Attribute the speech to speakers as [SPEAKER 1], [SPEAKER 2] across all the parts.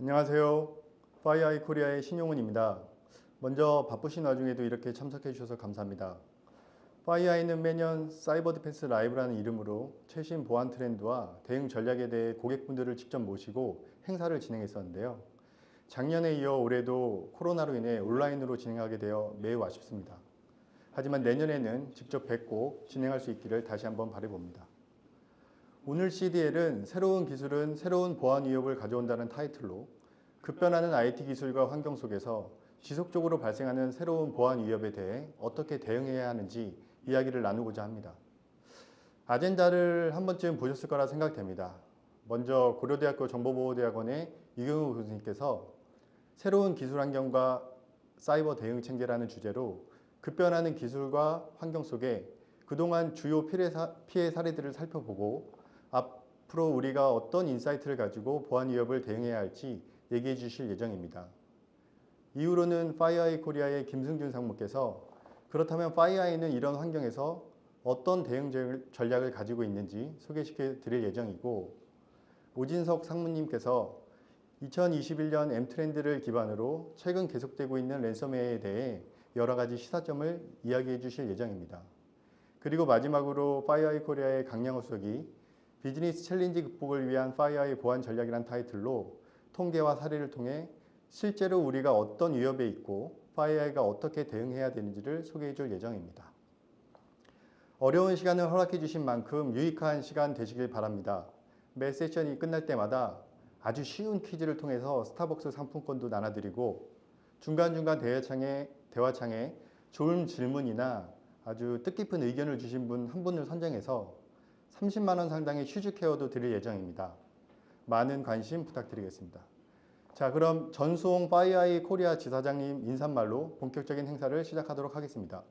[SPEAKER 1] 안녕하세요. 파이아이 코리아의 신용훈입니다. 먼저 바쁘신 와중에도 이렇게 참석해 주셔서 감사합니다. 파이아이는 매년 사이버 디펜스 라이브라는 이름으로 최신 보안 트렌드와 대응 전략에 대해 고객분들을 직접 모시고 행사를 진행했었는데요. 작년에 이어 올해도 코로나로 인해 온라인으로 진행하게 되어 매우 아쉽습니다. 하지만 내년에는 직접 뵙고 진행할 수 있기를 다시 한번 바라봅니다. 오늘 CDL은 새로운 기술은 새로운 보안 위협을 가져온다는 타이틀로 급변하는 IT 기술과 환경 속에서 지속적으로 발생하는 새로운 보안 위협에 대해 어떻게 대응해야 하는지 이야기를 나누고자 합니다. 아젠다를 한 번쯤 보셨을 거라 생각됩니다. 먼저 고려대학교 정보보호대학원의 이경우 교수님께서 새로운 기술 환경과 사이버 대응 체계라는 주제로 급변하는 기술과 환경 속에 그동안 주요 피해 사례들을 살펴보고 앞으로 우리가 어떤 인사이트를 가지고 보안 위협을 대응해야 할지 얘기해 주실 예정입니다. 이후로는 파이어아이 코리아의 김승준 상무께서 그렇다면 파이어아이는 이런 환경에서 어떤 대응 전략을 가지고 있는지 소개시켜 드릴 예정이고, 오진석 상무님께서 2021년 M트렌드를 기반으로 최근 계속되고 있는 랜섬웨어에 대해 여러 가지 시사점을 이야기해 주실 예정입니다. 그리고 마지막으로 파이어아이 코리아의 강양호 수석이 비즈니스 챌린지 극복을 위한 파이어아이 보안 전략이란 타이틀로 통계와 사례를 통해 실제로 우리가 어떤 위협에 있고 파이어아이가 어떻게 대응해야 되는지를 소개해 줄 예정입니다. 어려운 시간을 허락해 주신 만큼 유익한 시간 되시길 바랍니다. 매 세션이 끝날 때마다 아주 쉬운 퀴즈를 통해서 스타벅스 상품권도 나눠드리고 중간중간 대화창에 좋은 질문이나 아주 뜻깊은 의견을 주신 분 한 분을 선정해서 30만 원 상당의 휴즈 케어도 드릴 예정입니다. 많은 관심 부탁드리겠습니다. 자, 그럼 전수홍 파이어아이 코리아 지사장님 인사말로 본격적인 행사를 시작하도록 하겠습니다.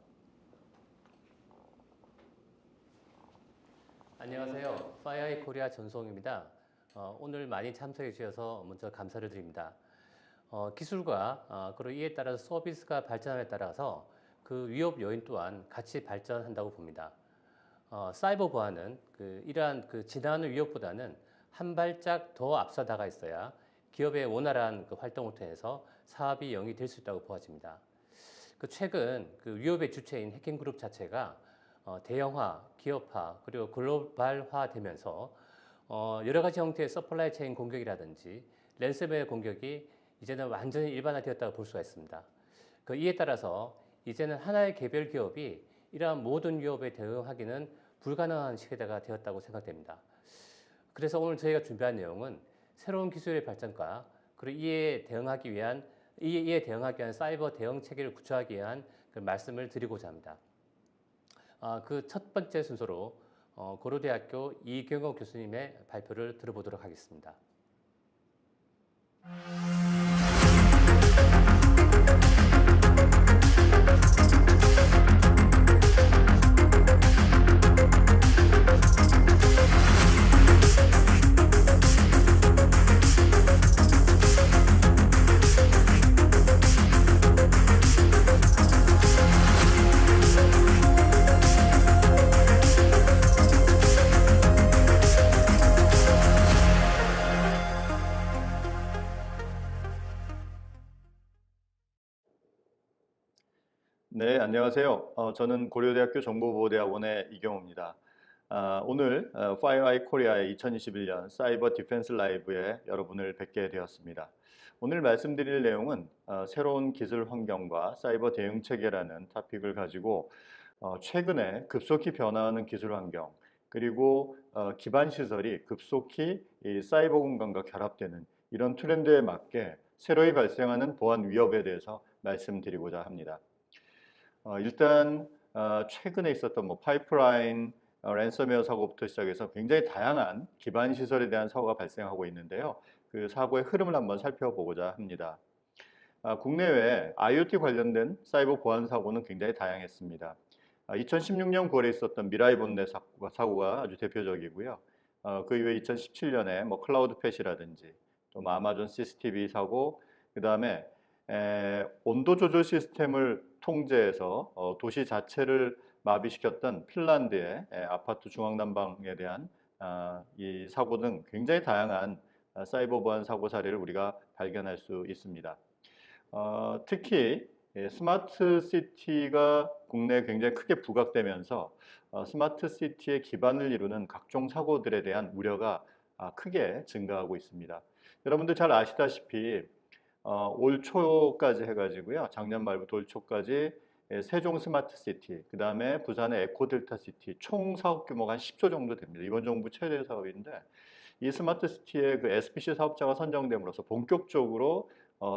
[SPEAKER 2] 안녕하세요. 파이어아이 코리아 전수홍입니다. 오늘 많이 참석해 주셔서 먼저 감사를 드립니다. 기술과 그리고 이에 따라서 서비스가 발전함에 따라서 그 위협 요인 또한 같이 발전한다고 봅니다. 사이버 보안은 이러한 지나는 위협보다는 한 발짝 더 앞서 나가 있어야 기업의 원활한 활동을 통해서 사업이 영위될 수 있다고 보아집니다. 최근 위협의 주체인 해킹 그룹 자체가 대형화, 기업화, 그리고 글로벌화 되면서 여러 가지 형태의 서플라이 체인 공격이라든지 랜섬웨어 공격이 이제는 완전히 일반화되었다고 볼 수가 있습니다. 이에 따라서 이제는 하나의 개별 기업이 이러한 모든 위협에 대응하기는 불가능한 시대가 되었다고 생각됩니다. 그래서 오늘 저희가 준비한 내용은 새로운 기술의 발전과 그리고 이에 대응하기 위한 사이버 대응 체계를 구축하기 위한 말씀을 드리고자 합니다. 그 첫 번째 순서로 고려대학교 이경호 교수님의 발표를 들어보도록 하겠습니다.
[SPEAKER 3] 네, 안녕하세요. 저는 고려대학교 정보보호대학원의 이경호입니다. 오늘 파이어아이 코리아의 2021년 사이버 디펜스 라이브에 여러분을 뵙게 되었습니다. 오늘 말씀드릴 내용은 새로운 기술 환경과 사이버 대응 체계라는 토픽을 가지고 최근에 급속히 변화하는 기술 환경, 그리고 기반 시설이 급속히 이 사이버 공간과 결합되는 이런 트렌드에 맞게 새로이 발생하는 보안 위협에 대해서 말씀드리고자 합니다. 일단 최근에 있었던 파이프라인 랜섬웨어 사고부터 시작해서 굉장히 다양한 기반 시설에 대한 사고가 발생하고 있는데요. 그 사고의 흐름을 한번 살펴보고자 합니다. 국내외 IoT 관련된 사이버 보안 사고는 굉장히 다양했습니다. 2016년 9월에 있었던 미라이본넷 사고가 아주 대표적이고요. 그 이후에 2017년에 클라우드 팻이라든지 또 아마존 CCTV 사고, 그 다음에 온도 조절 시스템을 통제해서 도시 자체를 마비시켰던 핀란드의 아파트 중앙난방에 대한 이 사고 등 굉장히 다양한 사이버 보안 사고 사례를 우리가 발견할 수 있습니다. 특히 스마트 시티가 국내에 굉장히 크게 부각되면서 스마트 시티의 기반을 이루는 각종 사고들에 대한 우려가 크게 증가하고 있습니다. 여러분들 잘 아시다시피 올 초까지 해가지고요, 작년 말부터 올 초까지 세종 스마트 시티, 그 다음에 부산의 에코델타 시티 총 사업 규모가 한 10조 정도 됩니다. 이번 정부 최대 사업인데 이 스마트 시티의 그 SPC 사업자가 선정됨으로써 본격적으로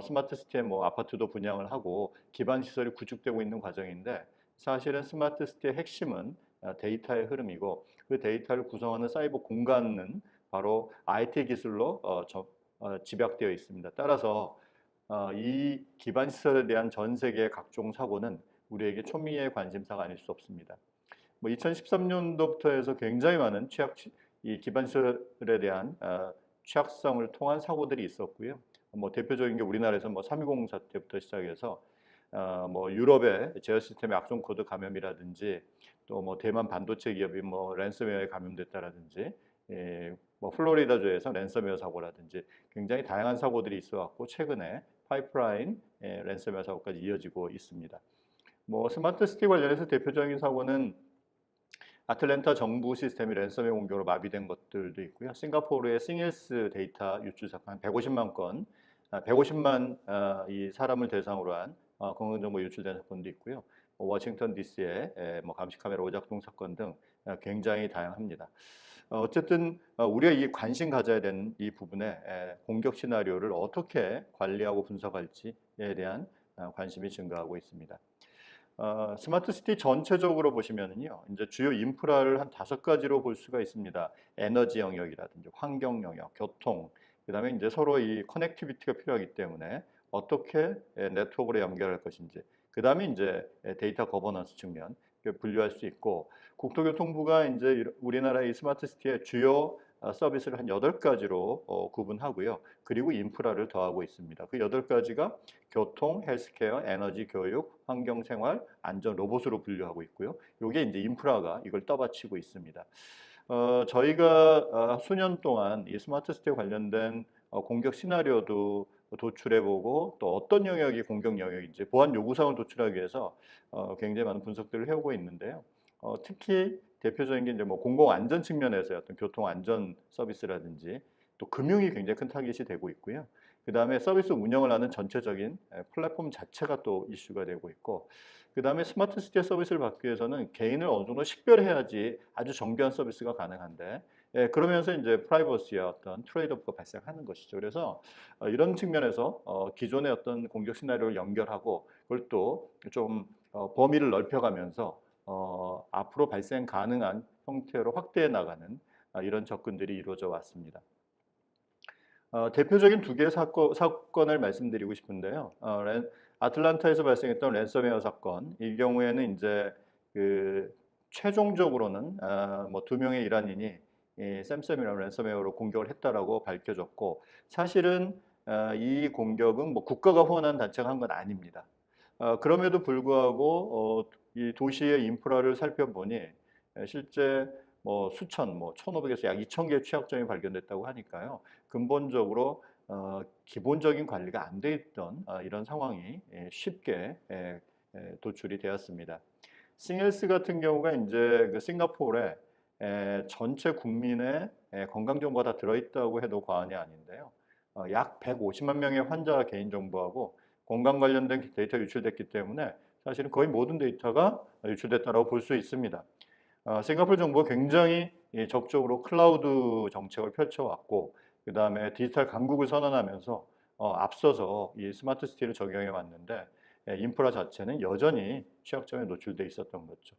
[SPEAKER 3] 스마트 시티에 뭐 아파트도 분양을 하고 기반 시설이 구축되고 있는 과정인데, 사실은 스마트 시티의 핵심은 데이터의 흐름이고, 그 데이터를 구성하는 사이버 공간은 바로 IT 기술로 집약되어 있습니다. 따라서 이 기반 시설에 대한 전 세계의 각종 사고는 우리에게 초미의 관심사가 아닐 수 없습니다. 뭐 2013년도부터 해서 굉장히 많은 이 기반 시설에 대한 취약성을 통한 사고들이 있었고요. 뭐 대표적인 게 우리나라에서 뭐 3.20 사태부터 시작해서 뭐 유럽의 제어 시스템의 악성 코드 감염이라든지, 또 뭐 대만 반도체 기업이 뭐 랜섬웨어에 감염됐다라든지, 뭐 플로리다주에서 랜섬웨어 사고라든지 굉장히 다양한 사고들이 있어왔고, 최근에 파이프라인 랜섬웨어 사고까지 이어지고 있습니다. 뭐 스마트 시티 관련해서 대표적인 사고는 아틀랜타 정부 시스템이 랜섬웨어 공격으로 마비된 것들도 있고요. 싱가포르의 싱일스 데이터 유출 사건 150만 건, 150만 이 사람을 대상으로 한 건강정보 유출된 사건도 있고요. 워싱턴 DC의 뭐 감시 카메라 오작동 사건 등 굉장히 다양합니다. 어쨌든 우리가 이 관심 가져야 되는 이 부분에 공격 시나리오를 어떻게 관리하고 분석할지에 대한 관심이 증가하고 있습니다. 스마트 시티 전체적으로 보시면은요, 이제 주요 인프라를 한 5가지로 볼 수가 있습니다. 에너지 영역이라든지 환경 영역, 교통, 그다음에 이제 서로 이 커넥티비티가 필요하기 때문에 어떻게 네트워크로 연결할 것인지, 그다음에 이제 데이터 거버넌스 측면 분류할 수 있고, 국토교통부가 이제 우리나라의 스마트 시티의 주요 서비스를 한 8가지로 구분하고요. 그리고 인프라를 더하고 있습니다. 그 8가지가 교통, 헬스케어, 에너지, 교육, 환경생활, 안전, 로봇으로 분류하고 있고요. 이게 이제 인프라가 이걸 떠받치고 있습니다. 저희가 수년 동안 이 스마트 시티에 관련된 공격 시나리오도 도출해보고, 또 어떤 영역이 공격 영역인지 보안 요구사항을 도출하기 위해서 굉장히 많은 분석들을 해오고 있는데요. 특히 대표적인 게 이제 뭐 공공 안전 측면에서의 어떤 교통 안전 서비스라든지, 또 금융이 굉장히 큰 타깃이 되고 있고요. 그 다음에 서비스 운영을 하는 전체적인 플랫폼 자체가 또 이슈가 되고 있고, 그 다음에 스마트 시티의 서비스를 받기 위해서는 개인을 어느 정도 식별해야지 아주 정교한 서비스가 가능한데, 그러면서 이제 프라이버시와 어떤 트레이드오프가 발생하는 것이죠. 그래서 이런 측면에서 기존의 어떤 공격 시나리오를 연결하고, 그걸 또 좀 범위를 넓혀가면서 앞으로 발생 가능한 형태로 확대해 나가는 이런 접근들이 이루어져 왔습니다. 대표적인 2개의 사건을 말씀드리고 싶은데요. 아틀란타에서 발생했던 랜섬웨어 사건, 이 경우에는 이제 그 최종적으로는 뭐 2명의 이란인이 샘섬이라는 랜섬웨어로 공격을 했다라고 밝혀졌고, 사실은 이 공격은 뭐 국가가 후원한 단체가 한 건 아닙니다. 그럼에도 불구하고 이 도시의 인프라를 살펴보니 실제 뭐 수천, 뭐 1,500에서 약 2,000개의 취약점이 발견됐다고 하니까요. 근본적으로 기본적인 관리가 안 돼 있던 이런 상황이 쉽게 도출이 되었습니다. 싱일스 같은 경우가 이제 그 싱가포르에 전체 국민의 건강 정보가 다 들어있다고 해도 과언이 아닌데요. 약 150만 명의 환자 개인 정보하고 건강 관련된 데이터 유출됐기 때문에 사실은 거의 모든 데이터가 유출됐다고 볼 수 있습니다. 싱가포르 정부가 굉장히 적극적으로 클라우드 정책을 펼쳐왔고, 그 다음에 디지털 강국을 선언하면서 앞서서 이 스마트 시티를 적용해 왔는데, 인프라 자체는 여전히 취약점에 노출돼 있었던 거죠.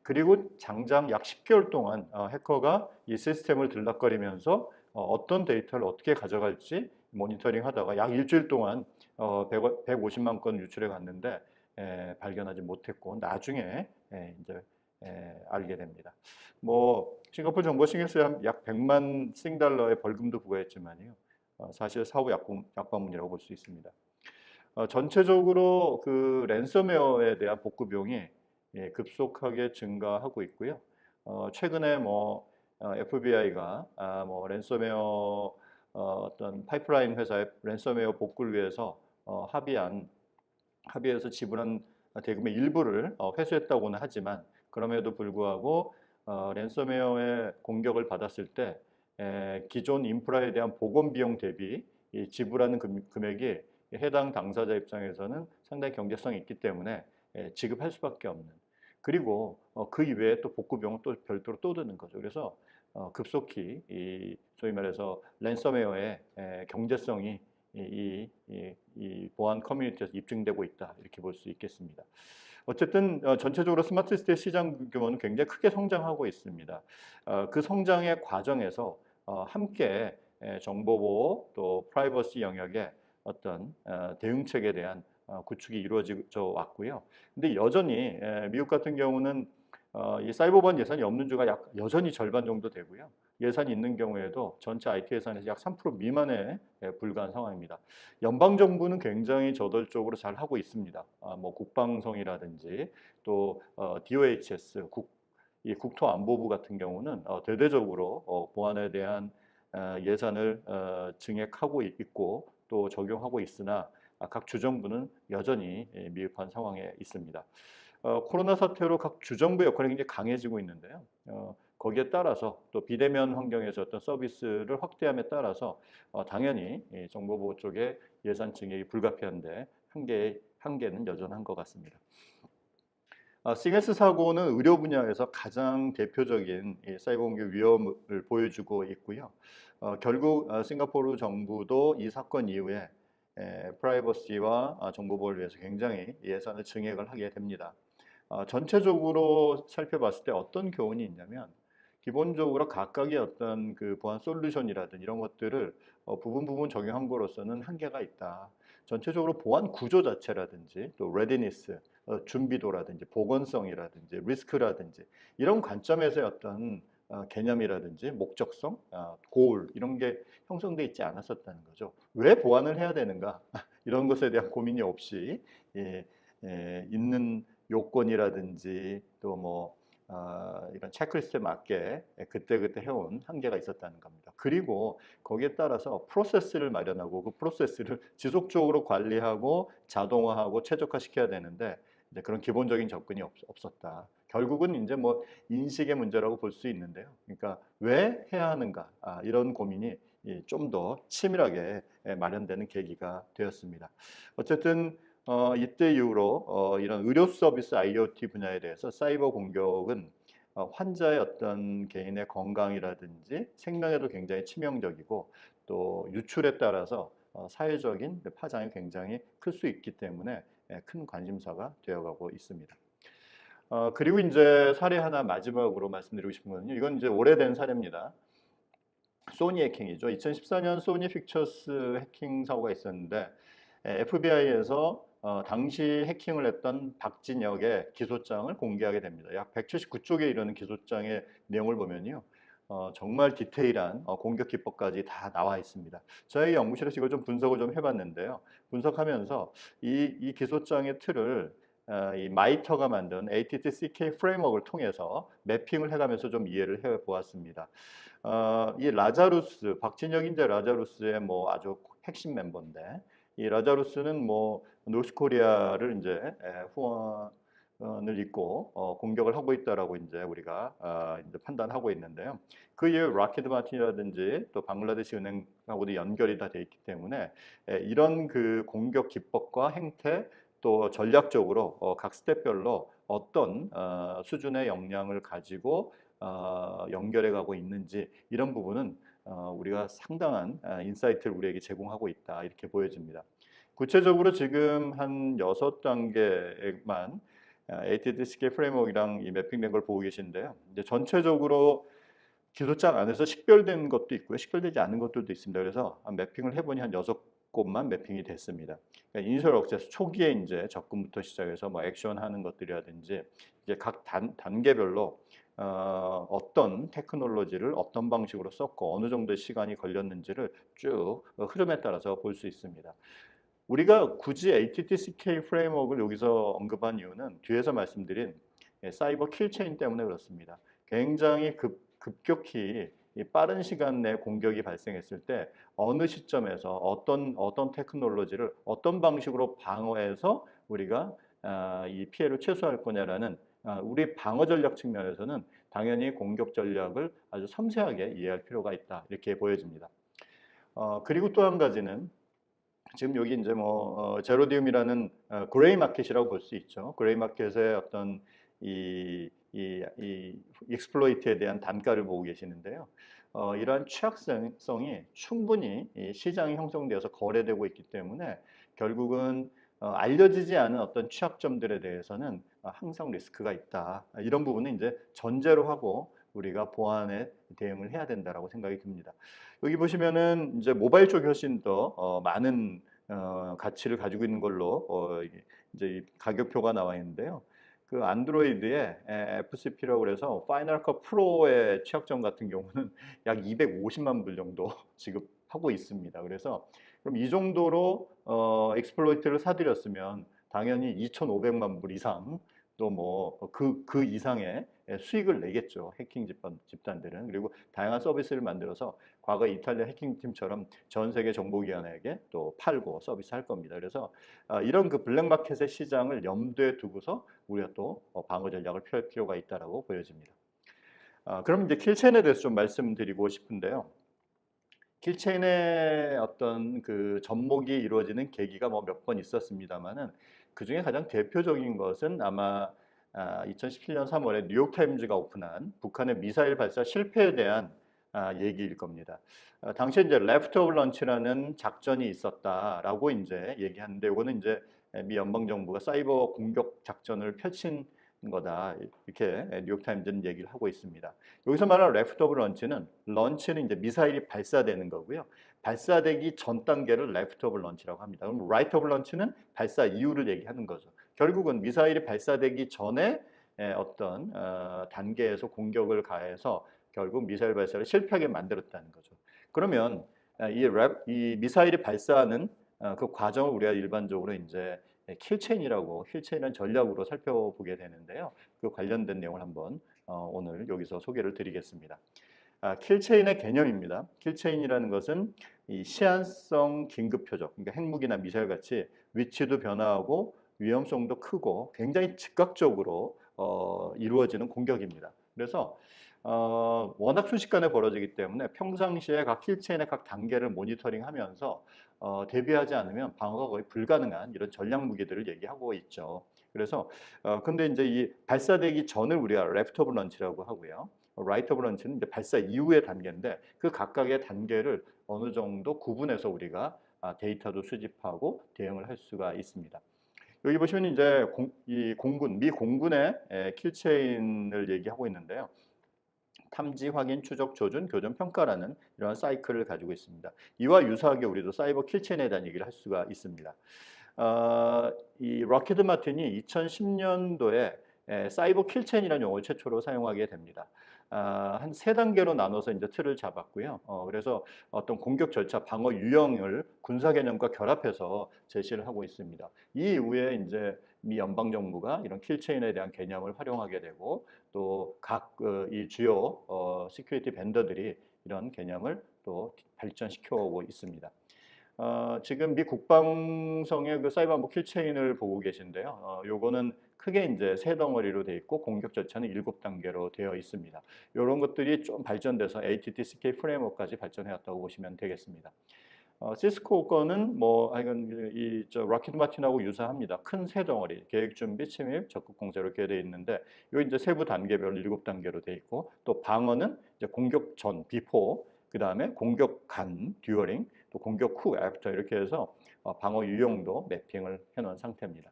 [SPEAKER 3] 그리고 장장 약 10개월 동안 해커가 이 시스템을 들락거리면서 어떤 데이터를 어떻게 가져갈지 모니터링 하다가 약 일주일 동안 150만 건 유출해 갔는데 발견하지 못했고, 나중에 이제 알게 됩니다. 뭐 싱가포르 정부가 신경 써야 약 100만 싱달러의 벌금도 부과했지만요, 사실 사후 약방문이라고 볼 수 있습니다. 전체적으로 그 랜섬웨어에 대한 복구 비용이 급속하게 증가하고 있고요. 최근에 뭐 FBI가 뭐 랜섬웨어 어떤 파이프라인 회사의 랜섬웨어 복구를 위해서 합의해서 지불한 대금의 일부를 회수했다고는 하지만 그럼에도 불구하고 랜섬웨어의 공격을 받았을 때 기존 인프라에 대한 복원 비용 대비 이 지불하는 금액이 해당 당사자 입장에서는 상당히 경제성이 있기 때문에 지급할 수밖에 없는. 그리고 그 이외에 또 복구 비용은 또 별도로 또 드는 거죠. 그래서 급속히 이 소위 말해서 랜섬웨어의 경제성이 이 보안 커뮤니티에서 입증되고 있다 이렇게 볼 수 있겠습니다. 어쨌든 전체적으로 스마트 시티 시장 규모는 굉장히 크게 성장하고 있습니다. 그 성장의 과정에서 함께 정보보호 또 프라이버시 영역의 어떤 대응책에 대한 구축이 이루어져 왔고요. 근데 여전히 미국 같은 경우는 이 사이버 보안 예산이 없는 주가 여전히 절반 정도 되고요. 예산이 있는 경우에도 전체 IT 예산에서 약 3% 미만에 불과한 상황입니다. 연방 정부는 굉장히 저돌적으로 잘 하고 있습니다. 뭐 국방성이라든지 또 DOHS 이 국토안보부 같은 경우는 대대적으로 보안에 대한 예산을 증액하고 있고 또 적용하고 있으나 각 주정부는 여전히 미흡한 상황에 있습니다. 코로나 사태로 각 주정부 역할이 굉장히 강해지고 있는데요. 거기에 따라서 또 비대면 환경에서 어떤 서비스를 확대함에 따라서 당연히 정보보호 쪽에 예산 증액이 불가피한데 한계는 여전한 것 같습니다. CNS 사고는 의료 분야에서 가장 대표적인 사이버 공격 위험을 보여주고 있고요. 결국 싱가포르 정부도 이 사건 이후에 프라이버시와 정보보호를 위해서 굉장히 예산을 증액을 하게 됩니다. 전체적으로 살펴봤을 때 어떤 교훈이 있냐면 기본적으로 각각의 어떤 그 보안 솔루션이라든 이런 것들을 부분 적용한 한계가 있다. 전체적으로 보안 구조 자체라든지 또 레디니스, 준비도라든지 보건성이라든지 리스크라든지 이런 관점에서의 어떤 개념이라든지 목적성, 고울 이런 게 형성돼 있지 않았었다는 거죠. 왜 보안을 해야 되는가? 이런 것에 대한 고민이 없이 있는 요건이라든지 또 뭐 이런 체크리스트에 맞게 그때그때 해온 한계가 있었다는 겁니다. 그리고 거기에 따라서 프로세스를 마련하고 그 프로세스를 지속적으로 관리하고 자동화하고 최적화시켜야 되는데 이제 그런 기본적인 접근이 없었다. 결국은 이제 뭐 인식의 문제라고 볼 수 있는데요. 그러니까 왜 해야 하는가 이런 고민이 좀 더 치밀하게 마련되는 계기가 되었습니다. 어쨌든 이때 이후로 이런 의료 서비스 IoT 분야에 대해서 사이버 공격은 환자의 어떤 개인의 건강이라든지 생명에도 굉장히 치명적이고 또 유출에 따라서 사회적인 파장이 굉장히 클 수 있기 때문에 큰 관심사가 되어가고 있습니다. 그리고 이제 사례 하나 마지막으로 말씀드리고 싶은 거는요. 이건 이제 오래된 사례입니다. 소니 해킹이죠. 2014년 소니 픽처스 해킹 사고가 있었는데 FBI에서 당시 해킹을 했던 박진혁의 기소장을 공개하게 됩니다. 약 179쪽에 이르는 기소장의 내용을 보면요. 정말 디테일한 공격 기법까지 다 나와 있습니다. 저희 연구실에서 이걸 좀 분석을 좀 해봤는데요. 분석하면서 이 기소장의 틀을 이 마이터가 만든 ATT-CK 프레임워크를 통해서 매핑을 해가면서 좀 이해를 해보았습니다. 이 박진혁 인재 라자루스의 뭐 아주 핵심 멤버인데 이 라자루스는 뭐 노스코리아를 이제 후원을 입고 공격을 하고 있다라고 이제 우리가 이제 판단하고 있는데요. 그 이외에 락히드 마틴이라든지 또 방글라데시 은행하고도 연결이 다 돼 있기 때문에 이런 그 공격 기법과 행태 또 전략적으로 각 스텝별로 어떤 수준의 역량을 가지고 연결해 가고 있는지 이런 부분은 우리가 상당한 인사이트를 우리에게 제공하고 있다 이렇게 보여집니다. 구체적으로 지금 한 6단계만 ATT-CK 프레임워크랑 이 매핑된 걸 보고 계신데요. 이제 전체적으로 기소장 안에서 식별된 것도 있고요. 식별되지 않은 것들도 있습니다. 그래서 매핑을 해보니 한 6곳만 매핑이 됐습니다. 그러니까 이니셜 억세스 초기에 이제 접근부터 시작해서 뭐 액션하는 것들이라든지 이제 각 단계별로 어떤 테크놀로지를 어떤 방식으로 썼고 어느 정도의 시간이 걸렸는지를 쭉 흐름에 따라서 볼 수 있습니다. 우리가 굳이 ATT-CK 프레임워크를 여기서 언급한 이유는 뒤에서 말씀드린 사이버 킬체인 때문에 그렇습니다. 굉장히 급격히 이 빠른 시간 내에 공격이 발생했을 때 어느 시점에서 어떤 테크놀로지를 어떤 방식으로 방어해서 우리가 이 피해를 최소화할 거냐라는 우리 방어 전략 측면에서는 당연히 공격 전략을 아주 섬세하게 이해할 필요가 있다 이렇게 보여집니다. 그리고 또 한 가지는 지금 여기 이제 뭐 제로디움이라는 그레이 마켓이라고 볼 수 있죠. 그레이 마켓의 어떤 이 익스플로이트에 대한 단가를 보고 계시는데요. 이러한 취약성이 충분히 이 시장이 형성되어서 거래되고 있기 때문에 결국은 알려지지 않은 어떤 취약점들에 대해서는 항상 리스크가 있다. 이런 부분은 이제 전제로 하고 우리가 보안에 대응을 해야 된다라고 생각이 듭니다. 여기 보시면은 이제 모바일 쪽이 훨씬 더 많은 가치를 가지고 있는 걸로 이제 이 가격표가 나와 있는데요. 그 안드로이드의 FCP라고 그래서 파이널 컷 프로의 취약점 같은 경우는 약 250만 불 정도 지급하고 있습니다. 그래서 그럼 이 정도로 익스플로이트를 사들였으면 당연히 2,500만 불 이상 또 뭐 그 이상의 수익을 내겠죠. 해킹 집단들은. 그리고 다양한 서비스를 만들어서 과거 이탈리아 해킹팀처럼 전 세계 정보기관에게 또 팔고 서비스할 겁니다. 그래서 이런 그 블랙마켓의 시장을 염두에 두고서 우리가 또 방어 전략을 펼 필요가 있다라고 보여집니다. 그럼 이제 킬체인에 대해서 좀 말씀드리고 싶은데요. 킬체인의 어떤 그 접목이 이루어지는 계기가 뭐 몇 번 있었습니다만은 그 중에 가장 대표적인 것은 아마 2017년 3월에 뉴욕타임즈가 오픈한 북한의 미사일 발사 실패에 대한 얘기일 겁니다. 당시에 이제 레프트 오브 런치라는 작전이 있었다라고 이제 얘기하는데 이거는 이제 미 연방 정부가 사이버 공격 작전을 펼친 거다 이렇게 뉴욕타임즈는 얘기를 하고 있습니다. 여기서 말하는 레프트 오브 런치는 이제 미사일이 발사되는 거고요. 발사되기 전 단계를 레프트 오브 런치라고 합니다. 그럼 라이트 오브 런치는 발사 이후를 얘기하는 거죠. 결국은 미사일이 발사되기 전에 어떤 단계에서 공격을 가해서 결국 미사일 발사를 실패하게 만들었다는 거죠. 그러면 이 미사일이 발사하는 그 과정을 우리가 일반적으로 이제 킬체인이라는 전략으로 살펴보게 되는데요. 그 관련된 내용을 한번 오늘 여기서 소개를 드리겠습니다. 킬체인의 개념입니다. 킬체인이라는 것은 이 시한성 긴급 표적, 그러니까 핵무기나 미사일 같이 위치도 변화하고 위험성도 크고 굉장히 즉각적으로 이루어지는 공격입니다. 그래서 워낙 순식간에 벌어지기 때문에 평상시에 각 킬체인의 각 단계를 모니터링하면서 대비하지 않으면 방어가 거의 불가능한 이런 전략 무기들을 얘기하고 있죠. 그래서 근데 이제 이 발사되기 전을 우리가 레프트 오브 런치라고 하고요. 라이트 오브 런치는 이제 발사 이후의 단계인데 그 각각의 단계를 어느 정도 구분해서 우리가 데이터도 수집하고 대응을 할 수가 있습니다. 여기 보시면 이제 미 공군의 킬체인을 얘기하고 있는데요. 탐지, 확인, 추적, 조준, 교전, 평가라는 이러한 사이클을 가지고 있습니다. 이와 유사하게 우리도 사이버 킬체인에 대한 얘기를 할 수가 있습니다. 이 록히드 마틴이 2010년도에 사이버 킬체인이라는 용어를 최초로 사용하게 됩니다. 한 세 단계로 나눠서 이제 틀을 잡았고요. 그래서 어떤 공격 절차, 방어 유형을 군사 개념과 결합해서 제시를 하고 있습니다. 이 이후에 이제 미 연방 정부가 이런 킬체인에 대한 개념을 활용하게 되고 또 각 이 주요 시큐리티 벤더들이 이런 개념을 또 발전시켜 오고 있습니다. 지금 미 국방성의 그 사이버 암호 킬체인을 보고 계신데요. 요거는 크게 이제 세 덩어리로 되어 있고 공격 절차는 7단계로 되어 있습니다. 이런 것들이 좀 발전돼서 ATT-CK 프레임워크까지 발전해 왔다고 보시면 되겠습니다. 시스코 거는 뭐 하여간 록히드 마틴하고 유사합니다. 큰 세 덩어리, 계획 준비, 침입, 적극 공세 이렇게 되어 있는데 요 이제 세부 단계별로 7단계로 되어 있고 또 방어는 이제 공격 전, 비포, 그다음에 공격 간, 듀어링, 또 공격 후, 애프터 이렇게 해서 방어 유형도 매핑을 해 놓은 상태입니다.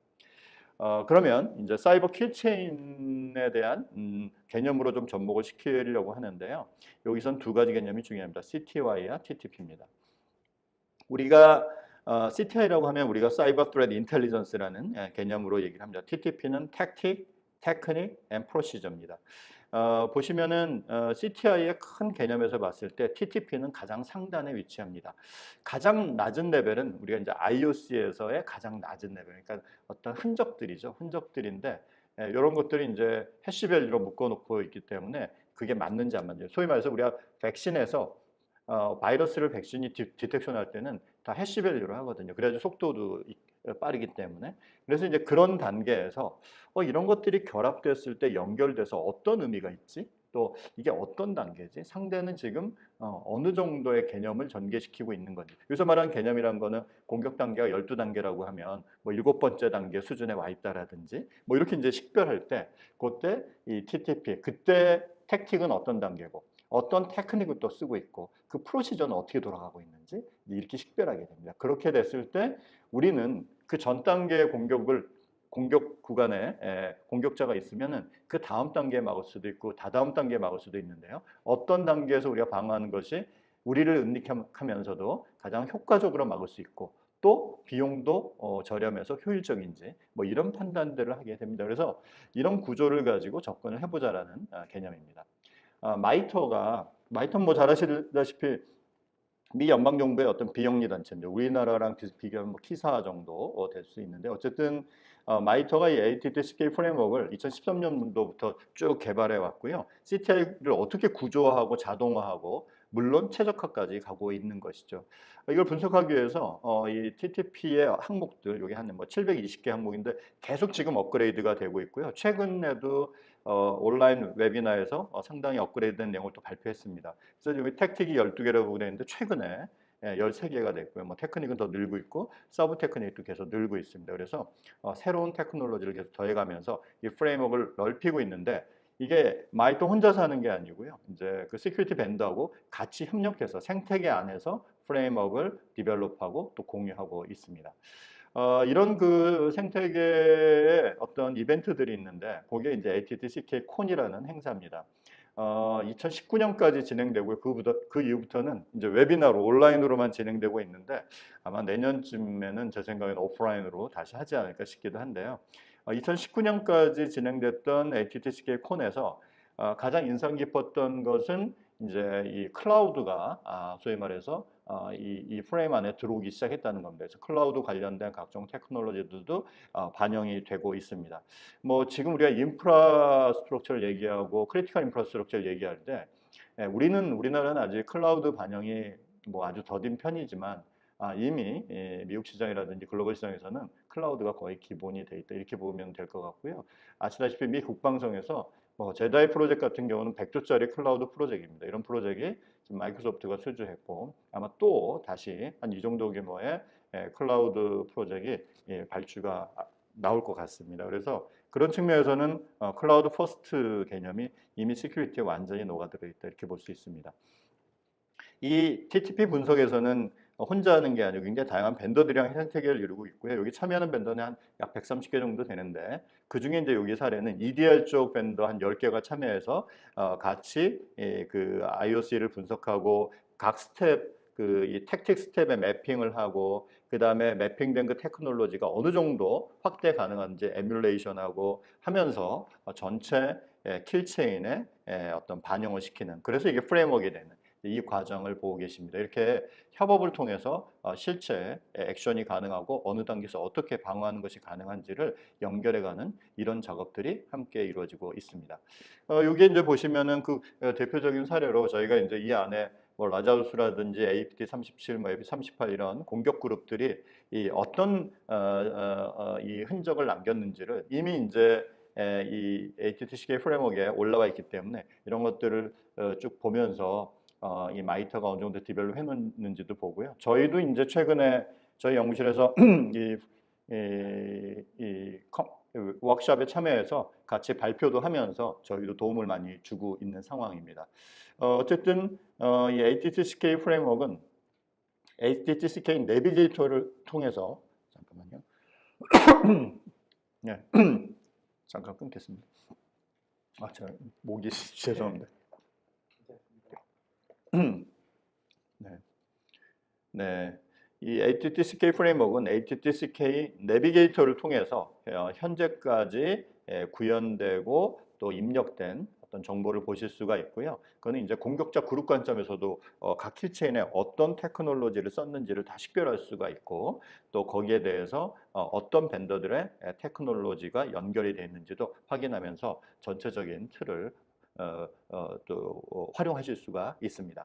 [SPEAKER 3] 그러면 이제 사이버 킬체인에 대한 개념으로 좀 접목을 시키려고 하는데요. 여기선 두 가지 개념이 중요합니다. CTY와 TTP입니다. 우리가 CTI라고 하면 우리가 사이버 트레트 인텔리전스라는 개념으로 얘기를 합니다. TTP는 Tactic, Technique and Procedure입니다. 보시면은 CTI의 큰 개념에서 봤을 때 TTP는 가장 상단에 위치합니다. 가장 낮은 레벨은 우리가 이제 IOC에서의 가장 낮은 레벨, 그러니까 어떤 흔적들이죠. 흔적들인데 이런 것들이 이제 해시밸류로 묶어놓고 있기 때문에 그게 맞는지 안 맞는지. 소위 말해서 우리가 백신에서 바이러스를 백신이 디텍션할 때는 다 해시밸류로 하거든요. 그래야지 속도도 빠르기 때문에. 그래서 이제 그런 단계에서 이런 것들이 결합됐을 때 연결돼서 어떤 의미가 있지? 또 이게 어떤 단계지? 상대는 지금 어느 정도의 개념을 전개시키고 있는 건지. 여기서 말하는 개념이란 거는 공격 단계가 12단계라고 하면 뭐 7번째 단계 수준에 와 있다라든지 뭐 이렇게 이제 식별할 때 그때 이 TTP 그때 택틱은 어떤 단계고 어떤 테크닉을 또 쓰고 있고 그 프로시저는 어떻게 돌아가고 있는지 이렇게 식별하게 됩니다. 그렇게 됐을 때 우리는 그 전 단계의 공격 구간에 공격자가 있으면은 그 다음 단계에 막을 수도 있고 다다음 단계에 막을 수도 있는데요. 어떤 단계에서 우리가 방어하는 것이 우리를 은닉하면서도 가장 효과적으로 막을 수 있고 또 비용도 저렴해서 효율적인지 뭐 이런 판단들을 하게 됩니다. 그래서 이런 구조를 가지고 접근을 해보자라는 개념입니다. 마이터는 뭐 잘 아시다시피 미 연방정부의 어떤 비영리 단체입니다. 우리나라랑 비교하면 뭐 키사 정도 될 수 있는데 어쨌든 마이터가 이 ATT-CK 프레임워크를 2013년도부터 쭉 개발해 왔고요. CTI를 어떻게 구조화하고 자동화하고 물론 최적화까지 가고 있는 것이죠. 이걸 분석하기 위해서 이 TTP의 항목들 여기 한 뭐 720개 항목인데 계속 지금 업그레이드가 되고 있고요. 최근에도 온라인 웨비나에서 상당히 업그레이드된 내용을 또 발표했습니다. 그래서 여기 택틱이 12개라고 되어 있는데 최근에 13개가 됐고요. 뭐 테크닉은 더 늘고 있고 서브 테크닉도 계속 늘고 있습니다. 그래서 새로운 테크놀로지를 계속 더해가면서 이 프레임워크를 넓히고 있는데 이게 마이토 혼자서 하는 게 아니고요. 이제 그 시큐리티 밴드하고 같이 협력해서 생태계 안에서 프레임워크를 디벨롭하고 또 공유하고 있습니다. 이런 그 생태계의 어떤 이벤트들이 있는데 그게 이제 ATT-CK 콘이라는 행사입니다. 2019년까지 진행되고 그 이후부터는 이제 웨비나로 온라인으로만 진행되고 있는데 아마 내년쯤에는 제 생각에는 오프라인으로 다시 하지 않을까 싶기도 한데요. 2019년까지 진행됐던 ATT-CK 콘에서 가장 인상 깊었던 것은 이제 이 클라우드가 소위 말해서 이 프레임 안에 들어오기 시작했다는 겁니다. 그래서 클라우드 관련된 각종 테크놀로지들도 반영이 되고 있습니다. 뭐 지금 우리가 인프라스트럭처를 얘기하고 크리티컬 인프라스트럭처를 얘기할 때 우리나라는 아직 클라우드 반영이 뭐 아주 더딘 편이지만 이미 미국 시장이라든지 글로벌 시장에서는 클라우드가 거의 기본이 돼 있다 이렇게 보면 될 것 같고요. 아시다시피 미 국방성에서 뭐 제다이 프로젝트 같은 경우는 100조짜리 클라우드 프로젝트입니다. 이런 프로젝트이 지금 마이크로소프트가 수주했고 아마 또 다시 한 이 정도 규모의 클라우드 프로젝트가 발주가 나올 것 같습니다. 그래서 그런 측면에서는 클라우드 퍼스트 개념이 이미 시큐리티에 완전히 녹아들어 있다 이렇게 볼 수 있습니다. 이 TTP 분석에서는 혼자 하는 게 아니고 굉장히 다양한 벤더들이랑 생태계를 이루고 있고요. 여기 참여하는 벤더는 한 약 130개 정도 되는데 그 중에 이제 여기 사례는 EDR 쪽 벤더 한 10개가 참여해서 같이 그 IOC를 분석하고 각 스텝 이 택틱 스텝에 매핑을 하고 그 다음에 매핑된 그 테크놀로지가 어느 정도 확대 가능한지 에뮬레이션하고 하면서 전체 킬체인에 어떤 반영을 시키는 그래서 이게 프레임워크가 되는 이 과정을 보고 계십니다. 이렇게 협업을 통해서 실제 액션이 가능하고 어느 단계에서 어떻게 방어하는 것이 가능한지를 연결해가는 이런 작업들이 함께 이루어지고 있습니다. 여기 이제 보시면은 그 대표적인 사례로 저희가 이제 이 안에 뭐 라자우스라든지 APT37, 뭐 AP38 이런 공격 그룹들이 이 어떤 이 흔적을 남겼는지를 이미 이제 이 ATT-CK 프레임워크에 올라와 있기 때문에 이런 것들을 쭉 보면서 이 마이터가 어느 정도 디벨롭 해놓는지도 보고요. 저희도 이제 최근에 저희 연구실에서 이 워크숍에 참여해서 같이 발표도 하면서 저희도 도움을 많이 주고 있는 상황입니다. 어쨌든 이 ATT-CK 프레임워크는 ATT-CK 내비게이터를 통해서 잠깐만요. 네, 잠깐 끊겠습니다. 제가 목이 죄송합니다. 네. 네. 이 ATT-CK 프레임워크는 ATT-CK 내비게이터를 통해서 현재까지 구현되고 또 입력된 어떤 정보를 보실 수가 있고요. 그거는 이제 공격자 그룹 관점에서도 각 킬체인에 어떤 테크놀로지를 썼는지를 다 식별할 수가 있고 또 거기에 대해서 어떤 벤더들의 테크놀로지가 연결이 되어 있는지도 확인하면서 전체적인 틀을 활용하실 수가 있습니다.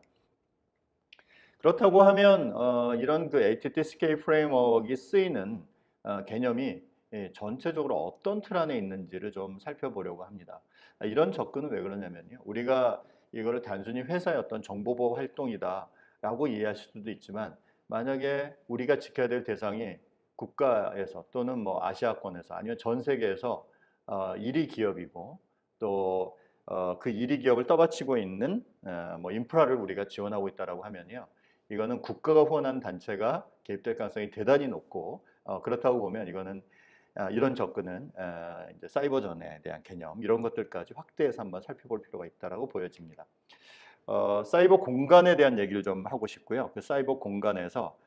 [SPEAKER 3] 그렇다고 하면 이런 그 ATT-SCADA 프레임워크가 쓰이는 개념이 전체적으로 어떤 틀 안에 있는지를 좀 살펴보려고 합니다. 이런 접근은 왜 그러냐면요. 우리가 이거를 단순히 회사의 어떤 정보보호 활동이다라고 이해하실 수도 있지만 만약에 우리가 지켜야 될 대상이 국가에서 또는 뭐 아시아권에서 아니면 전 세계에서 1위 기업이고 또 그 1위 기업을 떠받치고 있는 뭐 인프라를 우리가 지원하고 있다라고 하면요. 이거는 국가가 후원한 단체가 개입될 가능성이 대단히 높고 그렇다고 보면 이거는 이런 접근은 이제 사이버전에 대한 개념 이런 것들까지 확대해서 한번 살펴볼 필요가 있다라고 보여집니다. 사이버 공간에 대한 얘기를 좀 하고 싶고요. 그 사이버 공간에서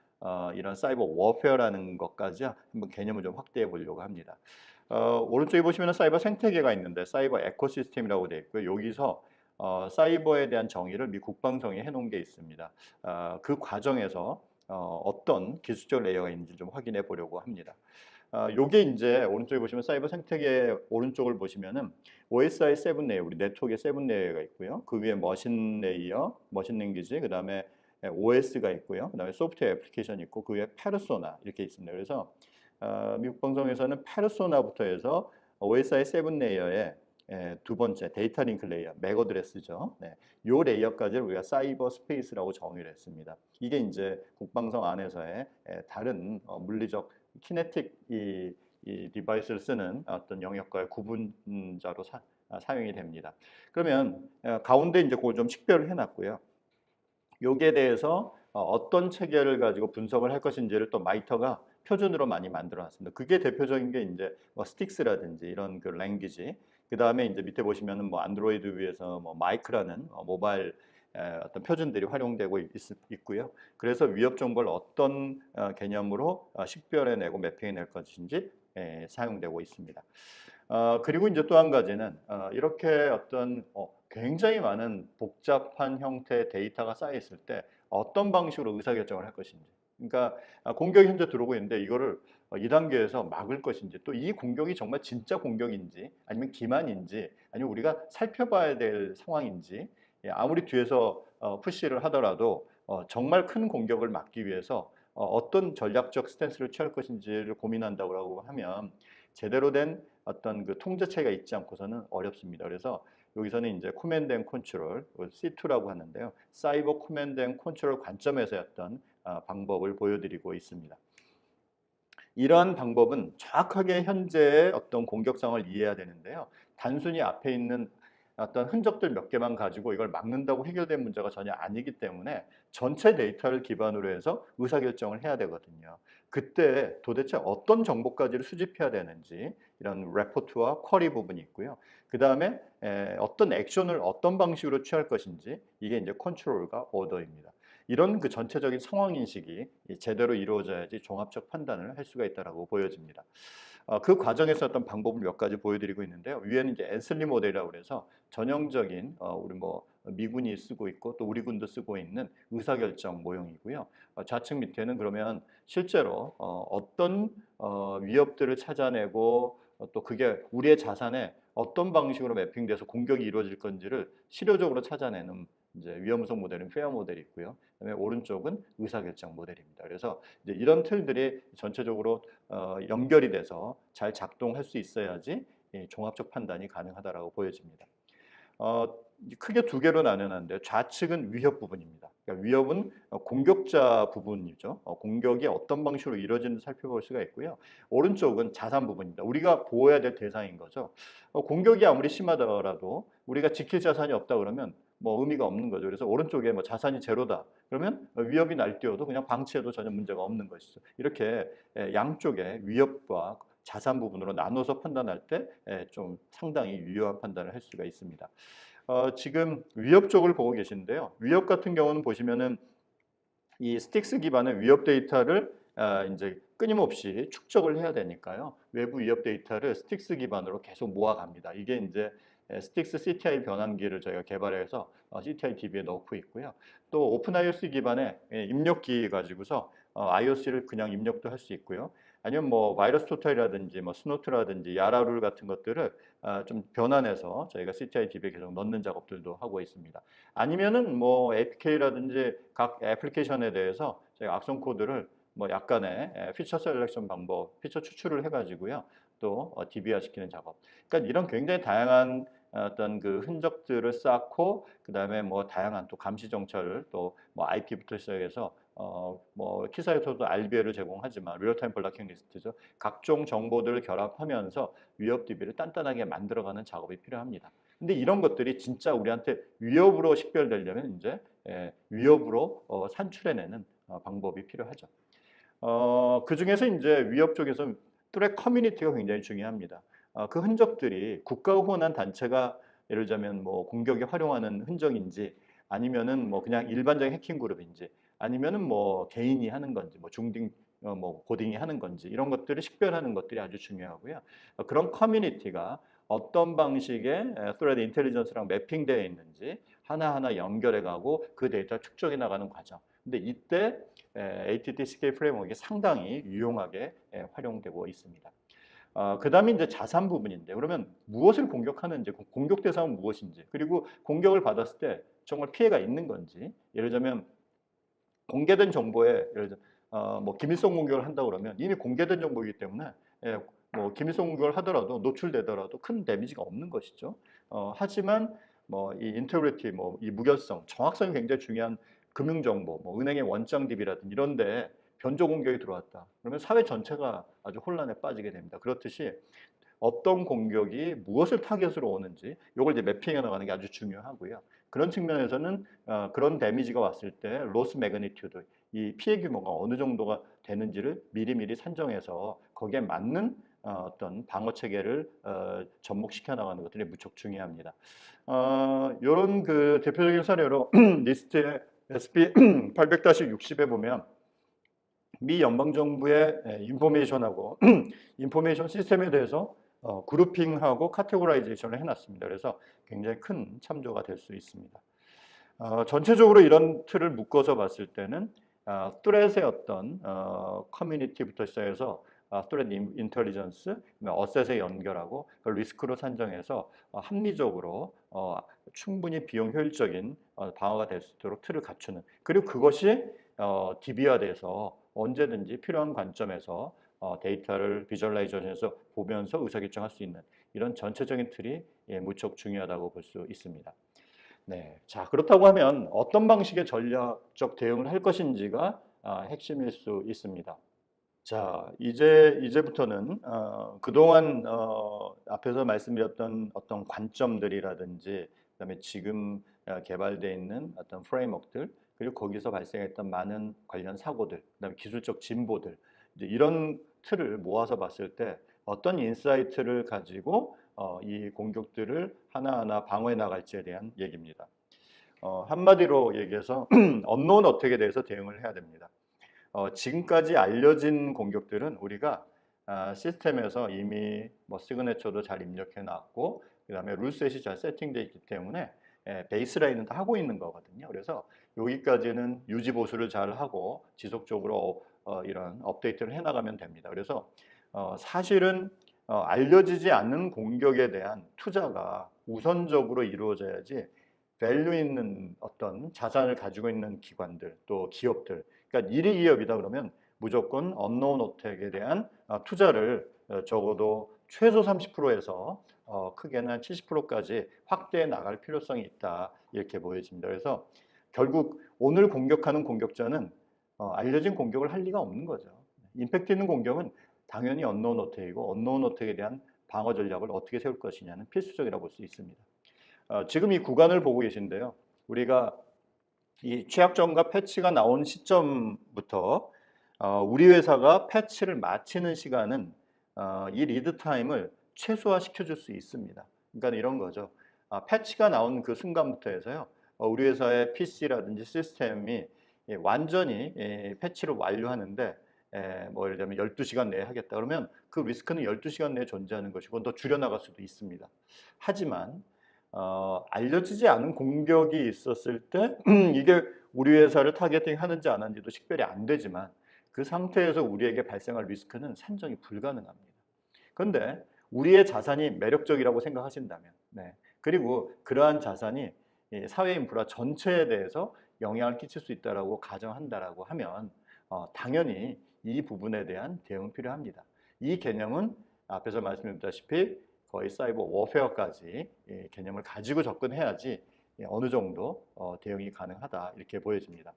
[SPEAKER 3] 이런 사이버 워페어라는 것까지 한번 개념을 좀 확대해 보려고 합니다. 오른쪽에 보시면 사이버 생태계가 있는데 사이버 에코시스템이라고 되어 있고요. 여기서 사이버에 대한 정의를 미 국방성이 해놓은 게 있습니다. 그 과정에서 어떤 기술적 레이어가 있는지 좀 확인해 보려고 합니다. 요게 이제 오른쪽에 보시면 사이버 생태계 오른쪽을 보시면은 OSI 7 레이어, 우리 네트워크에 7 레이어가 있고요. 그 위에 머신 레이어, 머신 랭귀지, 그 다음에 OS가 있고요. 그 다음에 소프트웨어 애플리케이션이 있고 그 위에 페르소나 이렇게 있습니다. 그래서 미국 방송에서는 페르소나부터 해서 OSI 7 레이어의 두 번째 데이터 링크 레이어, 맥 어드레스죠. 네. 요 레이어까지를 우리가 사이버 스페이스라고 정의를 했습니다. 이게 이제 국방성 안에서의 다른 물리적 키네틱 이 디바이스를 쓰는 어떤 영역과의 구분자로 사용이 됩니다. 그러면 가운데 이제 그걸 좀 식별을 해놨고요. 여기에 대해서 어떤 체계를 가지고 분석을 할 것인지를 또 마이터가 표준으로 많이 만들어놨습니다. 그게 대표적인 게 이제 뭐 스틱스라든지 이런 그 랭귀지. 그 다음에 이제 밑에 보시면은 뭐 안드로이드 위에서 뭐 마이크라는 모바일 어떤 표준들이 활용되고 있고요. 그래서 위협 정보를 어떤 개념으로 식별해내고 매핑해낼 것인지 사용되고 있습니다. 그리고 이제 또 한 가지는 이렇게 어떤 굉장히 많은 복잡한 형태의 데이터가 쌓여 있을 때 어떤 방식으로 의사결정을 할 것인지. 그러니까 공격이 현재 들어오고 있는데 이거를 2단계에서 막을 것인지 또 이 공격이 정말 진짜 공격인지 아니면 기만인지 아니면 우리가 살펴봐야 될 상황인지 아무리 뒤에서 푸시를 하더라도 정말 큰 공격을 막기 위해서 어떤 전략적 스탠스를 취할 것인지를 고민한다고 하면 제대로 된 어떤 그 통제체가 있지 않고서는 어렵습니다. 그래서 여기서는 이제 코맨드 앤 컨트롤, C2라고 하는데요. 사이버 코맨드 앤 컨트롤 관점에서의 어떤 방법을 보여드리고 있습니다. 이러한 방법은 정확하게 현재의 어떤 공격상을 이해해야 되는데요. 단순히 앞에 있는 어떤 흔적들 몇 개만 가지고 이걸 막는다고 해결된 문제가 전혀 아니기 때문에 전체 데이터를 기반으로 해서 의사결정을 해야 되거든요. 그때 도대체 어떤 정보까지를 수집해야 되는지 이런 레포트와 쿼리 부분이 있고요. 그 다음에 어떤 액션을 어떤 방식으로 취할 것인지 이게 이제 컨트롤과 오더입니다. 이런 그 전체적인 상황 인식이 제대로 이루어져야지 종합적 판단을 할 수가 있다고 보여집니다. 그 과정에서 어떤 방법을 몇 가지 보여드리고 있는데요. 위에는 이제 앤슬리 모델이라고 해서 전형적인 우리 뭐 미군이 쓰고 있고 또 우리 군도 쓰고 있는 의사결정 모형이고요. 좌측 밑에는 그러면 실제로 어떤 위협들을 찾아내고 또 그게 우리의 자산에 어떤 방식으로 매핑돼서 공격이 이루어질 건지를 실효적으로 찾아내는 이제 위험성 모델은 페어 모델이 있고요. 그다음에 오른쪽은 의사결정 모델입니다. 그래서 이제 이런 틀들이 전체적으로 연결이 돼서 잘 작동할 수 있어야지 종합적 판단이 가능하다라고 보여집니다. 크게 두 개로 나누는데 좌측은 위협 부분입니다. 그러니까 위협은 공격자 부분이죠. 공격이 어떤 방식으로 이루어지는지 살펴볼 수가 있고요. 오른쪽은 자산 부분입니다. 우리가 보호해야 될 대상인 거죠. 공격이 아무리 심하더라도 우리가 지킬 자산이 없다 그러면 뭐 의미가 없는 거죠. 그래서 오른쪽에 뭐 자산이 제로다 그러면 위협이 날뛰어도 그냥 방치해도 전혀 문제가 없는 것이죠. 이렇게 양쪽의 위협과 자산 부분으로 나눠서 판단할 때 좀 상당히 유효한 판단을 할 수가 있습니다. 지금 위협 쪽을 보고 계신데요. 위협 같은 경우는 보시면은 이 스틱스 기반의 위협 데이터를 이제 끊임없이 축적을 해야 되니까요. 외부 위협 데이터를 스틱스 기반으로 계속 모아갑니다. 이게 이제 스틱스 CTI 변환기를 저희가 개발해서 CTI DB에 넣고 있고요. 또 오픈 iOS 기반의 입력기 가지고서 iOS를 그냥 입력도 할 수 있고요. 아니면 뭐 바이러스 토탈이라든지 뭐 스노트라든지 야라룰 같은 것들을 좀 변환해서 저희가 CTI DB에 계속 넣는 작업들도 하고 있습니다. 아니면은 뭐 APK라든지 각 애플리케이션에 대해서 저희가 악성 코드를 뭐 약간의 피처 셀렉션 방법, 피처 추출을 해가지고요. 또 DB화 시키는 작업. 그러니까 이런 굉장히 다양한 어떤 그 흔적들을 쌓고 그다음에 뭐 다양한 또 감시 정찰을 또 뭐 IP부터 시작해서 뭐 키사에서도 RBL을 제공하지만 리얼타임 블락킹 리스트죠. 각종 정보들을 결합하면서 위협 DB를 단단하게 만들어가는 작업이 필요합니다. 근데 이런 것들이 진짜 우리한테 위협으로 식별되려면 이제 위협으로 산출해내는 방법이 필요하죠. 그 중에서 이제 위협 쪽에서 뚜레 커뮤니티가 굉장히 중요합니다. 그 흔적들이 국가 후원한 단체가 예를 들자면 뭐 공격에 활용하는 흔적인지 아니면은 뭐 그냥 일반적인 해킹 그룹인지 아니면은 뭐 개인이 하는 건지 뭐 중딩 뭐 고딩이 하는 건지 이런 것들을 식별하는 것들이 아주 중요하고요. 그런 커뮤니티가 어떤 방식의 threat intelligence랑 매핑되어 있는지 하나하나 연결해 가고 그 데이터를 축적해 나가는 과정. 근데 이때 ATT-CK 프레임워크가 상당히 유용하게 활용되고 있습니다. 그 다음에 이제 자산 부분인데 그러면 무엇을 공격하는지, 공격 대상은 무엇인지, 그리고 공격을 받았을 때 정말 피해가 있는 건지, 예를 들면 공개된 정보에 예를 들어 뭐 기밀성 공격을 한다고 그러면 이미 공개된 정보이기 때문에 뭐 기밀성 공격을 하더라도 노출되더라도 큰 데미지가 없는 것이죠. 하지만 뭐 이 인테그리티, 뭐 이 무결성, 정확성이 굉장히 중요한 금융 정보, 뭐 은행의 원장 DB라든지 이런데 변조 공격이 들어왔다. 그러면 사회 전체가 아주 혼란에 빠지게 됩니다. 그렇듯이 어떤 공격이 무엇을 타겟으로 오는지 이걸 이제 매핑해 나가는 게 아주 중요하고요. 그런 측면에서는 그런 데미지가 왔을 때 로스 매그니튜드, 이 피해 규모가 어느 정도가 되는지를 미리미리 산정해서 거기에 맞는 어떤 방어 체계를 접목시켜 나가는 것들이 무척 중요합니다. 이런 그 대표적인 사례로 리스트에 SP 800-60에 보면 미 연방정부의 인포메이션하고 인포메이션 시스템에 대해서 그룹핑하고 카테고라이제이션을 해놨습니다. 그래서 굉장히 큰 참조가 될 수 있습니다. 전체적으로 이런 틀을 묶어서 봤을 때는 뚜렛의 어떤 커뮤니티부터 시작해서 뚜렛 인텔리전스, 어셋에 연결하고 리스크로 산정해서 합리적으로 충분히 비용 효율적인 방어가 될 수 있도록 틀을 갖추는, 그리고 그것이 DB화돼서 언제든지 필요한 관점에서 데이터를 비주얼라이제이션해서 보면서 의사결정할 수 있는 이런 전체적인 틀이 무척 중요하다고 볼 수 있습니다. 네, 자 그렇다고 하면 어떤 방식의 전략적 대응을 할 것인지가 핵심일 수 있습니다. 자 이제부터는 그동안 앞에서 말씀드렸던 어떤 관점들이라든지 그다음에 지금 개발되어 있는 어떤 프레임워크들, 그리고 거기서 발생했던 많은 관련 사고들, 그다음에 기술적 진보들, 이제 이런 틀을 모아서 봤을 때 어떤 인사이트를 가지고 이 공격들을 하나하나 방어해 나갈지에 대한 얘기입니다. 한마디로 얘기해서 언노운 어택에 대해서 대응을 해야 됩니다. 지금까지 알려진 공격들은 우리가 시스템에서 이미 뭐 시그네처도 잘 입력해 놨고 그다음에 룰셋이 잘 세팅되어 있기 때문에 베이스라인은 다 하고 있는 거거든요. 그래서 여기까지는 유지 보수를 잘 하고 지속적으로 이런 업데이트를 해나가면 됩니다. 그래서 사실은 알려지지 않는 공격에 대한 투자가 우선적으로 이루어져야지 밸류 있는 어떤 자산을 가지고 있는 기관들 또 기업들, 그러니까 1위 기업이다 그러면 무조건 언노운 어택에 대한 투자를 적어도 최소 30%에서 크게는 한 70%까지 확대해 나갈 필요성이 있다, 이렇게 보여집니다. 그래서 결국 오늘 공격하는 공격자는 알려진 공격을 할 리가 없는 거죠. 임팩트 있는 공격은 당연히 언노운 어택이고 언노운 어택에 대한 방어 전략을 어떻게 세울 것이냐는 필수적이라고 볼 수 있습니다. 지금 이 구간을 보고 계신데요. 우리가 이 취약점과 패치가 나온 시점부터 우리 회사가 패치를 마치는 시간은 이 리드 타임을 최소화시켜 줄 수 있습니다. 그러니까 이런 거죠. 패치가 나온 그 순간부터 해서요. 우리 회사의 PC라든지 시스템이 완전히 패치를 완료하는데 뭐 예를 들면 12시간 내에 하겠다 그러면 그 리스크는 12시간 내에 존재하는 것이고 더 줄여나갈 수도 있습니다. 하지만 알려지지 않은 공격이 있었을 때 이게 우리 회사를 타겟팅 하는지 안 하는지도 식별이 안 되지만 그 상태에서 우리에게 발생할 리스크는 산정이 불가능합니다. 그런데 우리의 자산이 매력적이라고 생각하신다면, 네. 그리고 그러한 자산이 이 사회 인프라 전체에 대해서 영향을 끼칠 수 있다라고 가정한다라고 하면 당연히 이 부분에 대한 대응이 필요합니다. 이 개념은 앞에서 말씀드렸다시피 거의 사이버 워페어까지 개념을 가지고 접근해야지 어느 정도 대응이 가능하다 이렇게 보여집니다.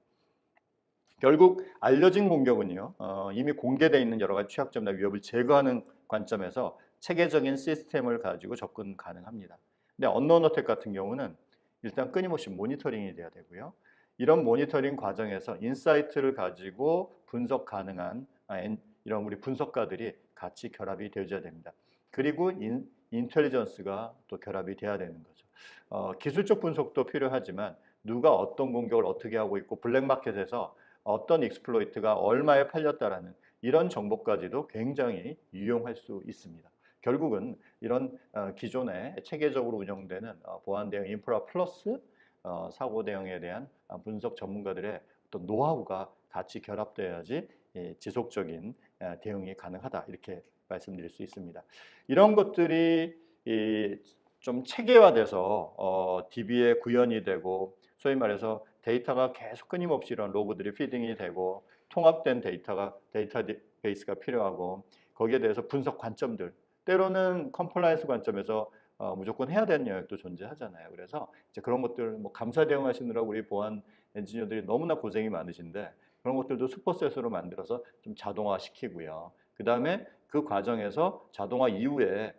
[SPEAKER 3] 결국 알려진 공격은요, 이미 공개되어 있는 여러 가지 취약점이나 위협을 제거하는 관점에서 체계적인 시스템을 가지고 접근 가능합니다. 근데 언노운 어택 같은 경우는 일단 끊임없이 모니터링이 돼야 되고요. 이런 모니터링 과정에서 인사이트를 가지고 분석 가능한 이런 우리 분석가들이 같이 결합이 되어야 됩니다. 그리고 인텔리전스가 또 결합이 돼야 되는 거죠. 기술적 분석도 필요하지만 누가 어떤 공격을 어떻게 하고 있고 블랙마켓에서 어떤 익스플로이트가 얼마에 팔렸다라는 이런 정보까지도 굉장히 유용할 수 있습니다. 결국은 이런 기존에 체계적으로 운영되는 보안 대응 인프라 플러스 사고 대응에 대한 분석 전문가들의 어떤 노하우가 같이 결합돼야지 지속적인 대응이 가능하다 이렇게 말씀드릴 수 있습니다. 이런 것들이 좀 체계화돼서 DB에 구현이 되고 소위 말해서 데이터가 계속 끊임없이 이런 로그들이 피딩이 되고 통합된 데이터베이스가 필요하고 거기에 대해서 분석 관점들 때로는 컴플라이언스 관점에서 무조건 해야 되는 영역도 존재하잖아요. 그래서 이제 그런 것들 뭐 감사 대응하시느라고 우리 보안 엔지니어들이 너무나 고생이 많으신데 그런 것들도 슈퍼셋으로 만들어서 좀 자동화시키고요. 그 다음에 그 과정에서 자동화 이후에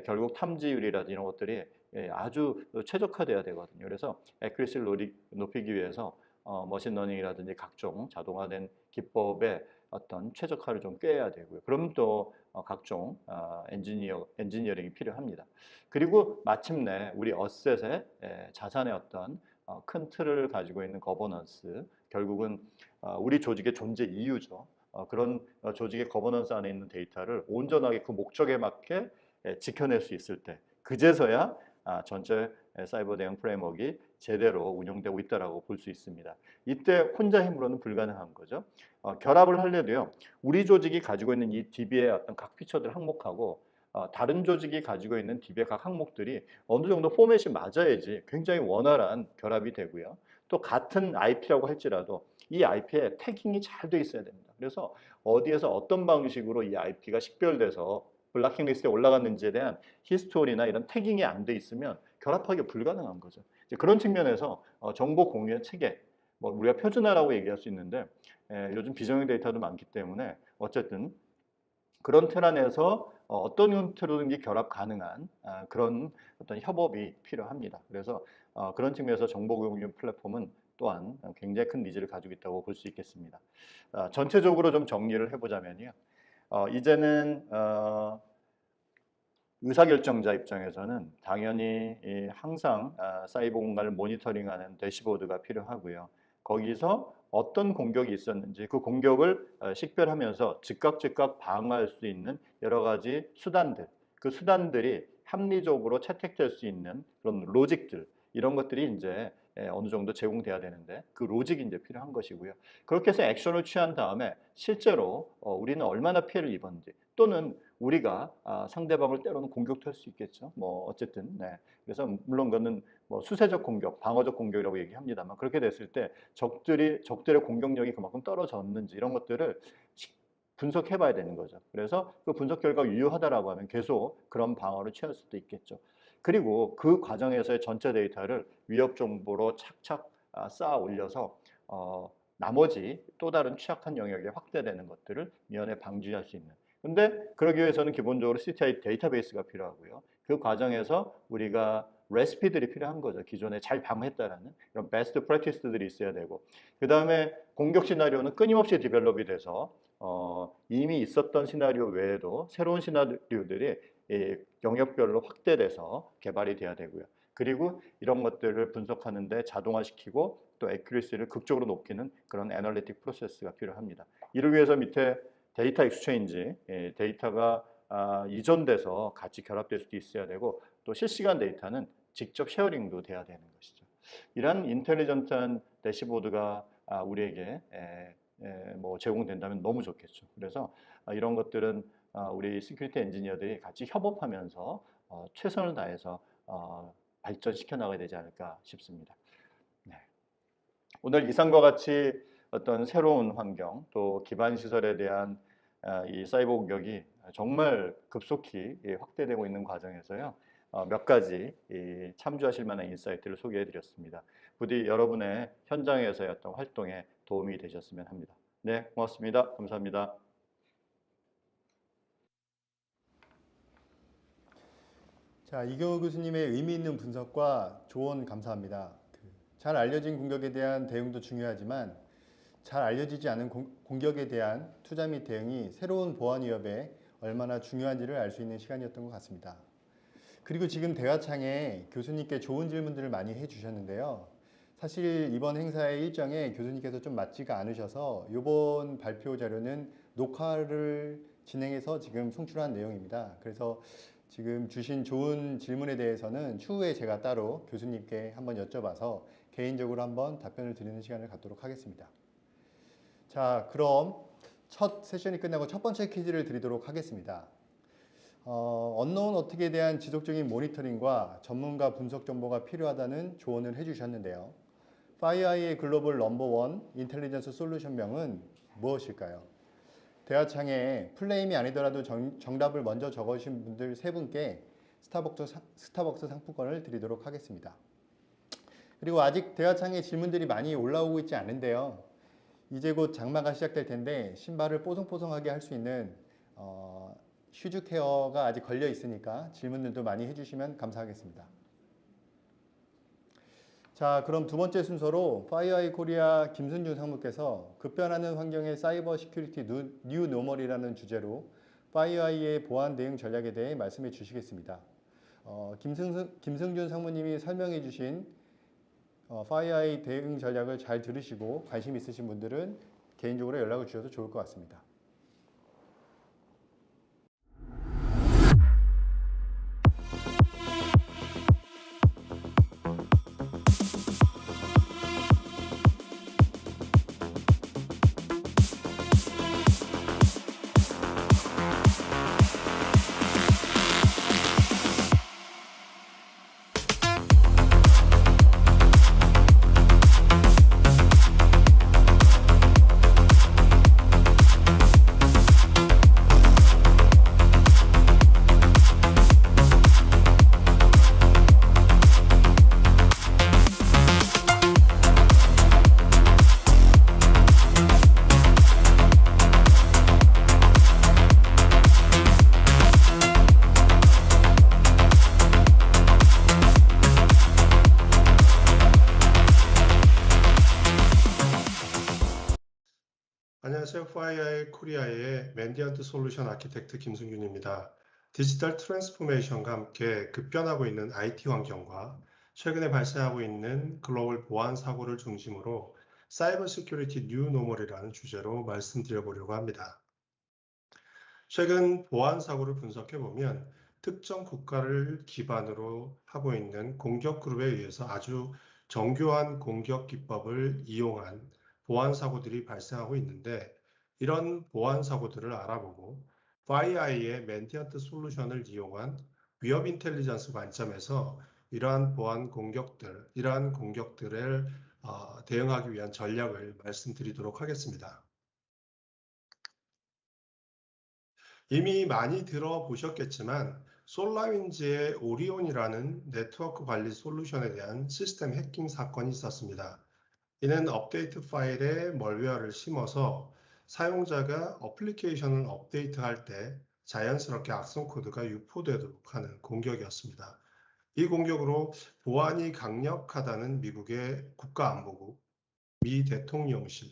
[SPEAKER 3] 결국 탐지율이라든지 이런 것들이 아주 최적화돼야 되거든요. 그래서 애큐리시를 높이기 위해서 머신러닝이라든지 각종 자동화된 기법의 어떤 최적화를 좀 꾀해야 되고요. 그럼 또 각종 엔지니어링이 필요합니다. 그리고 마침내 우리 어셋의 자산의 어떤 큰 틀을 가지고 있는 거버넌스, 결국은 우리 조직의 존재 이유죠. 그런 조직의 거버넌스 안에 있는 데이터를 온전하게 그 목적에 맞게 지켜낼 수 있을 때 그제서야 전체 사이버 대응 프레임워크가 제대로 운영되고 있다고 볼 수 있습니다. 이때 혼자 힘으로는 불가능한 거죠. 결합을 하려도요. 우리 조직이 가지고 있는 이 DB의 어떤 각 피처들 항목하고 다른 조직이 가지고 있는 DB의 각 항목들이 어느 정도 포맷이 맞아야지 굉장히 원활한 결합이 되고요. 또 같은 IP라고 할지라도 이 IP에 태깅이 잘 돼 있어야 됩니다. 그래서 어디에서 어떤 방식으로 이 IP가 식별돼서 블락킹 리스트에 올라갔는지에 대한 히스토리나 이런 태깅이 안 돼 있으면 결합하기 불가능한 거죠. 이제 그런 측면에서 정보 공유의 체계, 뭐 우리가 표준화라고 얘기할 수 있는데 요즘 비정형 데이터도 많기 때문에 어쨌든 그런 틀 안에서 어떤 형태로든지 결합 가능한 그런 어떤 협업이 필요합니다. 그래서 그런 측면에서 정보 공유 플랫폼은 또한 굉장히 큰 니즈를 가지고 있다고 볼 수 있겠습니다. 전체적으로 좀 정리를 해보자면요. 이제는 의사결정자 입장에서는 당연히 항상 사이버 공간을 모니터링하는 대시보드가 필요하고요. 거기서 어떤 공격이 있었는지 그 공격을 식별하면서 즉각 방어할 수 있는 여러 가지 수단들, 그 수단들이 합리적으로 채택될 수 있는 그런 로직들, 이런 것들이 이제 어느 정도 제공돼야 되는데 그 로직이 이제 필요한 것이고요. 그렇게 해서 액션을 취한 다음에 실제로 우리는 얼마나 피해를 입었는지 또는 우리가 상대방을 때로는 공격도 할 수 있겠죠. 뭐 어쨌든 네. 그래서 물론 그거는 뭐 수세적 공격, 방어적 공격이라고 얘기합니다만 그렇게 됐을 때 적들의 공격력이 그만큼 떨어졌는지 이런 것들을 분석해봐야 되는 거죠. 그래서 그 분석 결과가 유효하다라고 하면 계속 그런 방어를 취할 수도 있겠죠. 그리고 그 과정에서의 전체 데이터를 위협 정보로 착착 쌓아 올려서 나머지 또 다른 취약한 영역에 확대되는 것들을 미연에 방지할 수 있는. 근데 그러기 위해서는 기본적으로 CTI 데이터베이스가 필요하고요. 그 과정에서 우리가 레시피들이 필요한 거죠. 기존에 잘 방어했다라는 이런 베스트 프랙티스들이 있어야 되고 그 다음에 공격 시나리오는 끊임없이 디벨롭이 돼서 이미 있었던 시나리오 외에도 새로운 시나리오들이 영역별로 확대돼서 개발이 돼야 되고요. 그리고 이런 것들을 분석하는데 자동화시키고 또 애큐리시를 극적으로 높이는 그런 애널리틱 프로세스가 필요합니다. 이를 위해서 밑에 데이터 익스체인지, 데이터가 이전돼서 같이 결합될 수도 있어야 되고 또 실시간 데이터는 직접 쉐어링도 돼야 되는 것이죠. 이런 인텔리전트한 대시보드가 우리에게 뭐 제공된다면 너무 좋겠죠. 그래서 이런 것들은 우리 시큐리티 엔지니어들이 같이 협업하면서 최선을 다해서 발전시켜 나가야 되지 않을까 싶습니다. 네. 오늘 이상과 같이 어떤 새로운 환경 또 기반 시설에 대한 이 사이버 공격이 정말 급속히 확대되고 있는 과정에서요. 몇 가지 참조하실 만한 인사이트를 소개해 드렸습니다. 부디 여러분의 현장에서의 어떤 활동에 도움이 되셨으면 합니다. 네, 고맙습니다. 감사합니다.
[SPEAKER 1] 자, 이경우 교수님의 의미 있는 분석과 조언 감사합니다. 잘 알려진 공격에 대한 대응도 중요하지만 잘 알려지지 않은 공격에 대한 투자 및 대응이 새로운 보안 위협에 얼마나 중요한지를 알 수 있는 시간이었던 것 같습니다. 그리고 지금 대화창에 교수님께 좋은 질문들을 많이 해주셨는데요. 사실 이번 행사의 일정에 교수님께서 좀 맞지가 않으셔서 이번 발표 자료는 녹화를 진행해서 지금 송출한 내용입니다. 그래서 지금 주신 좋은 질문에 대해서는 추후에 제가 따로 교수님께 한번 여쭤봐서 개인적으로 한번 답변을 드리는 시간을 갖도록 하겠습니다. 자, 그럼 첫 세션이 끝나고 첫 번째 퀴즈를 드리도록 하겠습니다. 언노운 어택에 대한 지속적인 모니터링과 전문가 분석 정보가 필요하다는 조언을 해주셨는데요. FireEye의 글로벌 넘버원 인텔리전스 솔루션명은 무엇일까요? 대화창에 플레임이 아니더라도 정답을 먼저 적어주신 분들 세 분께 스타벅스 상품권을 드리도록 하겠습니다. 그리고 아직 대화창에 질문들이 많이 올라오고 있지 않은데요. 이제 곧 장마가 시작될 텐데 신발을 뽀송뽀송하게 할 수 있는 슈즈 케어가 아직 걸려 있으니까 질문들도 많이 해주시면 감사하겠습니다. 자, 그럼 두 번째 순서로 FireEye 코리아 김순준 상무께서 급변하는 환경의 사이버 시큐리티 뉴 노멀이라는 주제로 FireEye의 보안 대응 전략에 대해 말씀해 주시겠습니다. 김승준 상무님이 설명해 주신 FireEye 대응 전략을 잘 들으시고 관심 있으신 분들은 개인적으로 연락을 주셔도 좋을 것 같습니다.
[SPEAKER 4] 안녕하세요. FireEye 코리아의 맨디언트 솔루션 아키텍트 김승균입니다. 디지털 트랜스포메이션과 함께 급변하고 있는 IT 환경과 최근에 발생하고 있는 글로벌 보안 사고를 중심으로 사이버 시큐리티 뉴 노멀이라는 주제로 말씀드려보려고 합니다. 최근 보안 사고를 분석해 보면 특정 국가를 기반으로 하고 있는 공격 그룹에 의해서 아주 정교한 공격 기법을 이용한 보안 사고들이 발생하고 있는데 이런 보안 사고들을 알아보고 FireEye의 맨디언트 솔루션을 이용한 위협 인텔리전스 관점에서 이러한 공격들을 대응하기 위한 전략을 말씀드리도록 하겠습니다. 이미 많이 들어보셨겠지만 솔라윈즈의 오리온이라는 네트워크 관리 솔루션에 대한 시스템 해킹 사건이 있었습니다. 이는 업데이트 파일에 멀웨어를 심어서 사용자가 어플리케이션을 업데이트할 때 자연스럽게 악성 코드가 유포되도록 하는 공격이었습니다. 이 공격으로 보안이 강력하다는 미국의 국가안보국, 미 대통령실,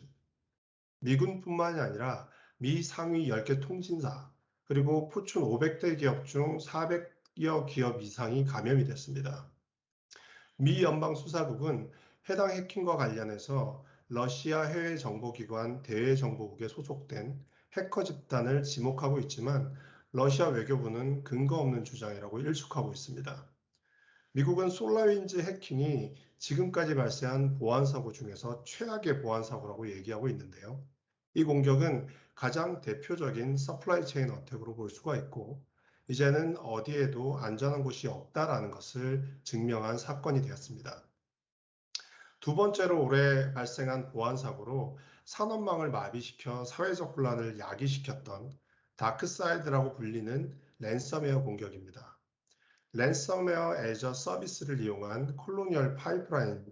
[SPEAKER 4] 미군뿐만이 아니라 미 상위 10개 통신사, 그리고 포춘 500대 기업 중 400여 기업 이상이 감염이 됐습니다. 미 연방수사국은 해당 해킹과 관련해서 러시아 해외정보기관 대외정보국에 소속된 해커 집단을 지목하고 있지만 러시아 외교부는 근거 없는 주장이라고 일축하고 있습니다. 미국은 솔라윈즈 해킹이 지금까지 발생한 보안 사고 중에서 최악의 보안 사고라고 얘기하고 있는데요. 이 공격은 가장 대표적인 서플라이 체인 어택으로 볼 수가 있고, 이제는 어디에도 안전한 곳이 없다라는 것을 증명한 사건이 되었습니다. 두 번째로 올해 발생한 보안 사고로 산업망을 마비시켜 사회적 혼란을 야기시켰던 다크사이드라고 불리는 랜섬웨어 공격입니다. 랜섬웨어 애저 서비스를 이용한 콜로니얼 파이프라인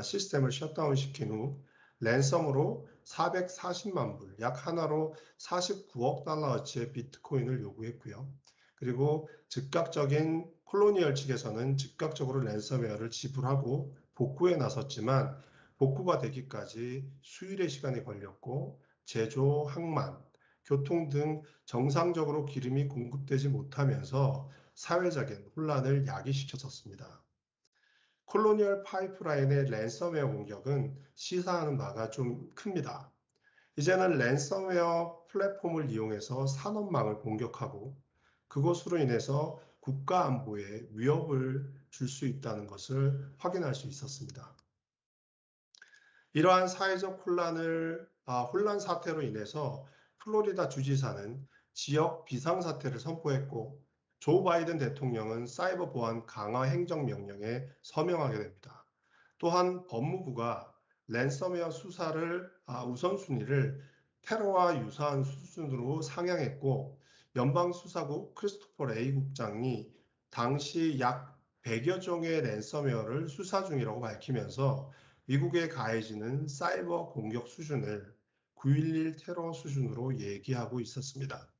[SPEAKER 4] 시스템을 셧다운시킨 후 랜섬으로 440만 불, 약 하나로 49억 달러어치의 비트코인을 요구했고요. 그리고 즉각적인 콜로니얼 측에서는 즉각적으로 랜섬웨어를 지불하고 복구에 나섰지만 복구가 되기까지 수일의 시간이 걸렸고 제조, 항만, 교통 등 정상적으로 기름이 공급되지 못하면서 사회적인 혼란을 야기시켰었습니다. 콜로니얼 파이프라인의 랜섬웨어 공격은 시사하는 바가 좀 큽니다. 이제는 랜섬웨어 플랫폼을 이용해서 산업망을 공격하고 그것으로 인해서 국가 안보에 위협을 줄 수 있다는 것을 확인할 수 있었습니다. 이러한 사회적 혼란 사태로 인해서 플로리다 주지사는 지역 비상사태를 선포했고 조 바이든 대통령은 사이버 보안 강화 행정명령에 서명하게 됩니다. 또한 법무부가 랜섬웨어 수사를 우선순위를 테러와 유사한 수준으로 상향했고 연방수사국 크리스토퍼 레이 국장이 당시 약 100여 종의 랜섬웨어를 수사 중이라고 밝히면서 미국에 가해지는 사이버 공격 수준을 9.11 테러 수준으로 얘기하고 있었습니다.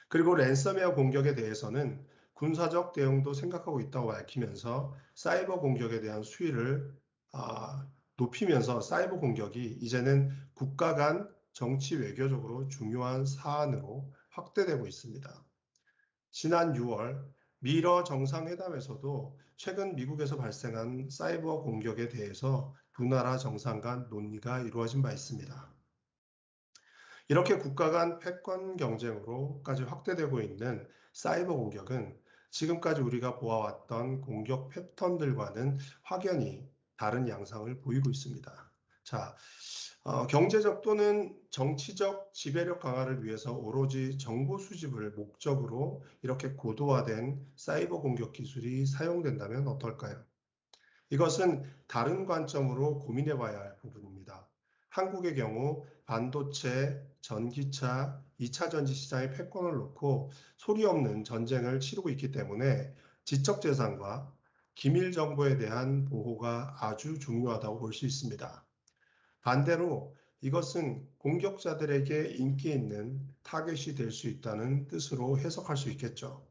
[SPEAKER 4] 그리고 랜섬웨어 공격에 대해서는 군사적 대응도 생각하고 있다고 밝히면서 사이버 공격에 대한 수위를 높이면서 사이버 공격이 이제는 국가 간 정치 외교적으로 중요한 사안으로 확대되고 있습니다. 지난 6월 미러 정상회담에서도 최근 미국에서 발생한 사이버 공격에 대해서 두 나라 정상 간 논의가 이루어진 바 있습니다. 이렇게 국가 간 패권 경쟁으로까지 확대되고 있는 사이버 공격은 지금까지 우리가 보아왔던 공격 패턴들과는 확연히 다른 양상을 보이고 있습니다. 자, 경제적 또는 정치적 지배력 강화를 위해서 오로지 정보 수집을 목적으로 이렇게 고도화된 사이버 공격 기술이 사용된다면 어떨까요? 이것은 다른 관점으로 고민해 봐야 할 부분입니다. 한국의 경우 반도체, 전기차, 2차 전지 시장의 패권을 놓고 소리 없는 전쟁을 치르고 있기 때문에 지적 재산과 기밀 정보에 대한 보호가 아주 중요하다고 볼 수 있습니다. 반대로 이것은 공격자들에게 인기 있는 타겟이 될 수 있다는 뜻으로 해석할 수 있겠죠.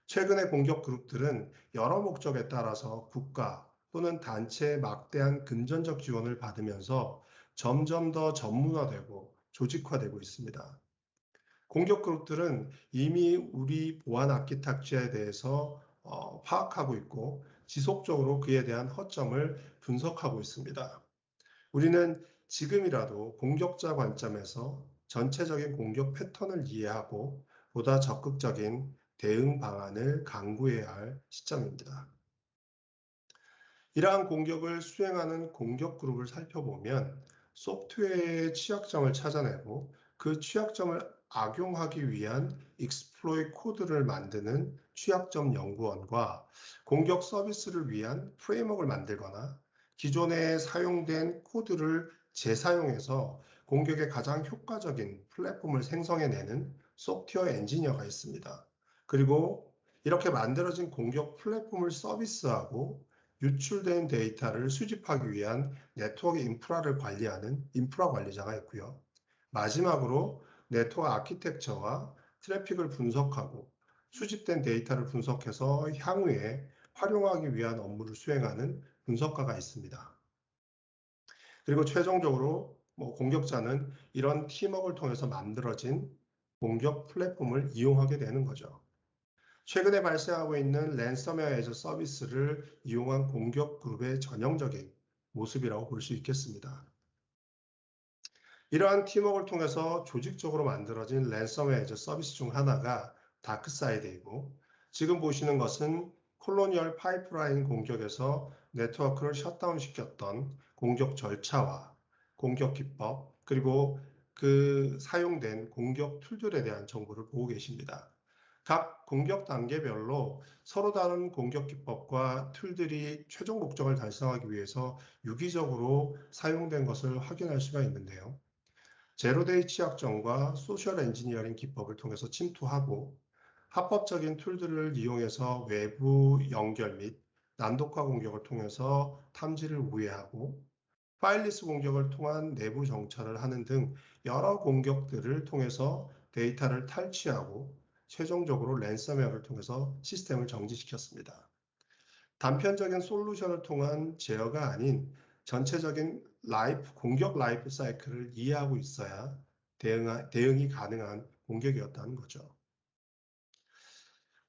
[SPEAKER 4] 최근의 공격 그룹들은 여러 목적에 따라서 국가 또는 단체의 막대한 금전적 지원을 받으면서 점점 더 전문화되고 조직화되고 있습니다. 공격 그룹들은 이미 우리 보안 아키텍처에 대해서 파악하고 있고 지속적으로 그에 대한 허점을 분석하고 있습니다. 우리는 지금이라도 공격자 관점에서 전체적인 공격 패턴을 이해하고 보다 적극적인 대응 방안을 강구해야 할 시점입니다. 이러한 공격을 수행하는 공격 그룹을 살펴보면 소프트웨어의 취약점을 찾아내고 그 취약점을 악용하기 위한 익스플로이 코드를 만드는 취약점 연구원과 공격 서비스를 위한 프레임워크를 만들거나 기존에 사용된 코드를 재사용해서 공격에 가장 효과적인 플랫폼을 생성해내는 소프트웨어 엔지니어가 있습니다. 그리고 이렇게 만들어진 공격 플랫폼을 서비스하고 유출된 데이터를 수집하기 위한 네트워크 인프라를 관리하는 인프라 관리자가 있고요. 마지막으로 네트워크 아키텍처와 트래픽을 분석하고 수집된 데이터를 분석해서 향후에 활용하기 위한 업무를 수행하는 분석가가 있습니다. 그리고 최종적으로 공격자는 이런 팀워크를 통해서 만들어진 공격 플랫폼을 이용하게 되는 거죠. 최근에 발생하고 있는 랜섬웨어 애저 서비스를 이용한 공격 그룹의 전형적인 모습이라고 볼 수 있겠습니다. 이러한 팀워크를 통해서 조직적으로 만들어진 랜섬웨어 애저 서비스 중 하나가 다크사이드이고 지금 보시는 것은 콜로니얼 파이프라인 공격에서 네트워크를 셧다운시켰던 공격 절차와 공격 기법, 그리고 그 사용된 공격 툴들에 대한 정보를 보고 계십니다. 각 공격 단계별로 서로 다른 공격 기법과 툴들이 최종 목적을 달성하기 위해서 유기적으로 사용된 것을 확인할 수가 있는데요. 제로데이 취약점과 소셜 엔지니어링 기법을 통해서 침투하고 합법적인 툴들을 이용해서 외부 연결 및 난독화 공격을 통해서 탐지를 우회하고 파일리스 공격을 통한 내부 정찰을 하는 등 여러 공격들을 통해서 데이터를 탈취하고 최종적으로 랜섬웨어를 통해서 시스템을 정지시켰습니다. 단편적인 솔루션을 통한 제어가 아닌 전체적인 공격 라이프 사이클을 이해하고 있어야 대응이 가능한 공격이었다는 거죠.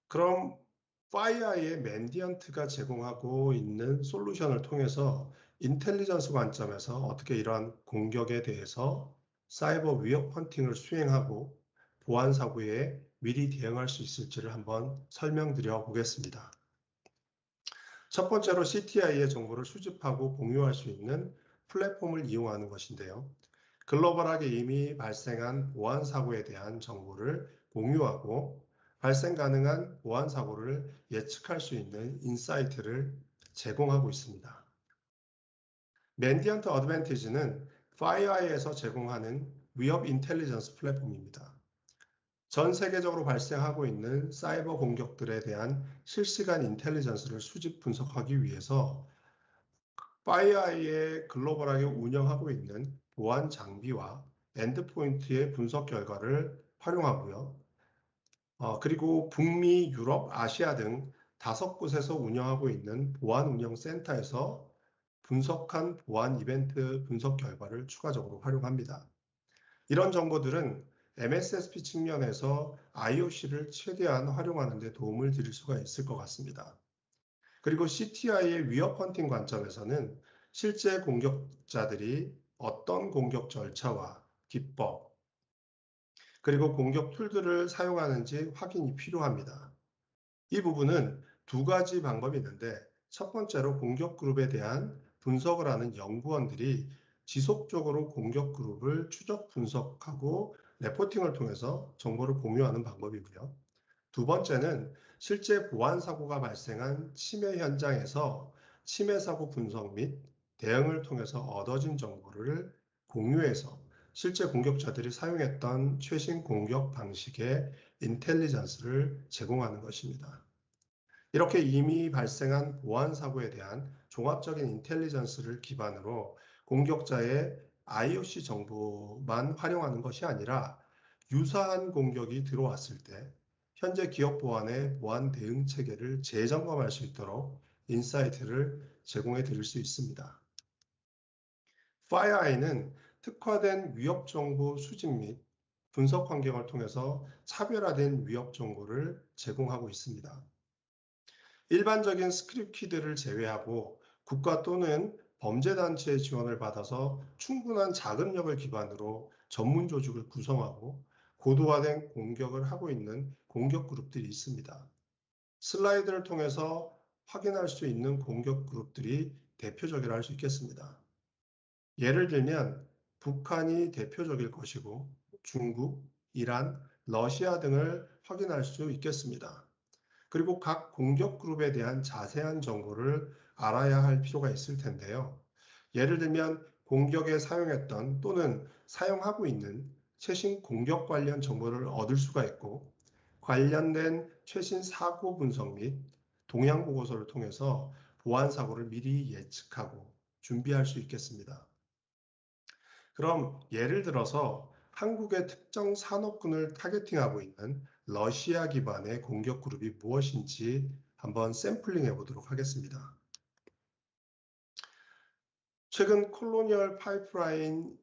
[SPEAKER 4] 그럼 파이어의 맨디언트가 제공하고 있는 솔루션을 통해서 인텔리전스 관점에서 어떻게 이러한 공격에 대해서 사이버 위협 헌팅을 수행하고 보안 사고에 미리 대응할 수 있을지를 한번 설명드려 보겠습니다. 첫 번째로 CTI의 정보를 수집하고 공유할 수 있는 플랫폼을 이용하는 것인데요. 글로벌하게 이미 발생한 보안 사고에 대한 정보를 공유하고 발생 가능한 보안 사고를 예측할 수 있는 인사이트를 제공하고 있습니다. 맨디언트 어드밴티지는 FireEye에서 제공하는 위협 인텔리전스 플랫폼입니다. 전 세계적으로 발생하고 있는 사이버 공격들에 대한 실시간 인텔리전스를 수집 분석하기 위해서 FireEye에 글로벌하게 운영하고 있는 보안 장비와 엔드포인트의 분석 결과를 활용하고요. 그리고 북미, 유럽, 아시아 등 5곳에서 운영하고 있는 보안 운영 센터에서 분석한 보안 이벤트 분석 결과를 추가적으로 활용합니다. 이런 정보들은 MSSP 측면에서 IOC를 최대한 활용하는 데 도움을 드릴 수가 있을 것 같습니다. 그리고 CTI의 위협 헌팅 관점에서는 실제 공격자들이 어떤 공격 절차와 기법, 그리고 공격 툴들을 사용하는지 확인이 필요합니다. 이 부분은 두 가지 방법이 있는데 첫 번째로 공격 그룹에 대한 분석을 하는 연구원들이 지속적으로 공격 그룹을 추적 분석하고 레포팅을 통해서 정보를 공유하는 방법이고요. 두 번째는 실제 보안 사고가 발생한 침해 현장에서 침해 사고 분석 및 대응을 통해서 얻어진 정보를 공유해서 실제 공격자들이 사용했던 최신 공격 방식의 인텔리전스를 제공하는 것입니다. 이렇게 이미 발생한 보안 사고에 대한 종합적인 인텔리전스를 기반으로 공격자의 IOC 정보만 활용하는 것이 아니라 유사한 공격이 들어왔을 때 현재 기업 보안의 보안 대응 체계를 재점검할 수 있도록 인사이트를 제공해 드릴 수 있습니다. FireEye는 특화된 위협 정보 수집 및 분석 환경을 통해서 차별화된 위협 정보를 제공하고 있습니다. 일반적인 스크립트 키들을 제외하고 국가 또는 범죄단체의 지원을 받아서 충분한 자금력을 기반으로 전문 조직을 구성하고 고도화된 공격을 하고 있는 공격 그룹들이 있습니다. 슬라이드를 통해서 확인할 수 있는 공격 그룹들이 대표적이라 할 수 있겠습니다. 예를 들면 북한이 대표적일 것이고 중국, 이란, 러시아 등을 확인할 수 있겠습니다. 그리고 각 공격 그룹에 대한 자세한 정보를 알아야 할 필요가 있을 텐데요. 예를 들면 공격에 사용했던 또는 사용하고 있는 최신 공격 관련 정보를 얻을 수가 있고 관련된 최신 사고 분석 및 동향 보고서를 통해서 보안 사고를 미리 예측하고 준비할 수 있겠습니다. 그럼 예를 들어서 한국의 특정 산업군을 타겟팅하고 있는 러시아 기반의 공격 그룹이 무엇인지 한번 샘플링 해보도록 하겠습니다. 최근 콜로니얼 파이프라인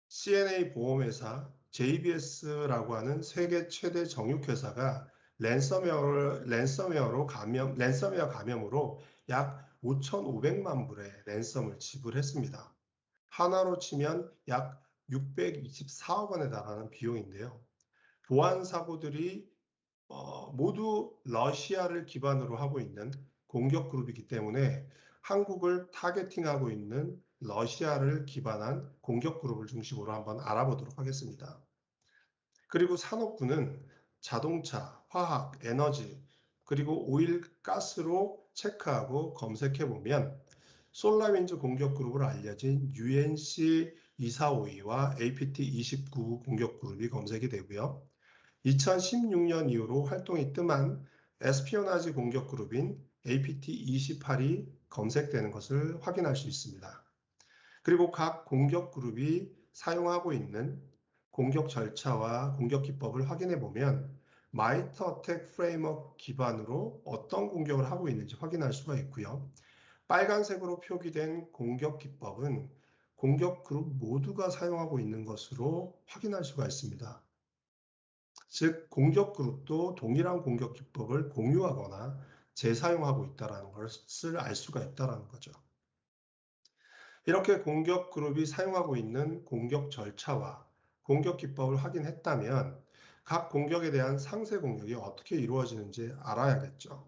[SPEAKER 4] CNA 보험회사 JBS라고 하는 세계 최대 정육회사가 랜섬웨어 감염으로 약 5,500만 불의 랜섬을 지불했습니다. 하나로 치면 약 624억 원에 달하는 비용인데요. 보안 사고들이 모두 러시아를 기반으로 하고 있는 공격 그룹이기 때문에 한국을 타겟팅하고 있는 러시아를 기반한 공격 그룹을 중심으로 한번 알아보도록 하겠습니다. 그리고 산업군은 자동차, 화학, 에너지, 그리고 오일, 가스로 체크하고 검색해 보면 솔라윈즈 공격 그룹으로 알려진 UNC 2452와 APT 29 공격 그룹이 검색이 되고요. 2016년 이후로 활동이 뜸한 에스피오나지 공격 그룹인 APT 28이 검색되는 것을 확인할 수 있습니다. 그리고 각 공격 그룹이 사용하고 있는 공격 절차와 공격 기법을 확인해 보면 마이터 어택 프레임워크 기반으로 어떤 공격을 하고 있는지 확인할 수가 있고요. 빨간색으로 표기된 공격 기법은 공격 그룹 모두가 사용하고 있는 것으로 확인할 수가 있습니다. 즉, 공격 그룹도 동일한 공격 기법을 공유하거나 재사용하고 있다는 것을 알 수가 있다는 거죠. 이렇게 공격 그룹이 사용하고 있는 공격 절차와 공격 기법을 확인했다면 각 공격에 대한 상세 공격이 어떻게 이루어지는지 알아야겠죠.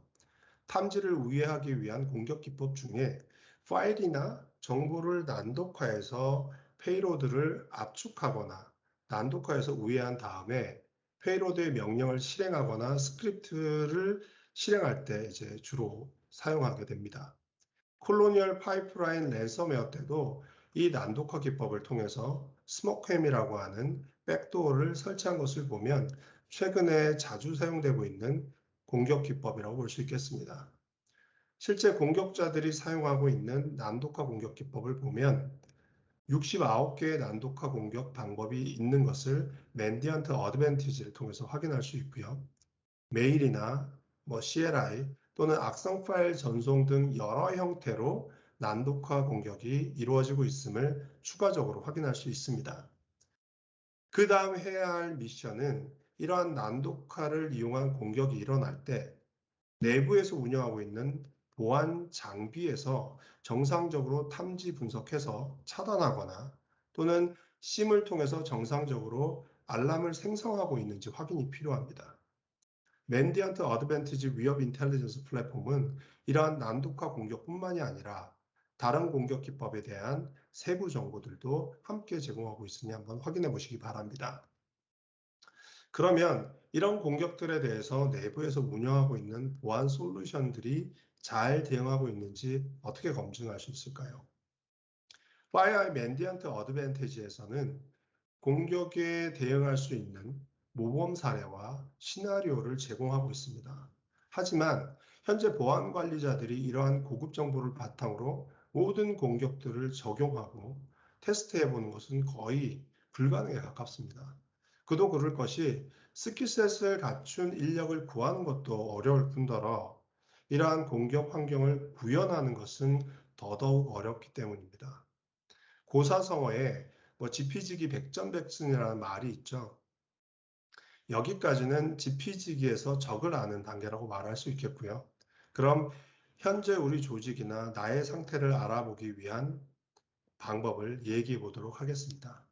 [SPEAKER 4] 탐지를 우회하기 위한 공격 기법 중에 파일이나 정보를 난독화해서 페이로드를 압축하거나 난독화해서 우회한 다음에 페이로드의 명령을 실행하거나 스크립트를 실행할 때 이제 주로 사용하게 됩니다. 콜로니얼 파이프라인 랜섬웨어 때도 이 난독화 기법을 통해서 스모크햄이라고 하는 백도어를 설치한 것을 보면 최근에 자주 사용되고 있는 공격 기법이라고 볼 수 있겠습니다. 실제 공격자들이 사용하고 있는 난독화 공격 기법을 보면 69개의 난독화 공격 방법이 있는 것을 맨디언트 어드밴티지를 통해서 확인할 수 있고요. 메일이나 CLI 또는 악성 파일 전송 등 여러 형태로 난독화 공격이 이루어지고 있음을 추가적으로 확인할 수 있습니다. 그 다음 해야 할 미션은 이러한 난독화를 이용한 공격이 일어날 때 내부에서 운영하고 있는 보안 장비에서 정상적으로 탐지 분석해서 차단하거나 또는 심을 통해서 정상적으로 알람을 생성하고 있는지 확인이 필요합니다. 맨디언트 어드밴티지 위협 인텔리전스 플랫폼은 이러한 난독화 공격뿐만이 아니라 다른 공격 기법에 대한 세부 정보들도 함께 제공하고 있으니 한번 확인해 보시기 바랍니다. 그러면 이런 공격들에 대해서 내부에서 운영하고 있는 보안 솔루션들이 잘 대응하고 있는지 어떻게 검증할 수 있을까요? FireEye 맨디언트 어드밴티지에서는 공격에 대응할 수 있는 모범 사례와 시나리오를 제공하고 있습니다. 하지만 현재 보안 관리자들이 이러한 고급 정보를 바탕으로 모든 공격들을 적용하고 테스트해 보는 것은 거의 불가능에 가깝습니다. 그도 그럴 것이 스킬셋을 갖춘 인력을 구하는 것도 어려울 뿐더러 이러한 공격 환경을 구현하는 것은 더더욱 어렵기 때문입니다. 고사성어에 지피지기 백전백승이라는 말이 있죠. 여기까지는 지피지기에서 적을 아는 단계라고 말할 수 있겠고요. 그럼 현재 우리 조직이나 나의 상태를 알아보기 위한 방법을 얘기해 보도록 하겠습니다.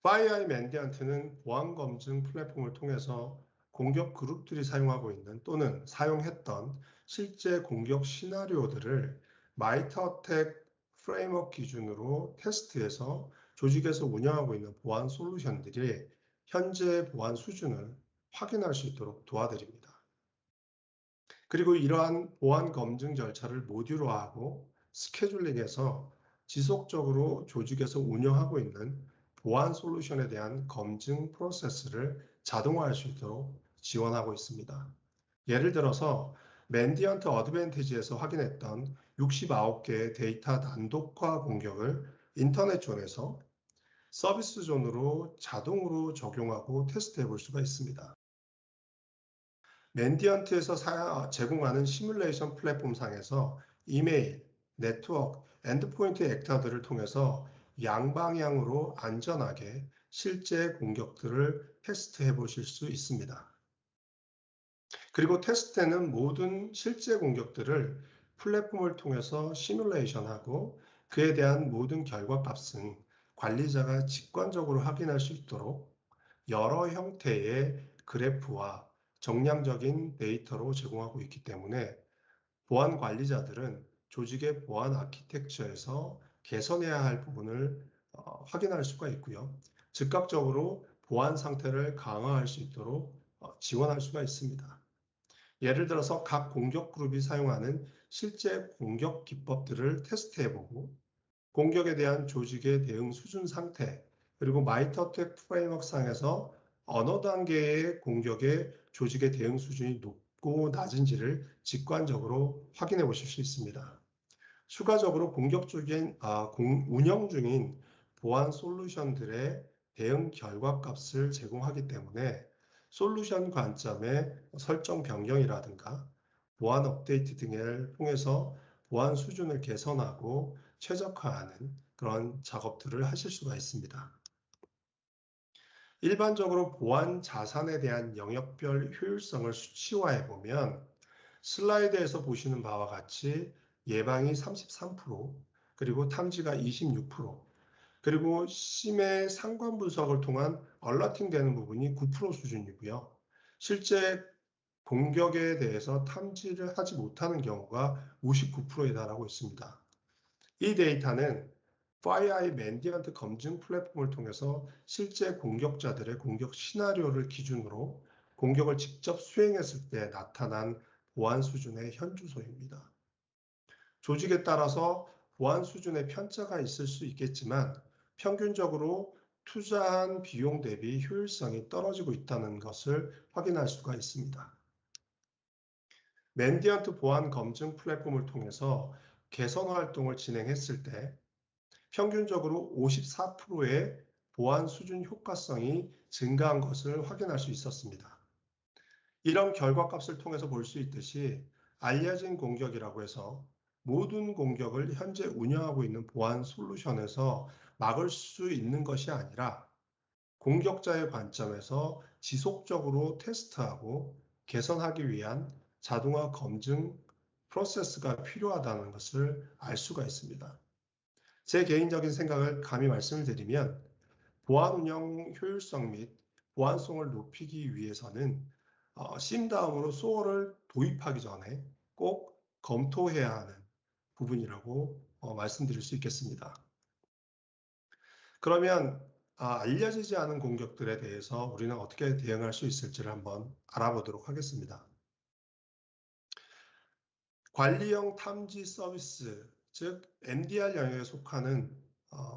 [SPEAKER 4] FireEye 맨디언트는 보안 검증 플랫폼을 통해서 공격 그룹들이 사용하고 있는 또는 사용했던 실제 공격 시나리오들을 마이터 어택 프레임워크 기준으로 테스트해서 조직에서 운영하고 있는 보안 솔루션들이 현재 보안 수준을 확인할 수 있도록 도와드립니다. 그리고 이러한 보안 검증 절차를 모듈화하고 스케줄링해서 지속적으로 조직에서 운영하고 있는 보안 솔루션에 대한 검증 프로세스를 자동화할 수 있도록 지원하고 있습니다. 예를 들어서 맨디언트 어드밴티지에서 확인했던 69개의 데이터 난독화 공격을 인터넷 존에서 서비스 존으로 자동으로 적용하고 테스트해 볼 수가 있습니다. 맨디언트에서 제공하는 시뮬레이션 플랫폼 상에서 이메일, 네트워크, 엔드포인트 액터들을 통해서 양방향으로 안전하게 실제 공격들을 테스트해 보실 수 있습니다. 그리고 테스트에는 모든 실제 공격들을 플랫폼을 통해서 시뮬레이션하고 그에 대한 모든 결과값은 관리자가 직관적으로 확인할 수 있도록 여러 형태의 그래프와 정량적인 데이터로 제공하고 있기 때문에 보안 관리자들은 조직의 보안 아키텍처에서 개선해야 할 부분을 확인할 수가 있고요. 즉각적으로 보안 상태를 강화할 수 있도록 지원할 수가 있습니다. 예를 들어서 각 공격 그룹이 사용하는 실제 공격 기법들을 테스트해보고 공격에 대한 조직의 대응 수준 상태, 그리고 마이터텍 프레임워크 상에서 어느 단계의 공격의 조직의 대응 수준이 높고 낮은지를 직관적으로 확인해 보실 수 있습니다. 추가적으로 운영 중인 보안 솔루션들의 대응 결과값을 제공하기 때문에 솔루션 관점의 설정 변경이라든가 보안 업데이트 등을 통해서 보안 수준을 개선하고 최적화하는 그런 작업들을 하실 수가 있습니다. 일반적으로 보안 자산에 대한 영역별 효율성을 수치화해 보면 슬라이드에서 보시는 바와 같이 예방이 33%, 그리고 탐지가 26%, 그리고 심해 상관 분석을 통한 얼러팅 되는 부분이 9% 수준이고요. 실제 공격에 대해서 탐지를 하지 못하는 경우가 59%에 달하고 있습니다. 이 데이터는 FireEye 맨디언트 검증 플랫폼을 통해서 실제 공격자들의 공격 시나리오를 기준으로 공격을 직접 수행했을 때 나타난 보안 수준의 현주소입니다. 조직에 따라서 보안 수준의 편차가 있을 수 있겠지만 평균적으로 투자한 비용 대비 효율성이 떨어지고 있다는 것을 확인할 수가 있습니다. 맨디언트 보안 검증 플랫폼을 통해서 개선 활동을 진행했을 때 평균적으로 54%의 보안 수준 효과성이 증가한 것을 확인할 수 있었습니다. 이런 결과값을 통해서 볼 수 있듯이 알려진 공격이라고 해서 모든 공격을 현재 운영하고 있는 보안 솔루션에서 막을 수 있는 것이 아니라 공격자의 관점에서 지속적으로 테스트하고 개선하기 위한 자동화 검증 프로세스가 필요하다는 것을 알 수가 있습니다. 제 개인적인 생각을 감히 말씀을 드리면 보안 운영 효율성 및 보안성을 높이기 위해서는 심 다음으로 소어를 도입하기 전에 꼭 검토해야 하는 부분이라고 말씀드릴 수 있겠습니다. 그러면 알려지지 않은 공격들에 대해서 우리는 어떻게 대응할 수 있을지를 한번 알아보도록 하겠습니다. 관리형 탐지 서비스, 즉 MDR 영역에 속하는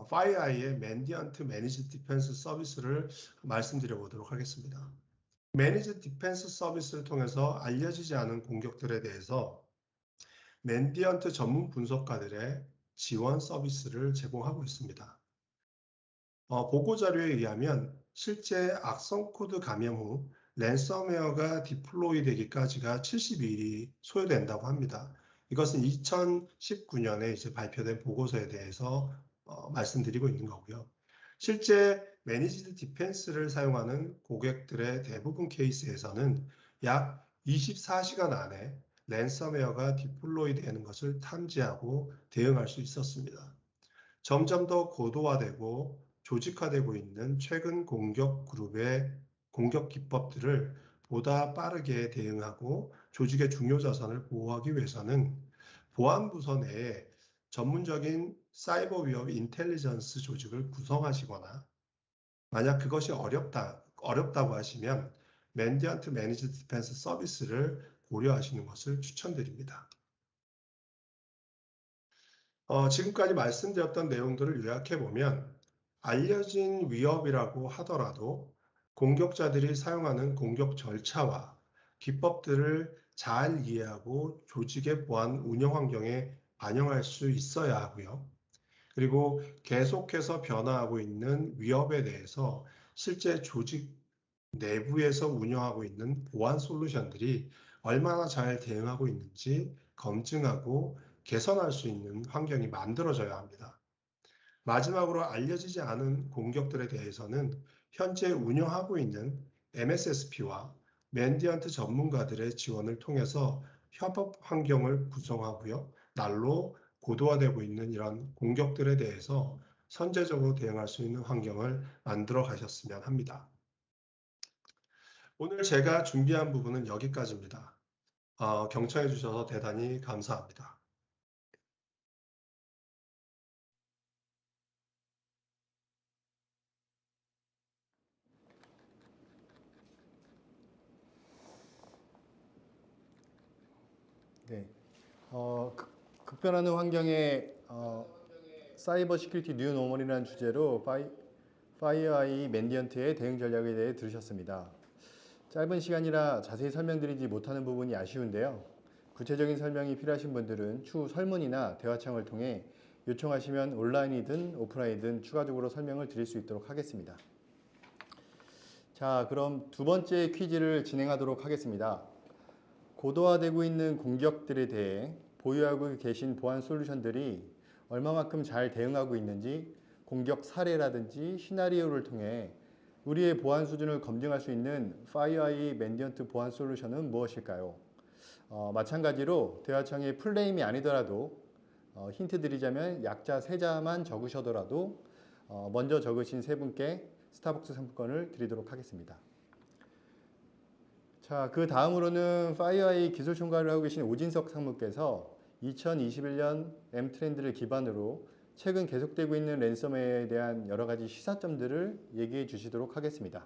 [SPEAKER 4] FireEye의 맨디언트 매니지 디펜스 서비스를 말씀드려 보도록 하겠습니다. 매니지 디펜스 서비스를 통해서 알려지지 않은 공격들에 대해서 맨디언트 전문 분석가들의 지원 서비스를 제공하고 있습니다. 보고 자료에 의하면 실제 악성 코드 감염 후 랜섬웨어가 디플로이 되기까지가 72일이 소요된다고 합니다. 이것은 2019년에 이제 발표된 보고서에 대해서 말씀드리고 있는 거고요. 실제 매니지드 디펜스를 사용하는 고객들의 대부분 케이스에서는 약 24시간 안에 랜섬웨어가 디플로이 되는 것을 탐지하고 대응할 수 있었습니다. 점점 더 고도화되고 조직화되고 있는 최근 공격 그룹의 공격 기법들을 보다 빠르게 대응하고 조직의 중요 자산을 보호하기 위해서는 보안부서 내에 전문적인 사이버 위협 인텔리전스 조직을 구성하시거나 만약 그것이 어렵다고 하시면 맨디언트 매니지 디펜스 서비스를 고려하시는 것을 추천드립니다. 지금까지 말씀드렸던 내용들을 요약해보면 알려진 위협이라고 하더라도 공격자들이 사용하는 공격 절차와 기법들을 잘 이해하고 조직의 보안 운영 환경에 반영할 수 있어야 하고요. 그리고 계속해서 변화하고 있는 위협에 대해서 실제 조직 내부에서 운영하고 있는 보안 솔루션들이 얼마나 잘 대응하고 있는지 검증하고 개선할 수 있는 환경이 만들어져야 합니다. 마지막으로 알려지지 않은 공격들에 대해서는 현재 운영하고 있는 MSSP와 맨디언트 전문가들의 지원을 통해서 협업 환경을 구성하고요. 날로 고도화되고 있는 이런 공격들에 대해서 선제적으로 대응할 수 있는 환경을 만들어 가셨으면 합니다. 오늘 제가 준비한 부분은 여기까지입니다. 경청해 주셔서 대단히 감사합니다.
[SPEAKER 1] 네. 급변하는 환경에 사이버 시큐리티 뉴 노멀이라는 주제로 파이어아이 맨디언트의 대응 전략에 대해 들으셨습니다. 짧은 시간이라 자세히 설명드리지 못하는 부분이 아쉬운데요. 구체적인 설명이 필요하신 분들은 추후 설문이나 대화창을 통해 요청하시면 온라인이든 오프라인이든 추가적으로 설명을 드릴 수 있도록 하겠습니다. 자, 그럼 두 번째 퀴즈를 진행하도록 하겠습니다. 고도화되고 있는 공격들에 대해 보유하고 계신 보안 솔루션들이 얼마만큼 잘 대응하고 있는지 공격 사례라든지 시나리오를 통해 우리의 보안 수준을 검증할 수 있는 파이어아이 맨디언트 보안 솔루션은 무엇일까요? 마찬가지로 대화창에 풀네임이 아니더라도 힌트 드리자면 약자 3자만 적으셔더라도 먼저 적으신 3분께 스타벅스 상품권을 드리도록 하겠습니다. 자, 그 다음으로는 파이어아이 기술 총괄을 하고 계신 오진석 상무께서 2021년 M 트렌드를 기반으로 최근 계속되고 있는 랜섬웨어에 대한 여러 가지 시사점들을 얘기해 주시도록 하겠습니다.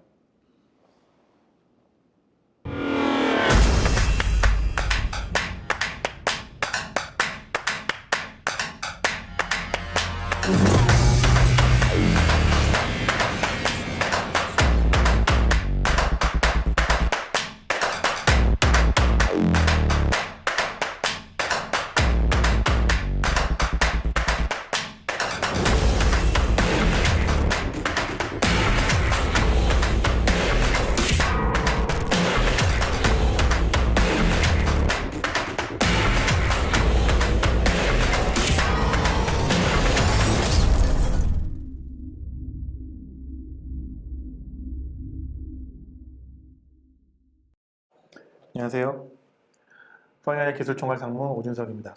[SPEAKER 5] 안녕하세요. 파이어아이 기술총괄 상무 오준석입니다.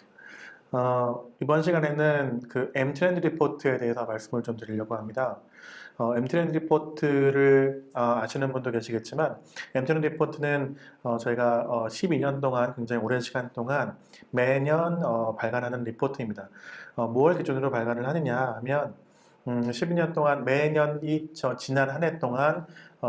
[SPEAKER 5] 이번 시간에는 그 M 트렌드 리포트에 대해서 말씀을 좀 드리려고 합니다. M 트렌드 리포트를 아시는 분도 계시겠지만 M 트렌드 리포트는 저희가 12년 동안 굉장히 오랜 시간 동안 매년 발간하는 리포트입니다. 무엇을 기준으로 발간을 하느냐 하면 12년 동안 매년 지난 한 해 동안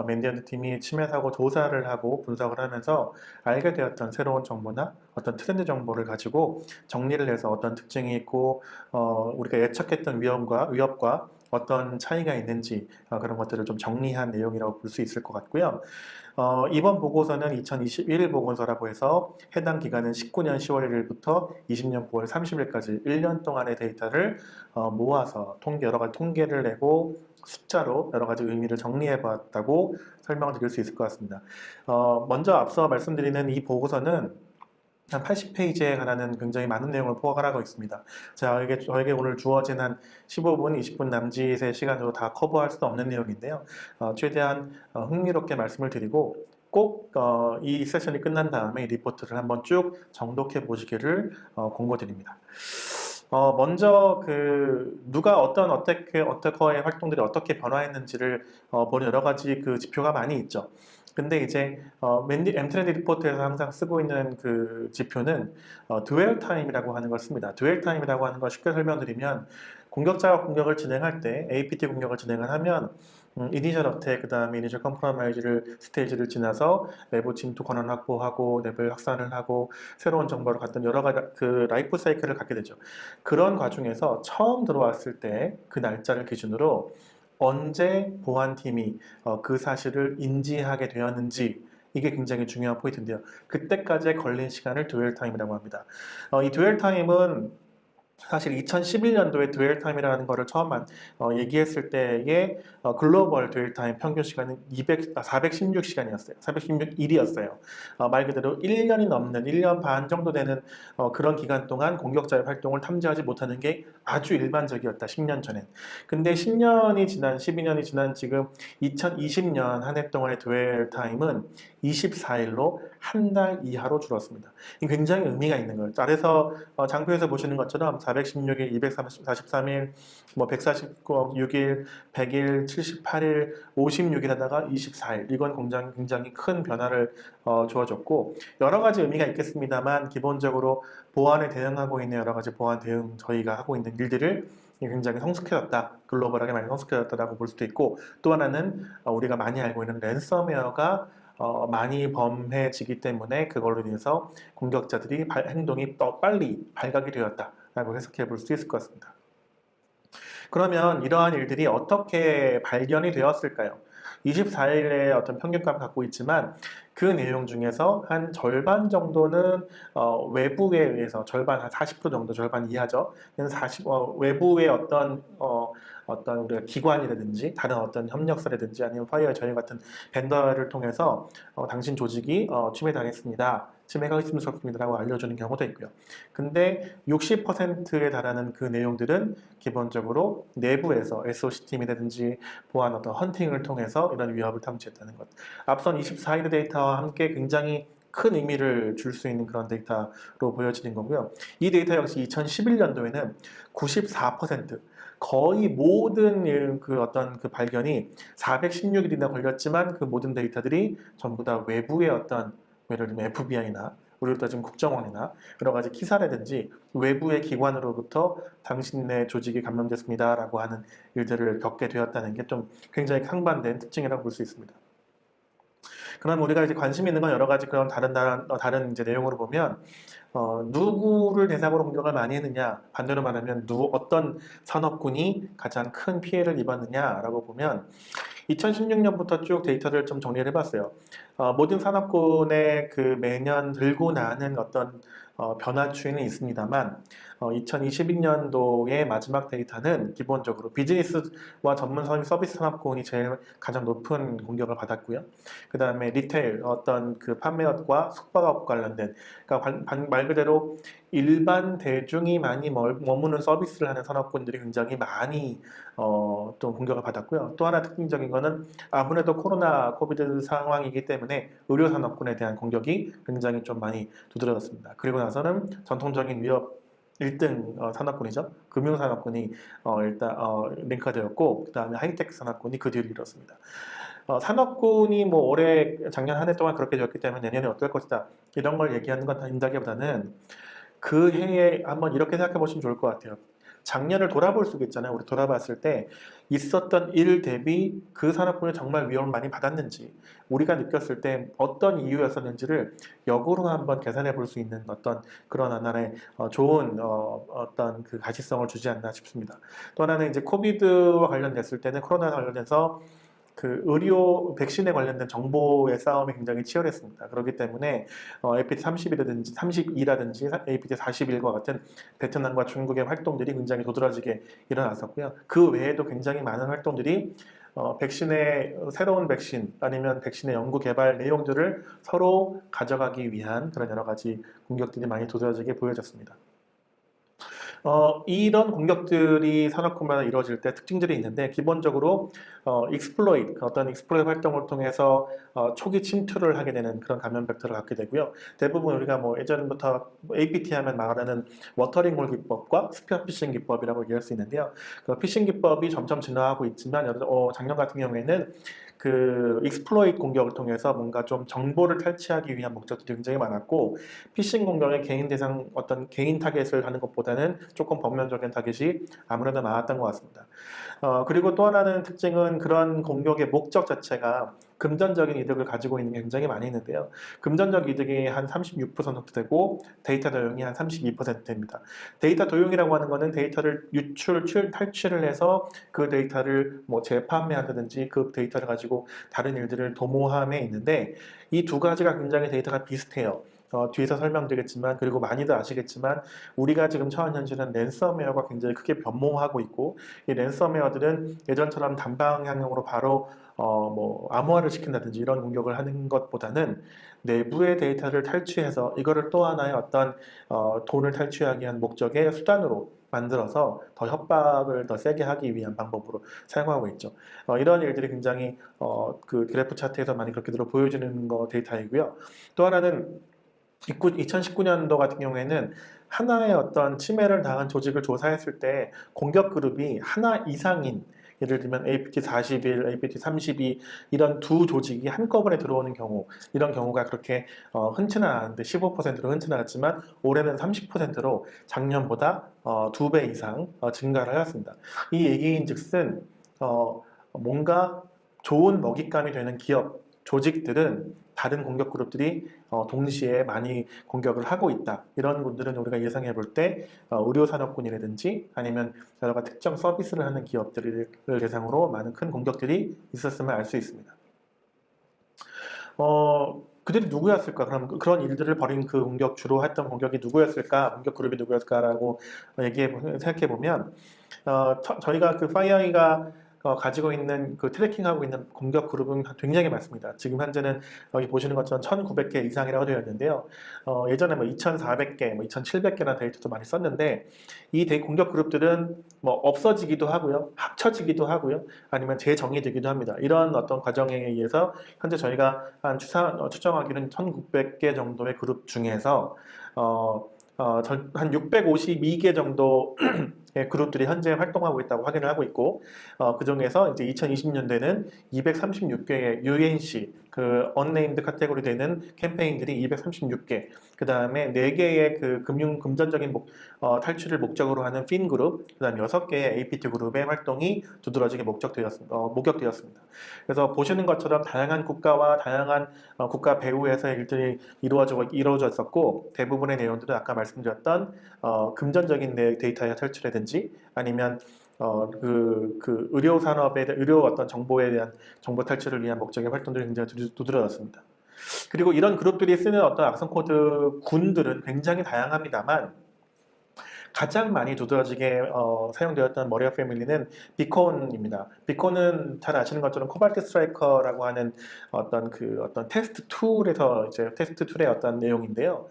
[SPEAKER 5] 맨디언트 팀이 침해 사고 조사를 하고 분석을 하면서 알게 되었던 새로운 정보나 어떤 트렌드 정보를 가지고 정리를 해서 어떤 특징이 있고 우리가 예측했던 위협과 어떤 차이가 있는지 그런 것들을 좀 정리한 내용이라고 볼 수 있을 것 같고요. 이번 보고서는 2021 보고서라고 해서 해당 기간은 19년 10월 1일부터 20년 9월 30일까지 1년 동안의 데이터를 모아서 여러 가지 통계를 내고 숫자로 여러 가지 의미를 정리해 봤다고 설명을 드릴 수 있을 것 같습니다. 먼저 앞서 말씀드리는 이 보고서는 한 80페이지에 관한 굉장히 많은 내용을 포괄하고 있습니다. 저에게 오늘 주어진 한 15분, 20분 남짓의 시간으로 다 커버할 수 없는 내용인데요. 최대한 흥미롭게 말씀을 드리고 꼭 이 세션이 끝난 다음에 이 리포트를 한번 쭉 정독해 보시기를 권고드립니다. 먼저 누가 어떻게의 활동들이 어떻게 변화했는지를 보는 여러 가지 지표가 많이 있죠. 근데 이제 M 트렌드 리포트에서 항상 쓰고 있는 그 지표는 드웰 타임이라고 하는 걸 씁니다. 드웰 타임이라고 하는 걸 쉽게 설명드리면 공격자가 공격을 진행할 때 APT 공격을 진행을 하면 이니셜 어택, 그 다음에 이니셜 컴프로마이즈 스테이지를 지나서 내부 침투 권한 확보하고 내부 확산을 하고 새로운 정보를 갖던 여러 가지 라이프 사이클을 갖게 되죠. 그런 과정에서 처음 들어왔을 때 그 날짜를 기준으로 언제 보안팀이 그 사실을 인지하게 되었는지 이게 굉장히 중요한 포인트인데요. 그때까지 걸린 시간을 드웰 타임이라고 합니다. 이 드웰 타임은 사실 2011년도에 드웰 타임이라는 거를 처음 얘기했을 때의 글로벌 드웰 타임 평균 시간은 416시간이었어요. 416일이었어요. 말 그대로 1년이 넘는 1년 반 정도 되는 그런 기간 동안 공격자의 활동을 탐지하지 못하는 게 아주 일반적이었다. 10년 전엔. 근데 12년이 지난 지금 2020년 한 해 동안의 드웰 타임은 24일로 한 달 이하로 줄었습니다. 굉장히 의미가 있는 거예요. 아래서 장표에서 보시는 것처럼 416일, 243일, 뭐 146일, 100일, 78일, 56일 하다가 24일. 이건 굉장히 큰 변화를 주어졌고 여러 가지 의미가 있겠습니다만 기본적으로 보안에 대응하고 있는 여러 가지 보안 대응 저희가 하고 있는 일들을 굉장히 성숙해졌다. 글로벌하게 많이 성숙해졌다라고 볼 수도 있고 또 하나는 우리가 많이 알고 있는 랜섬웨어가 많이 범해지기 때문에 그걸로 인해서 공격자들이 행동이 더 빨리 발각이 되었다라고 해석해 볼 수 있을 것 같습니다. 그러면 이러한 일들이 어떻게 발견이 되었을까요? 24일의 어떤 평균값을 갖고 있지만 그 내용 중에서 한 절반 정도는 외부에 의해서 절반 한 40% 정도 절반 이하죠. 외부의 어떤 우리가 기관이라든지 다른 어떤 협력사라든지 아니면 파이어 저희 같은 벤더를 통해서 당신 조직이 침해당했습니다. 침해가 의심스럽습니다라고 알려주는 경우도 있고요. 근데 60%에 달하는 그 내용들은 기본적으로 내부에서 SOC 팀이라든지 보안 어떤 헌팅을 통해서 이런 위협을 탐지했다는 것. 앞선 24일의 데이터와 함께 굉장히 큰 의미를 줄 수 있는 그런 데이터로 보여지는 거고요. 이 데이터 역시 2011년도에는 94% 거의 모든 그 발견이 416일이나 걸렸지만 그 모든 데이터들이 전부 다 외부의 어떤 예를 들면 FBI나 우리로 따지면 국정원이나 여러 가지 기사라든지 외부의 기관으로부터 당신의 조직이 감염됐습니다라고 하는 일들을 겪게 되었다는 게 좀 굉장히 상반된 특징이라고 볼 수 있습니다. 그럼 우리가 이제 관심 있는 건 여러 가지 그런 다른 이제 내용으로 보면 누구를 대상으로 공격을 많이 했느냐 반대로 말하면 어떤 산업군이 가장 큰 피해를 입었느냐라고 보면 2016년부터 쭉 데이터를 좀 정리를 해봤어요. 모든 산업군의 그 매년 들고 나는 어떤 변화 추이는 있습니다만 2022년도의 마지막 데이터는 기본적으로 비즈니스와 전문 서비스 산업군이 가장 높은 공격을 받았고요. 그 다음에 리테일, 어떤 그 판매업과 숙박업 관련된, 그러니까 말 그대로 일반 대중이 많이 머무는 서비스를 하는 산업군들이 굉장히 많이 또 공격을 받았고요. 또 하나 특징적인 거는 아무래도 코비드 상황이기 때문에 의료 산업군에 대한 공격이 굉장히 좀 많이 두드러졌습니다. 그리고 나서는 전통적인 위협 1등 산업군이죠. 금융산업군이 일단 링크가 되었고 그 다음에 하이테크 산업군이 그 뒤를 이뤘습니다. 산업군이 뭐 올해 작년 한 해 동안 그렇게 되었기 때문에 내년에 어떨 것이다 이런 걸 얘기하는 건 아닌다기보다는 그 해에 한번 이렇게 생각해 보시면 좋을 것 같아요. 작년을 돌아볼 수가 있잖아요. 우리 돌아봤을 때 있었던 일 대비 그 산업군이 정말 위험을 많이 받았는지 우리가 느꼈을 때 어떤 이유였었는지를 역으로 한번 계산해 볼 수 있는 어떤 그런 하나의 좋은 어떤 그 가시성을 주지 않나 싶습니다. 또 하나는 이제 코비드와 관련됐을 때는 코로나 관련해서 그 의료 백신에 관련된 정보의 싸움이 굉장히 치열했습니다. 그렇기 때문에 APT-30이라든지 32라든지 APT-41과 같은 베트남과 중국의 활동들이 굉장히 도드라지게 일어났었고요. 그 외에도 굉장히 많은 활동들이 새로운 백신 아니면 백신의 연구 개발 내용들을 서로 가져가기 위한 그런 여러 가지 공격들이 많이 도드라지게 보여졌습니다. 이런 공격들이 산업군마다 이루어질 때 특징들이 있는데 기본적으로 어떤 익스플로이트 활동을 통해서 초기 침투를 하게 되는 그런 감염 벡터를 갖게 되고요. 대부분 우리가 뭐 예전부터 APT 하면 말하는 워터링 홀 기법과 스피어 피싱 기법이라고 얘기할 수 있는데요. 그 피싱 기법이 점점 진화하고 있지만 작년 같은 경우에는 그 익스플로이트 공격을 통해서 뭔가 좀 정보를 탈취하기 위한 목적들이 굉장히 많았고 피싱 공격의 어떤 개인 타겟을 하는 것보다는 조금 범면적인 타겟이 아무래도 많았던 것 같습니다. 그리고 또 하나는 특징은 그런 공격의 목적 자체가 금전적인 이득을 가지고 있는 게 굉장히 많이 있는데요. 금전적 이득이 한 36% 되고 데이터 도용이 한 32%입니다. 데이터 도용이라고 하는 것은 데이터를 탈취를 해서 그 데이터를 뭐 재판매한다든지 그 데이터를 가지고 다른 일들을 도모함에 있는데 이 두 가지가 굉장히 데이터가 비슷해요. 뒤에서 설명드리겠지만 그리고 많이들 아시겠지만 우리가 지금 처한 현실은 랜섬웨어가 굉장히 크게 변모하고 있고 이 랜섬웨어들은 예전처럼 단방향으로 바로 뭐 암호화를 시킨다든지 이런 공격을 하는 것보다는 내부의 데이터를 탈취해서 이거를 또 하나의 어떤 돈을 탈취하기 위한 목적의 수단으로 만들어서 더 협박을 더 세게 하기 위한 방법으로 사용하고 있죠. 이런 일들이 굉장히 그 그래프 차트에서 많이 그렇게 보여지는 데이터이고요. 또 하나는 2019년도 같은 경우에는 하나의 어떤 침해를 당한 조직을 조사했을 때 공격 그룹이 하나 이상인, 예를 들면 APT 41, APT 32 이런 두 조직이 한꺼번에 들어오는 경우, 이런 경우가 그렇게 흔치는 않은데 15%로 흔치는 않았지만 올해는 30%로 작년보다 2배 이상 증가를 하였습니다. 이 얘기인즉슨 뭔가 좋은 먹잇감이 되는 기업, 조직들은 다른 공격 그룹들이 동시에 많이 공격을 하고 있다. 이런 분들은 우리가 예상해 볼 때 의료산업군이라든지 아니면 여러 가지 특정 서비스를 하는 기업들을 대상으로 많은 큰 공격들이 있었음을 알 수 있습니다. 그들이 누구였을까? 그럼 그런 일들을 벌인 그 공격, 주로 했던 공격이 누구였을까? 공격 그룹이 누구였을까라고 생각해 보면 저희가 그 파이어아이가 가지고 있는 그 트래킹하고 있는 공격 그룹은 굉장히 많습니다. 지금 현재는 여기 보시는 것처럼 1,900개 이상이라고 되어 있는데요. 예전에 뭐 2,400개, 뭐 2,700개나 데이터도 많이 썼는데 이 공격 그룹들은 뭐 없어지기도 하고요, 합쳐지기도 하고요, 아니면 재정의되기도 합니다. 이런 어떤 과정에 의해서 현재 저희가 한 추정하기는 1,900개 정도의 그룹 중에서 한 652개 정도 그룹들이 현재 활동하고 있다고 확인을 하고 있고, 그 중에서 이제 2020년대는 236개의 UNC, 그 unnamed 카테고리 되는 캠페인들이 236개, 그 다음에 4개의 그 금전적인 탈출을 목적으로 하는 핀 그룹, 그 다음 6개의 APT 그룹의 활동이 두드러지게 목격되었습니다. 그래서 보시는 것처럼 다양한 국가와 다양한 국가 배후에서의 일들이 이루어졌었고, 대부분의 내용들은 아까 말씀드렸던 금전적인 데이터의 탈출이라든지 아니면 그 의료 산업에 의료 어떤 정보에 대한 정보 탈출을 위한 목적의 활동들이 굉장히 두드러졌습니다. 그리고 이런 그룹들이 쓰는 어떤 악성 코드 군들은 굉장히 다양합니다만 가장 많이 두드러지게 사용되었던 머리어 패밀리는 비콘입니다. 비콘은 잘 아시는 것처럼 코발트 스트라이커라고 하는 어떤 테스트 툴에서 이제 테스트 툴의 어떤 내용인데요.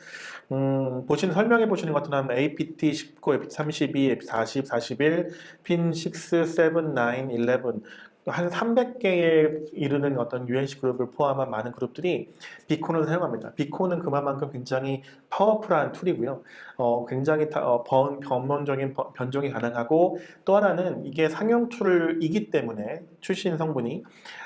[SPEAKER 5] 설명해 보시는 것처럼 APT 19, APT 32, APT 40, 41, 핀 6, 7, 9, 11, 한 300개에 이르는 어떤 UNC 그룹을 포함한 많은 그룹들이 비콘을 사용합니다. 비콘은 그만큼 굉장히 파워풀한 툴이고요. 굉장히 변론적인 변종이 가능하고, 또 하나는 이게 상용 툴이기 때문에 출신 성분이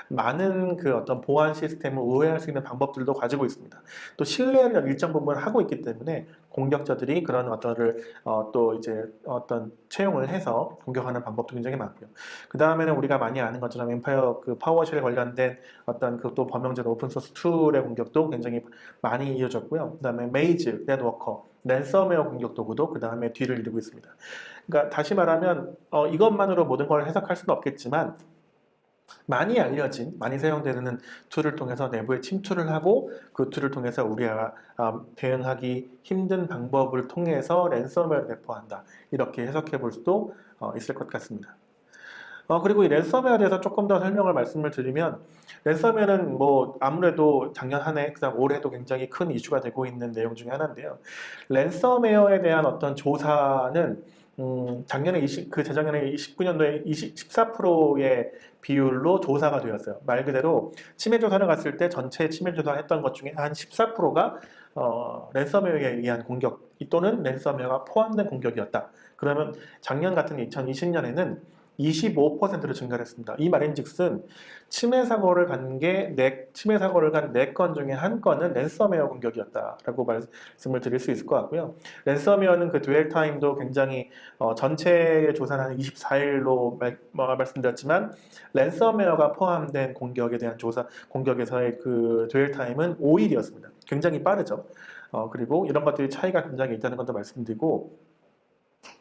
[SPEAKER 5] 많은 그 어떤 보안 시스템을 우회할 수 있는 방법들도 가지고 있습니다. 또 신뢰를 일정 부분 하고 있기 때문에 공격자들이 그런 또 이제 어떤 채용을 해서 공격하는 방법도 굉장히 많고요. 그 다음에는 우리가 많이 아는 것처럼 엠파이어 그 파워쉘 관련된 어떤 그 또 범용적 오픈소스 툴의 공격도 굉장히 많이 이어졌고요. 그 다음에 메이즈, 네트워커, 랜섬웨어 공격 도구도 그 다음에 뒤를 이루고 있습니다. 그러니까 다시 말하면 이것만으로 모든 걸 해석할 수는 없겠지만 많이 알려진, 많이 사용되는 툴을 통해서 내부에 침투를 하고 그 툴을 통해서 우리가 대응하기 힘든 방법을 통해서 랜섬웨어를 배포한다. 이렇게 해석해 볼 수도 있을 것 같습니다. 그리고 이 랜섬웨어에 대해서 조금 더 말씀을 드리면, 랜섬웨어는 뭐 아무래도 작년 한 해, 그다음 올해도 굉장히 큰 이슈가 되고 있는 내용 중에 하나인데요. 랜섬웨어에 대한 어떤 조사는 재작년에 29년도에 14%의 비율로 조사가 되었어요. 말 그대로 침해 조사를 갔을 때 전체 침해 조사했던 것 중에 한 14%가 랜섬웨어에 의한 공격 또는 랜섬웨어가 포함된 공격이었다. 그러면 작년 같은 2020년에는 25%로 증가를 했습니다. 이 말인즉슨 침해 사고를 간 4건 중에 한 건은 랜섬웨어 공격이었다라고 말씀을 드릴 수 있을 것 같고요. 랜섬웨어는 그 드웰 타임도 굉장히 전체 조사는 한 24일로 말씀드렸지만 랜섬웨어가 포함된 공격에 대한 공격에서의 그 드웰 타임은 5일이었습니다. 굉장히 빠르죠. 그리고 이런 것들이 차이가 굉장히 있다는 것도 말씀드리고,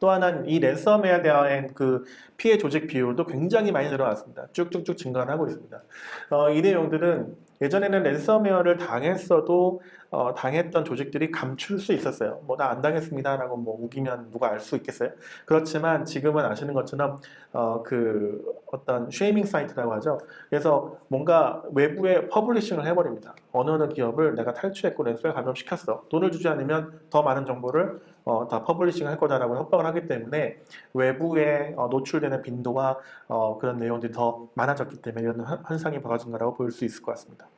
[SPEAKER 5] 또 하나는 이 랜섬웨어에 대한 그 피해 조직 비율도 굉장히 많이 늘어났습니다. 쭉쭉쭉 증가를 하고 있습니다. 이 내용들은 예전에는 랜섬웨어를 당했어도 당했던 조직들이 감출 수 있었어요. 뭐 나 안 당했습니다라고 뭐 우기면 누가 알 수 있겠어요? 그렇지만 지금은 아시는 것처럼 그 어떤 쉐이밍 사이트라고 하죠. 그래서 뭔가 외부에 퍼블리싱을 해버립니다. 어느 기업을 내가 탈취했고 랜섬웨어 감염시켰어. 돈을 주지 않으면 더 많은 정보를 다 퍼블리싱 할 거다라고 협박을 하기 때문에 외부에 노출되는 빈도와 그런 내용들이 더 많아졌기 때문에 이런 현상이 벌어진 거라고 볼 수 있을 것 같습니다.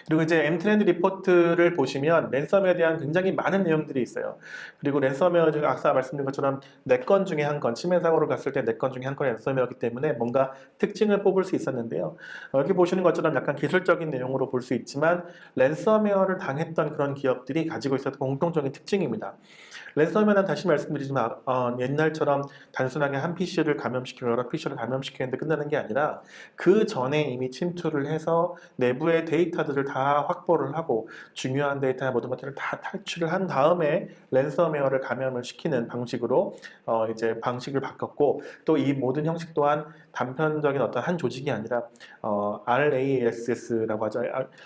[SPEAKER 5] 그리고 이제 엠트렌드 리포트를 보시면 랜섬웨어에 대한 굉장히 많은 내용들이 있어요. 그리고 랜섬웨어 중 아까 말씀드린 것처럼 4건 중에 한 건, 침해 사고를 갔을 때 4건 중에 한 건이 랜섬웨어이기 때문에 뭔가 특징을 뽑을 수 있었는데요. 여기 보시는 것처럼 약간 기술적인 내용으로 볼 수 있지만 랜섬웨어를 당했던 그런 기업들이 가지고 있었던 공통적인 특징입니다. 랜섬웨어는 다시 말씀드리지만 옛날처럼 단순하게 한 PC를 감염시키고 여러 PC를 감염시키는데 끝나는 게 아니라 그 전에 이미 침투를 해서 내부의 데이터들을 다 확보를 하고 중요한 데이터나 모든 것들을 다 탈출을 한 다음에 랜섬웨어를 감염을 시키는 방식으로 이제 방식을 바꿨고 또 이 모든 형식 또한 단편적인 어떤 한 조직이 아니라 RASS라고 하죠.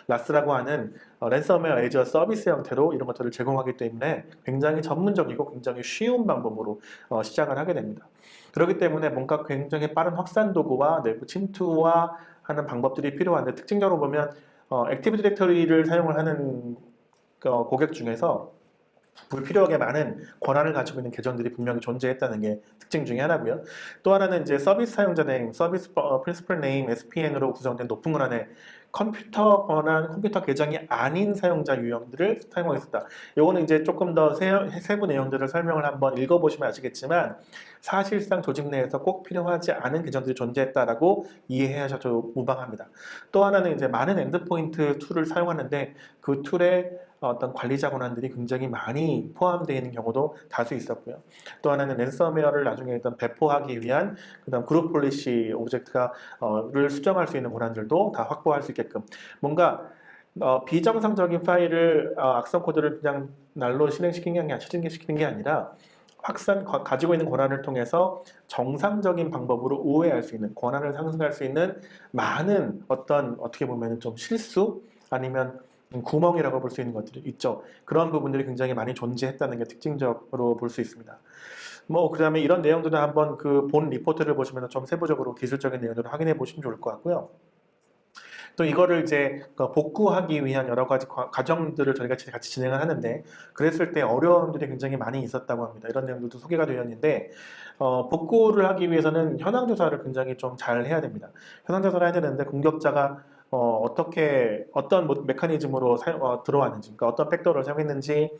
[SPEAKER 5] 라스라고 하는 랜섬웨어 에이저 서비스 형태로 이런 것들을 제공하기 때문에 굉장히 전문적이고 굉장히 쉬운 방법으로 시작을 하게 됩니다. 그렇기 때문에 뭔가 굉장히 빠른 확산 도구와 내부 침투와 하는 방법들이 필요한데 특징적으로 보면 액티브 디렉터리를 사용을 하는 고객 중에서 불필요하게 많은 권한을 가지고 있는 계정들이 분명히 존재했다는 게 특징 중에 하나고요. 또 하나는 이제 서비스 사용자 네임, 서비스 프린시플 네임, SPN으로 구성된 높은 권한의 컴퓨터 권한, 컴퓨터 계정이 아닌 사용자 유형들을 사용하고 있었다. 요거는 이제 조금 더 세부 내용들을 설명을 한번 읽어보시면 아시겠지만 사실상 조직 내에서 꼭 필요하지 않은 계정들이 존재했다라고 이해하셔도 무방합니다. 또 하나는 이제 많은 엔드포인트 툴을 사용하는데 그 툴에 어떤 관리자 권한들이 굉장히 많이 포함되어 있는 경우도 다수 있었고요. 또 하나는 랜섬웨어를 나중에 일단 배포하기 위한 그다음 그룹 폴리시 오브젝트가를 수정할 수 있는 권한들도 다 확보할 수 있게끔 뭔가 비정상적인 파일을 악성 코드를 그냥 날로 실행시키는 게 아니라 가지고 있는 권한을 통해서 정상적인 방법으로 우회할 수 있는 권한을 상승할 수 있는 많은 어떤 어떻게 보면 좀 실수 아니면 구멍이라고 볼 수 있는 것들이 있죠. 그런 부분들이 굉장히 많이 존재했다는 게 특징적으로 볼 수 있습니다. 그 다음에 이런 내용들은 한번 그 본 리포트를 보시면 좀 세부적으로 기술적인 내용들을 확인해 보시면 좋을 것 같고요. 또 이거를 이제 복구하기 위한 여러 가지 과정들을 저희가 같이 진행을 하는데 그랬을 때 어려움들이 굉장히 많이 있었다고 합니다. 이런 내용들도 소개가 되어 있는데 복구를 하기 위해서는 현황 조사를 굉장히 좀 잘 해야 됩니다. 현황 조사를 해야 되는데 공격자가 어떻게 어떤 메커니즘으로 들어왔는지, 그러니까 어떤 팩터를 사용했는지,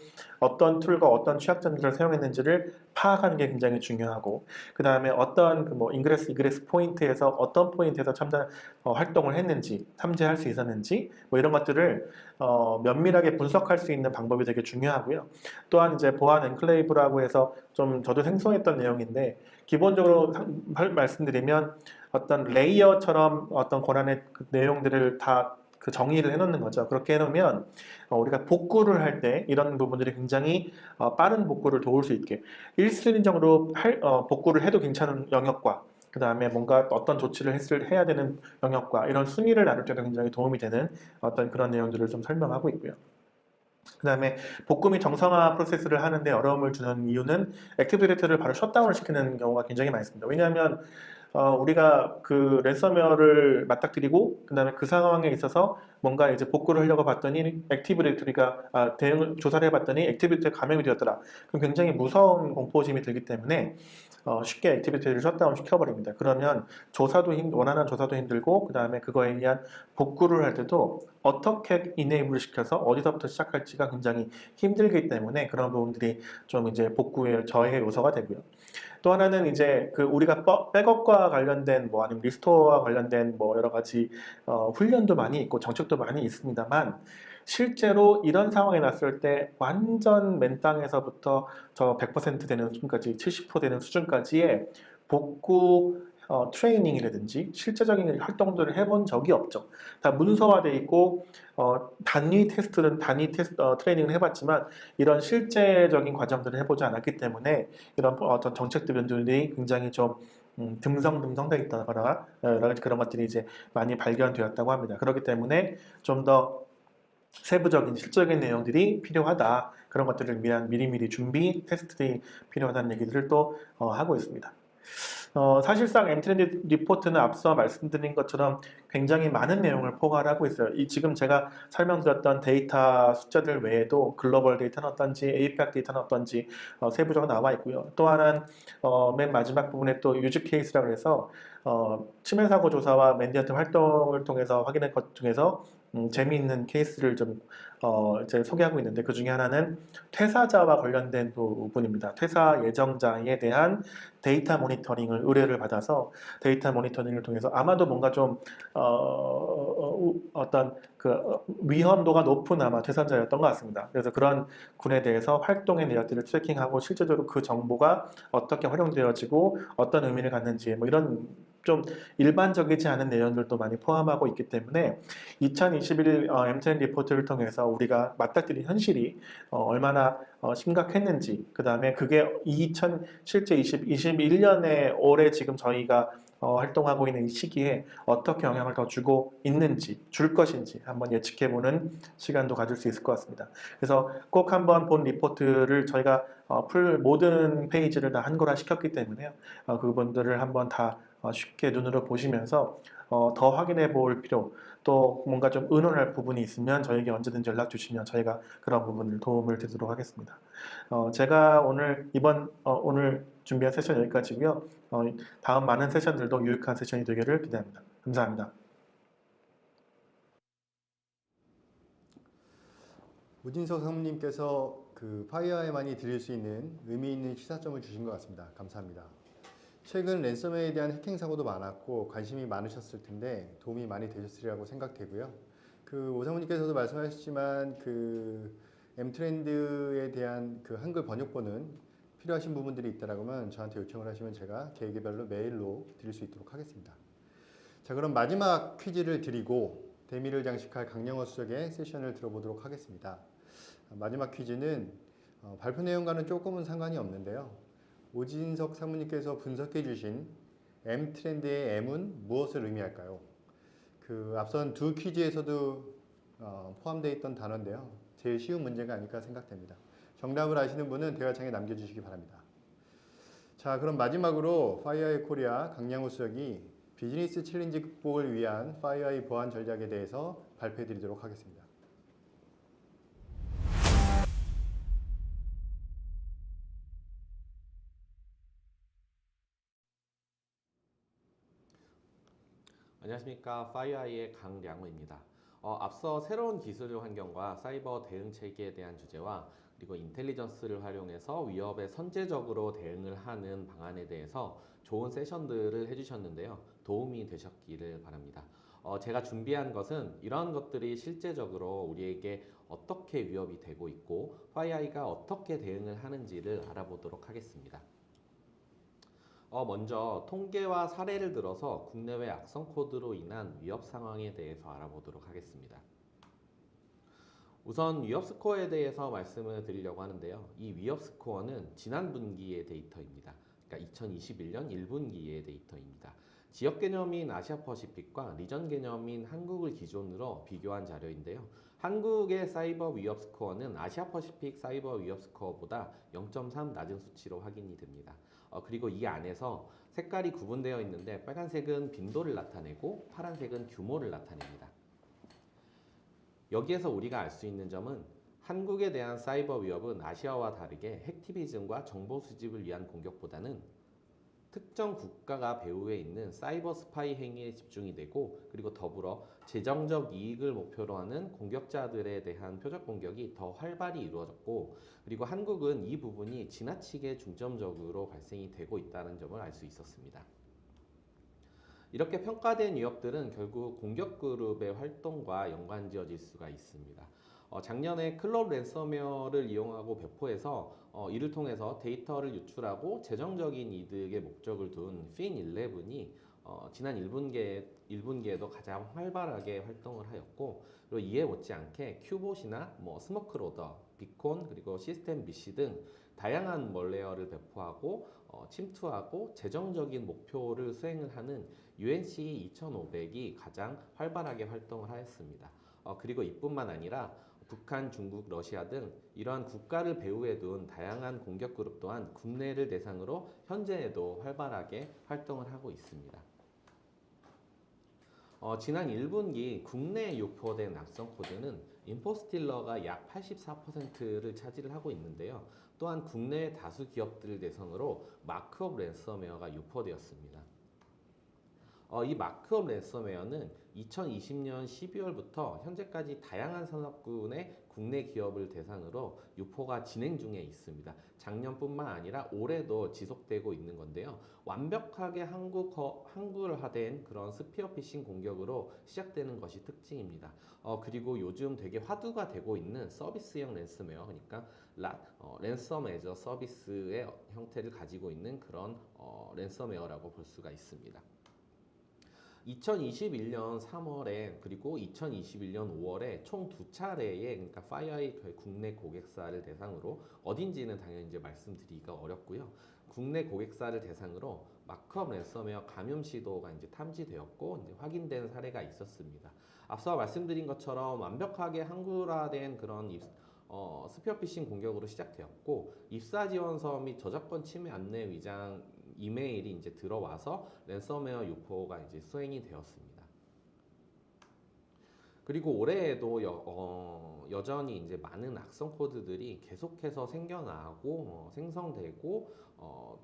[SPEAKER 5] 어떤 툴과 어떤 취약점들을 사용했는지를 파악하는 게 굉장히 중요하고, 그 다음에 어떤 인그레스, 이그레스 포인트에서 어떤 포인트에서 활동을 했는지, 탐지할 수 있었는지, 이런 것들을 면밀하게 분석할 수 있는 방법이 되게 중요하고요. 또한 이제 보안 엔클레이브라고 해서 좀 저도 생소했던 내용인데, 기본적으로 말씀드리면 어떤 레이어처럼 어떤 권한의 그 내용들을 다 그 정의를 해놓는 거죠. 그렇게 해놓으면 우리가 복구를 할 때 이런 부분들이 굉장히 빠른 복구를 도울 수 있게 일순위적으로 복구를 해도 괜찮은 영역과 그 다음에 뭔가 어떤 조치를 해야 되는 영역과 이런 순위를 나눌 때도 굉장히 도움이 되는 어떤 그런 내용들을 좀 설명하고 있고요. 그 다음에 복구 및 정상화 프로세스를 하는데 어려움을 주는 이유는 액티브 디렉터리를 바로 셧다운을 시키는 경우가 굉장히 많습니다. 왜냐하면 우리가 그 랜섬웨어를 맞닥뜨리고 그다음에 그 상황에 있어서 뭔가 이제 복구를 하려고 봤더니 액티브 디렉터리가 대응 조사를 해봤더니 액티브 디렉터리 감염이 되었더라. 그럼 굉장히 무서운 공포심이 들기 때문에 쉽게 액티브 디렉터리를 셧다운 시켜버립니다. 그러면 원활한 조사도 힘들고 그 다음에 그거에 의한 복구를 할 때도 어떻게 이네이블을 시켜서 어디서부터 시작할지가 굉장히 힘들기 때문에 그런 부분들이 좀 이제 복구의 저해 요소가 되고요. 또 하나는 이제 그 우리가 백업과 관련된 아니면 리스토어와 관련된 여러 가지 훈련도 많이 있고 정책도 많이 있습니다만 실제로 이런 상황이 났을 때 완전 맨 땅에서부터 저 100% 되는 수준까지 70% 되는 수준까지의 복구 트레이닝이라든지 실제적인 활동들을 해본 적이 없죠. 다 문서화돼 있고 단위 트레이닝을 해봤지만 이런 실제적인 과정들을 해보지 않았기 때문에 이런 어떤 정책들이 굉장히 좀 듬성듬성돼 있다거나 여러 가지 그런 것들이 이제 많이 발견되었다고 합니다. 그렇기 때문에 좀 더 세부적인 실적인 내용들이 필요하다. 그런 것들을 위한 미리미리 준비, 테스트들이 필요하다는 얘기들을 또 하고 있습니다. 사실상 엠트렌드 리포트는 앞서 말씀드린 것처럼 굉장히 많은 내용을 포괄하고 있어요. 지금 제가 설명드렸던 데이터 숫자들 외에도 글로벌 데이터는 어떤지, APAC 데이터는 어떤지 세부적으로 나와 있고요. 또 하나는 맨 마지막 부분에 또 유즈 케이스라고 해서 침해 사고 조사와 맨디언트 활동을 통해서 확인한 것 중에서 재미있는 케이스를 좀 이제 소개하고 있는데 그 중에 하나는 퇴사자와 관련된 부분입니다. 퇴사 예정자에 대한 데이터 모니터링을 의뢰를 받아서 데이터 모니터링을 통해서 아마도 뭔가 좀 어떤 위험도가 높은 아마 퇴사자였던 것 같습니다. 그래서 그런 군에 대해서 활동의 내역들을 트래킹하고 실제적으로 그 정보가 어떻게 활용되어지고 어떤 의미를 갖는지 뭐 이런 좀 일반적이지 않은 내용들도 많이 포함하고 있기 때문에 2021 M10 리포트를 통해서 우리가 맞닥뜨린 현실이 얼마나 심각했는지 그 다음에 그게 실제 21년에 올해 지금 저희가 활동하고 있는 이 시기에 어떻게 영향을 더 주고 있는지 줄 것인지 한번 예측해보는 시간도 가질 수 있을 것 같습니다. 그래서 꼭 한번 본 리포트를 저희가 모든 페이지를 다 한글화 시켰기 때문에요. 그 부분들을 한번 다 쉽게 눈으로 보시면서 더 확인해 볼 필요 또 뭔가 좀 의논할 부분이 있으면 저에게 언제든지 연락 주시면 저희가 그런 부분을 도움을 드리도록 하겠습니다. 제가 오늘 준비한 세션 여기까지고요. 다음 많은 세션들도 유익한 세션이 되기를 기대합니다. 감사합니다.
[SPEAKER 1] 우진석 사모님께서 파이어에만이 드릴 수 있는 의미 있는 시사점을 주신 것 같습니다. 감사합니다. 최근 랜섬웨어에 대한 해킹 사고도 많았고 관심이 많으셨을 텐데 도움이 많이 되셨으리라고 생각되고요. 오 사모님께서도 말씀하셨지만 M트렌드에 대한 한글 번역본은 필요하신 부분들이 있다라면 저한테 요청을 하시면 제가 계획별로 메일로 드릴 수 있도록 하겠습니다. 자, 그럼 마지막 퀴즈를 드리고 대미를 장식할 강영호 수석의 세션을 들어보도록 하겠습니다. 마지막 퀴즈는 발표 내용과는 조금은 상관이 없는데요. 오진석 사모님께서 분석해 주신 M트렌드의 M은 무엇을 의미할까요? 앞선 두 퀴즈에서도 포함되어 있던 단어인데요. 제일 쉬운 문제가 아닐까 생각됩니다. 정답을 아시는 분은 대화창에 남겨주시기 바랍니다. 자, 그럼 마지막으로 파이어아이 코리아 강양호 수석이 비즈니스 챌린지 극복을 위한 파이어아이 보안 전략에 대해서 발표해 드리도록 하겠습니다.
[SPEAKER 6] 안녕하십니까. 파이어아이의 강량호입니다. 앞서 새로운 기술 환경과 사이버 대응 체계에 대한 주제와 그리고 인텔리전스를 활용해서 위협에 선제적으로 대응을 하는 방안에 대해서 좋은 세션들을 해주셨는데요. 도움이 되셨기를 바랍니다. 제가 준비한 것은 이런 것들이 실제적으로 우리에게 어떻게 위협이 되고 있고 파이어아이가 어떻게 대응을 하는지를 알아보도록 하겠습니다. 먼저 통계와 사례를 들어서 국내외 악성 코드로 인한 위협 상황에 대해서 알아보도록 하겠습니다. 우선 위협 스코어에 대해서 말씀을 드리려고 하는데요. 이 위협 스코어는 지난 분기의 데이터입니다. 그러니까 2021년 1분기의 데이터입니다. 지역 개념인 아시아 퍼시픽과 리전 개념인 한국을 기준으로 비교한 자료인데요. 한국의 사이버 위협 스코어는 아시아 퍼시픽 사이버 위협 스코어보다 0.3 낮은 수치로 확인이 됩니다. 그리고 이 안에서 색깔이 구분되어 있는데 빨간색은 빈도를 나타내고 파란색은 규모를 나타냅니다. 여기에서 우리가 알 수 있는 점은 한국에 대한 사이버 위협은 아시아와 다르게 핵티비즘과 정보 수집을 위한 공격보다는 특정 국가가 배후에 있는 사이버 스파이 행위에 집중이 되고 그리고 더불어 재정적 이익을 목표로 하는 공격자들에 대한 표적 공격이 더 활발히 이루어졌고 그리고 한국은 이 부분이 지나치게 중점적으로 발생이 되고 있다는 점을 알 수 있었습니다. 이렇게 평가된 위협들은 결국 공격 그룹의 활동과 연관지어질 수가 있습니다. 작년에 클럽 랜섬웨어를 이용하고 배포해서 이를 통해서 데이터를 유출하고 재정적인 이득의 목적을 둔 fin11이 지난 1분기에도 가장 활발하게 활동을 하였고 그리고 이에 못지않게 큐봇이나 스모크로더, 비콘 그리고 시스템 BC 등 다양한 멀웨어를 배포하고 침투하고 재정적인 목표를 수행을 하는 UNC 2500이 가장 활발하게 활동을 하였습니다. 그리고 이뿐만 아니라 북한, 중국, 러시아 등 이러한 국가를 배후에 둔 다양한 공격 그룹 또한 국내를 대상으로 현재에도 활발하게 활동을 하고 있습니다. 지난 1분기 국내에 유포된 악성 코드는 임포스틸러가 약 84%를 차지를 하고 있는데요. 또한 국내 다수 기업들을 대상으로 마크업 랜섬웨어가 유포되었습니다. 이 마크업 랜섬웨어는 2020년 12월부터 현재까지 다양한 산업군의 국내 기업을 대상으로 유포가 진행 중에 있습니다. 작년뿐만 아니라 올해도 지속되고 있는 건데요. 완벽하게 한국어화된 그런 스피어피싱 공격으로 시작되는 것이 특징입니다. 그리고 요즘 되게 화두가 되고 있는 서비스형 랜섬웨어, 그러니까 랜섬 애저 서비스의 형태를 가지고 있는 그런 랜섬웨어라고 볼 수가 있습니다. 2021년 3월에 그리고 2021년 5월에 총 두 차례의 그러니까 파이어아이 국내 고객사를 대상으로 어딘지는 당연히 이제 말씀드리기가 어렵고요. 국내 고객사를 대상으로 마크업 랜섬웨어 감염 시도가 이제 탐지되었고 이제 확인된 사례가 있었습니다. 앞서 말씀드린 것처럼 완벽하게 한국화된 그런 스피어피싱 공격으로 시작되었고 입사 지원서 및 저작권 침해 안내 위장 이메일이 이제 들어와서 랜섬웨어 유포가 이제 수행이 되었습니다. 그리고 올해에도 여전히 이제 많은 악성 코드들이 계속해서 생겨나고 생성되고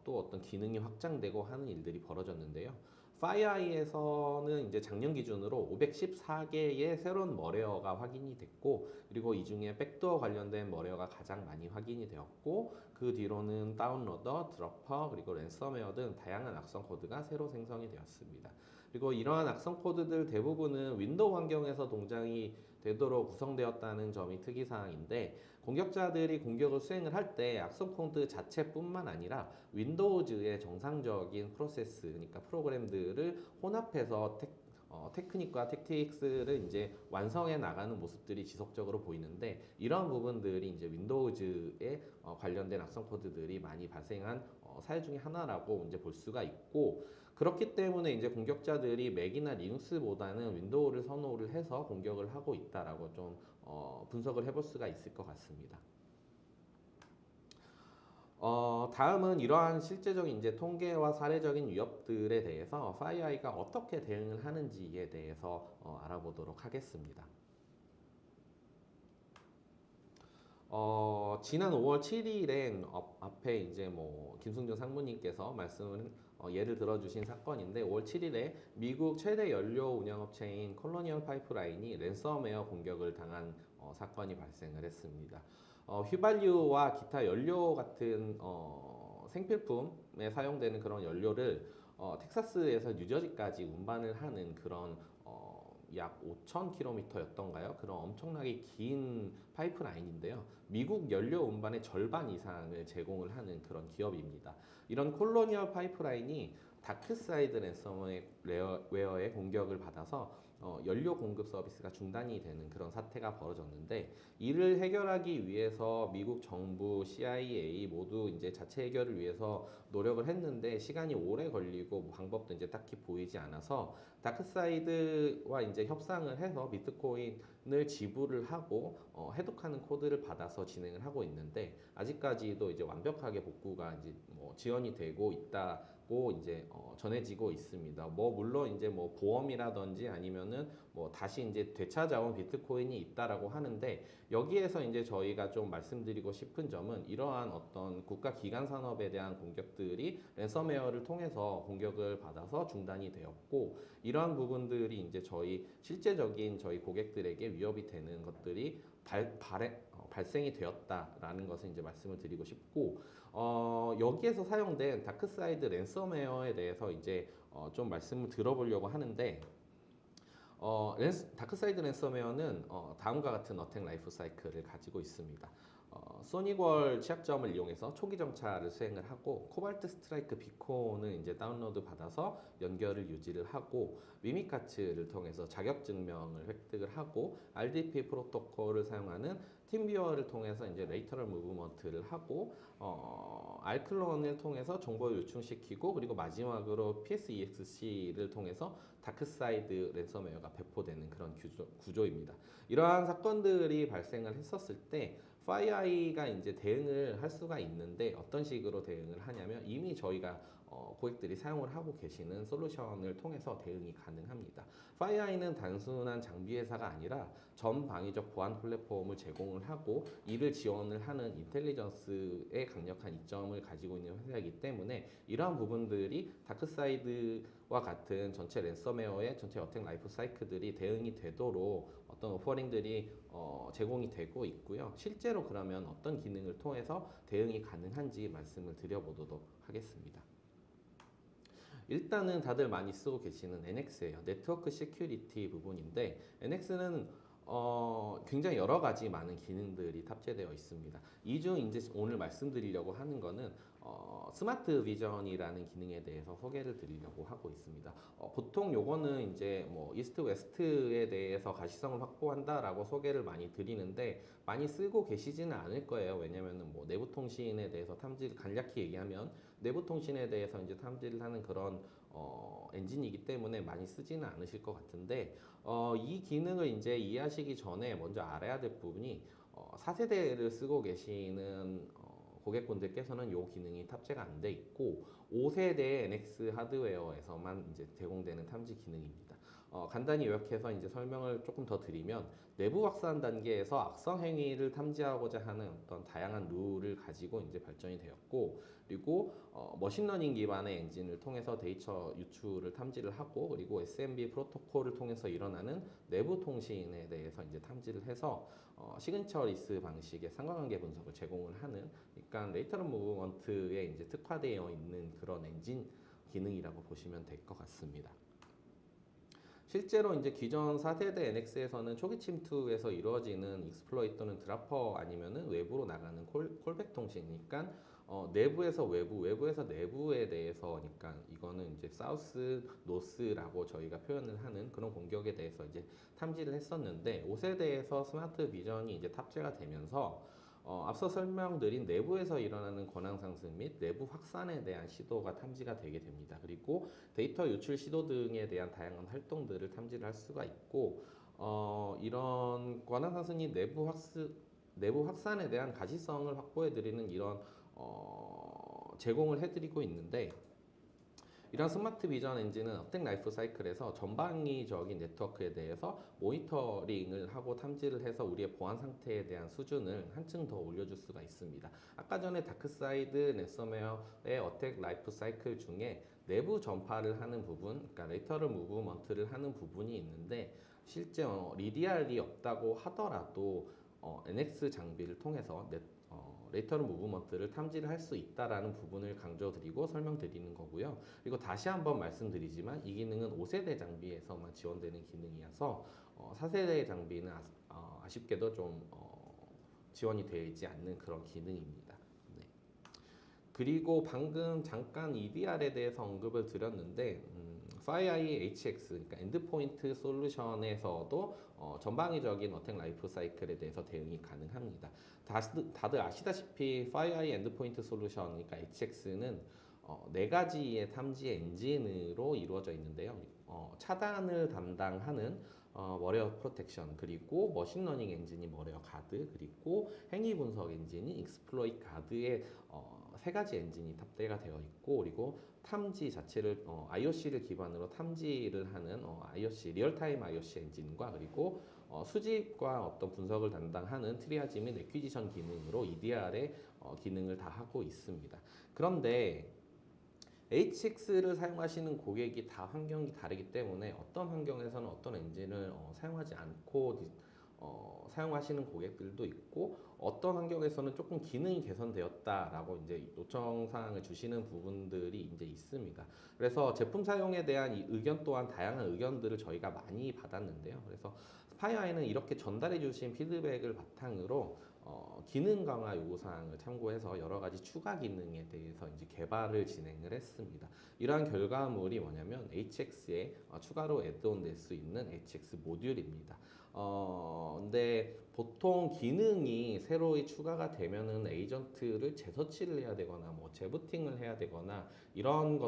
[SPEAKER 6] 또 어떤 기능이 확장되고 하는 일들이 벌어졌는데요. 파이어아이에서는 이제 작년 기준으로 514개의 새로운 머레어가 확인이 됐고, 그리고 이 중에 백도어 관련된 머레어가 가장 많이 확인이 되었고, 그 뒤로는 다운로더, 드러퍼, 그리고 랜섬웨어 등 다양한 악성 코드가 새로 생성이 되었습니다. 그리고 이러한 악성 코드들 대부분은 윈도우 환경에서 동작이 되도록 구성되었다는 점이 특이사항인데, 공격자들이 공격을 수행을 할 때 악성 코드 자체뿐만 아니라 윈도우즈의 정상적인 프로세스, 그러니까 프로그램들을 혼합해서 테크닉과 택틱스를 이제 완성해 나가는 모습들이 지속적으로 보이는데, 이러한 부분들이 이제 윈도우즈에 관련된 악성 코드들이 많이 발생한 사례 중에 하나라고 이제 볼 수가 있고, 그렇기 때문에 이제 공격자들이 맥이나 리눅스보다는 윈도우를 선호를 해서 공격을 하고 있다라고 좀 분석을 해볼 수가 있을 것 같습니다. 다음은 이러한 실제적인 이제 통계와 사례적인 위협들에 대해서 파이어아이가 어떻게 대응을 하는지에 대해서 알아보도록 하겠습니다. 지난 5월 7일엔 앞에 이제 김승준 상무님께서 예를 들어주신 사건인데, 5월 7일에 미국 최대 연료 운영업체인 콜로니얼 파이프라인이 랜섬웨어 공격을 당한 사건이 발생을 했습니다. 휘발유와 기타 연료 같은 생필품에 사용되는 그런 연료를 텍사스에서 뉴저지까지 운반을 하는 그런 약 5,000km였던가요? 그런 엄청나게 긴 파이프라인인데요. 미국 연료 운반의 절반 이상을 제공을 하는 그런 기업입니다. 이런 콜로니얼 파이프라인이 다크사이드 랜섬웨어의 공격을 받아서 연료 공급 서비스가 중단이 되는 그런 사태가 벌어졌는데, 이를 해결하기 위해서 미국 정부, CIA 모두 이제 자체 해결을 위해서 노력을 했는데 시간이 오래 걸리고 방법도 이제 딱히 보이지 않아서 다크사이드와 이제 협상을 해서 비트코인을 지불을 하고 해독하는 코드를 받아서 진행을 하고 있는데, 아직까지도 이제 완벽하게 복구가 이제 지연이 되고 있다고 이제 전해지고 있습니다. 물론 이제 보험이라든지 아니면은 다시 이제 되찾아온 비트코인이 있다라고 하는데, 여기에서 이제 저희가 좀 말씀드리고 싶은 점은 이러한 어떤 국가 기관 산업에 대한 공격들이 랜섬웨어를 통해서 공격을 받아서 중단이 되었고, 이러한 부분들이 이제 실제적인 저희 고객들에게 위협이 되는 것들이 발생이 되었다라는 것을 이제 말씀을 드리고 싶고, 여기에서 사용된 다크사이드 랜섬웨어에 대해서 이제 좀 말씀을 들어보려고 하는데, 다크사이드 랜섬웨어는 다음과 같은 어택 라이프 사이클을 가지고 있습니다. 소닉월 취약점을 이용해서 초기 정찰을 수행을 하고, 코발트 스트라이크 비콘을 이제 다운로드 받아서 연결을 유지를 하고, 미미카츠를 통해서 자격 증명을 획득을 하고, RDP 프로토콜을 사용하는 팀비어를 통해서 이제 레이터럴 무브먼트를 하고, 알클론을 통해서 정보를 유충시키고, 그리고 마지막으로 PSEXC를 통해서 다크사이드 랜섬웨어가 배포되는 그런 구조입니다. 이러한 사건들이 발생을 했었을 때 파이어아이가 이제 대응을 할 수가 있는데, 어떤 식으로 대응을 하냐면, 이미 저희가 고객들이 사용을 하고 계시는 솔루션을 통해서 대응이 가능합니다. FireEye는 단순한 장비 회사가 아니라 전방위적 보안 플랫폼을 제공을 하고 이를 지원을 하는 인텔리전스의 강력한 이점을 가지고 있는 회사이기 때문에 이러한 부분들이 다크사이드와 같은 전체 랜섬웨어의 전체 어택 라이프 사이클들이 대응이 되도록 어떤 오퍼링들이 제공이 되고 있고요. 실제로 그러면 어떤 기능을 통해서 대응이 가능한지 말씀을 드려보도록 하겠습니다. 일단은 다들 많이 쓰고 계시는 NX예요. 네트워크 시큐리티 부분인데 NX는 굉장히 여러 가지 많은 기능들이 탑재되어 있습니다. 이 중 이제 오늘 말씀드리려고 하는 거는 스마트 비전이라는 기능에 대해서 소개를 드리려고 하고 있습니다. 보통 요거는 이제 뭐 이스트 웨스트에 대해서 가시성을 확보한다라고 소개를 많이 드리는데 많이 쓰고 계시지는 않을 거예요. 왜냐면은 뭐 내부 통신에 대해서 탐지 간략히 얘기하면 내부 통신에 대해서 이제 탐지를 하는 그런 엔진이기 때문에 많이 쓰지는 않으실 것 같은데 이 기능을 이제 이해하시기 전에 먼저 알아야 될 부분이 4세대를 쓰고 계시는 고객분들께서는 이 기능이 탑재가 안 돼 있고 5세대 NX 하드웨어에서만 이제 제공되는 탐지 기능입니다. 간단히 요약해서 이제 설명을 조금 더 드리면 내부 확산 단계에서 악성 행위를 탐지하고자 하는 어떤 다양한 룰을 가지고 이제 발전이 되었고 그리고 머신러닝 기반의 엔진을 통해서 데이터 유출을 탐지를 하고 그리고 SMB 프로토콜을 통해서 일어나는 내부 통신에 대해서 이제 탐지를 해서 시그니처 리스 방식의 상관관계 분석을 제공을 하는 그러니까 레이터럴 무브먼트에 이제 특화되어 있는 그런 엔진 기능이라고 보시면 될 것 같습니다. 실제로 이제 기존 4세대 NX에서는 초기 침투에서 이루어지는 익스플로이터는 드라퍼 아니면은 외부로 나가는 콜백 통신이니까 내부에서 외부, 외부에서 내부에 대해서니까 이거는 이제 사우스, 노스라고 저희가 표현을 하는 그런 공격에 대해서 이제 탐지를 했었는데 5세대에서 스마트 비전이 이제 탑재가 되면서 앞서 설명드린 내부에서 일어나는 권한 상승 및 내부 확산에 대한 시도가 탐지가 되게 됩니다. 그리고 데이터 유출 시도 등에 대한 다양한 활동들을 탐지를 할 수가 있고 이런 권한 상승이 내부 확산에 대한 가시성을 확보해 드리는 이런 제공을 해드리고 있는데 이런 스마트 비전 엔진은 어택 라이프 사이클에서 전방위적인 네트워크에 대해서 모니터링을 하고 탐지를 해서 우리의 보안 상태에 대한 수준을 한층 더 올려줄 수가 있습니다. 아까 전에 다크사이드 랜섬웨어의 어택 라이프 사이클 중에 내부 전파를 하는 부분, 그러니까 레이터럴 무브먼트를 하는 부분이 있는데 실제 리디알이 없다고 하더라도 NX 장비를 통해서 레이터럴 무브먼트를 탐지를 할 수 있다라는 부분을 강조드리고 설명드리는 거고요. 그리고 다시 한번 말씀드리지만 이 기능은 5세대 장비에서만 지원되는 기능이어서 4세대 장비는 아쉽게도 좀 지원이 되지 않는 그런 기능입니다. 네. 그리고 방금 잠깐 EDR에 대해서 언급을 드렸는데 FireEye HX, 그러니까 엔드포인트 솔루션에서도 전방위적인 어택 라이프 사이클에 대해서 대응이 가능합니다. 다들 아시다시피 FireEye 엔드포인트 솔루션, 그러니까 HX는 네 가지의 탐지 엔진으로 이루어져 있는데요. 차단을 담당하는 머레어 프로텍션, 그리고 머신러닝 엔진이 머레어 가드, 그리고 행위 분석 엔진이 익스플로이트 가드의 세 가지 엔진이 탑재가 되어 있고 그리고 탐지 자체를 IOC를 기반으로 탐지를 하는 IOC 리얼타임 IOC 엔진과 그리고 수집과 어떤 분석을 담당하는 트리아지 및 에퀴지션 기능으로 EDR의 기능을 다 하고 있습니다. 그런데 HX를 사용하시는 고객이 다 환경이 다르기 때문에 어떤 환경에서는 어떤 엔진을 사용하지 않고 사용하시는 고객들도 있고 어떤 환경에서는 조금 기능이 개선되었다라고 이제 요청 사항을 주시는 부분들이 이제 있습니다. 그래서 제품 사용에 대한 이 의견 또한 다양한 의견들을 저희가 많이 받았는데요. 그래서 FireEye는 이렇게 전달해 주신 피드백을 바탕으로 기능 강화 요구사항을 참고해서 여러 가지 추가 기능에 대해서 이제 개발을 진행을 했습니다. 이러한 결과물이 뭐냐면 HX에 추가로 애드온 될 수 있는 HX 모듈입니다. 근데 보통 기능이 새로 추가가 되면은 에이전트를 재서치를 해야 되거나 뭐 재부팅을 해야 되거나 이런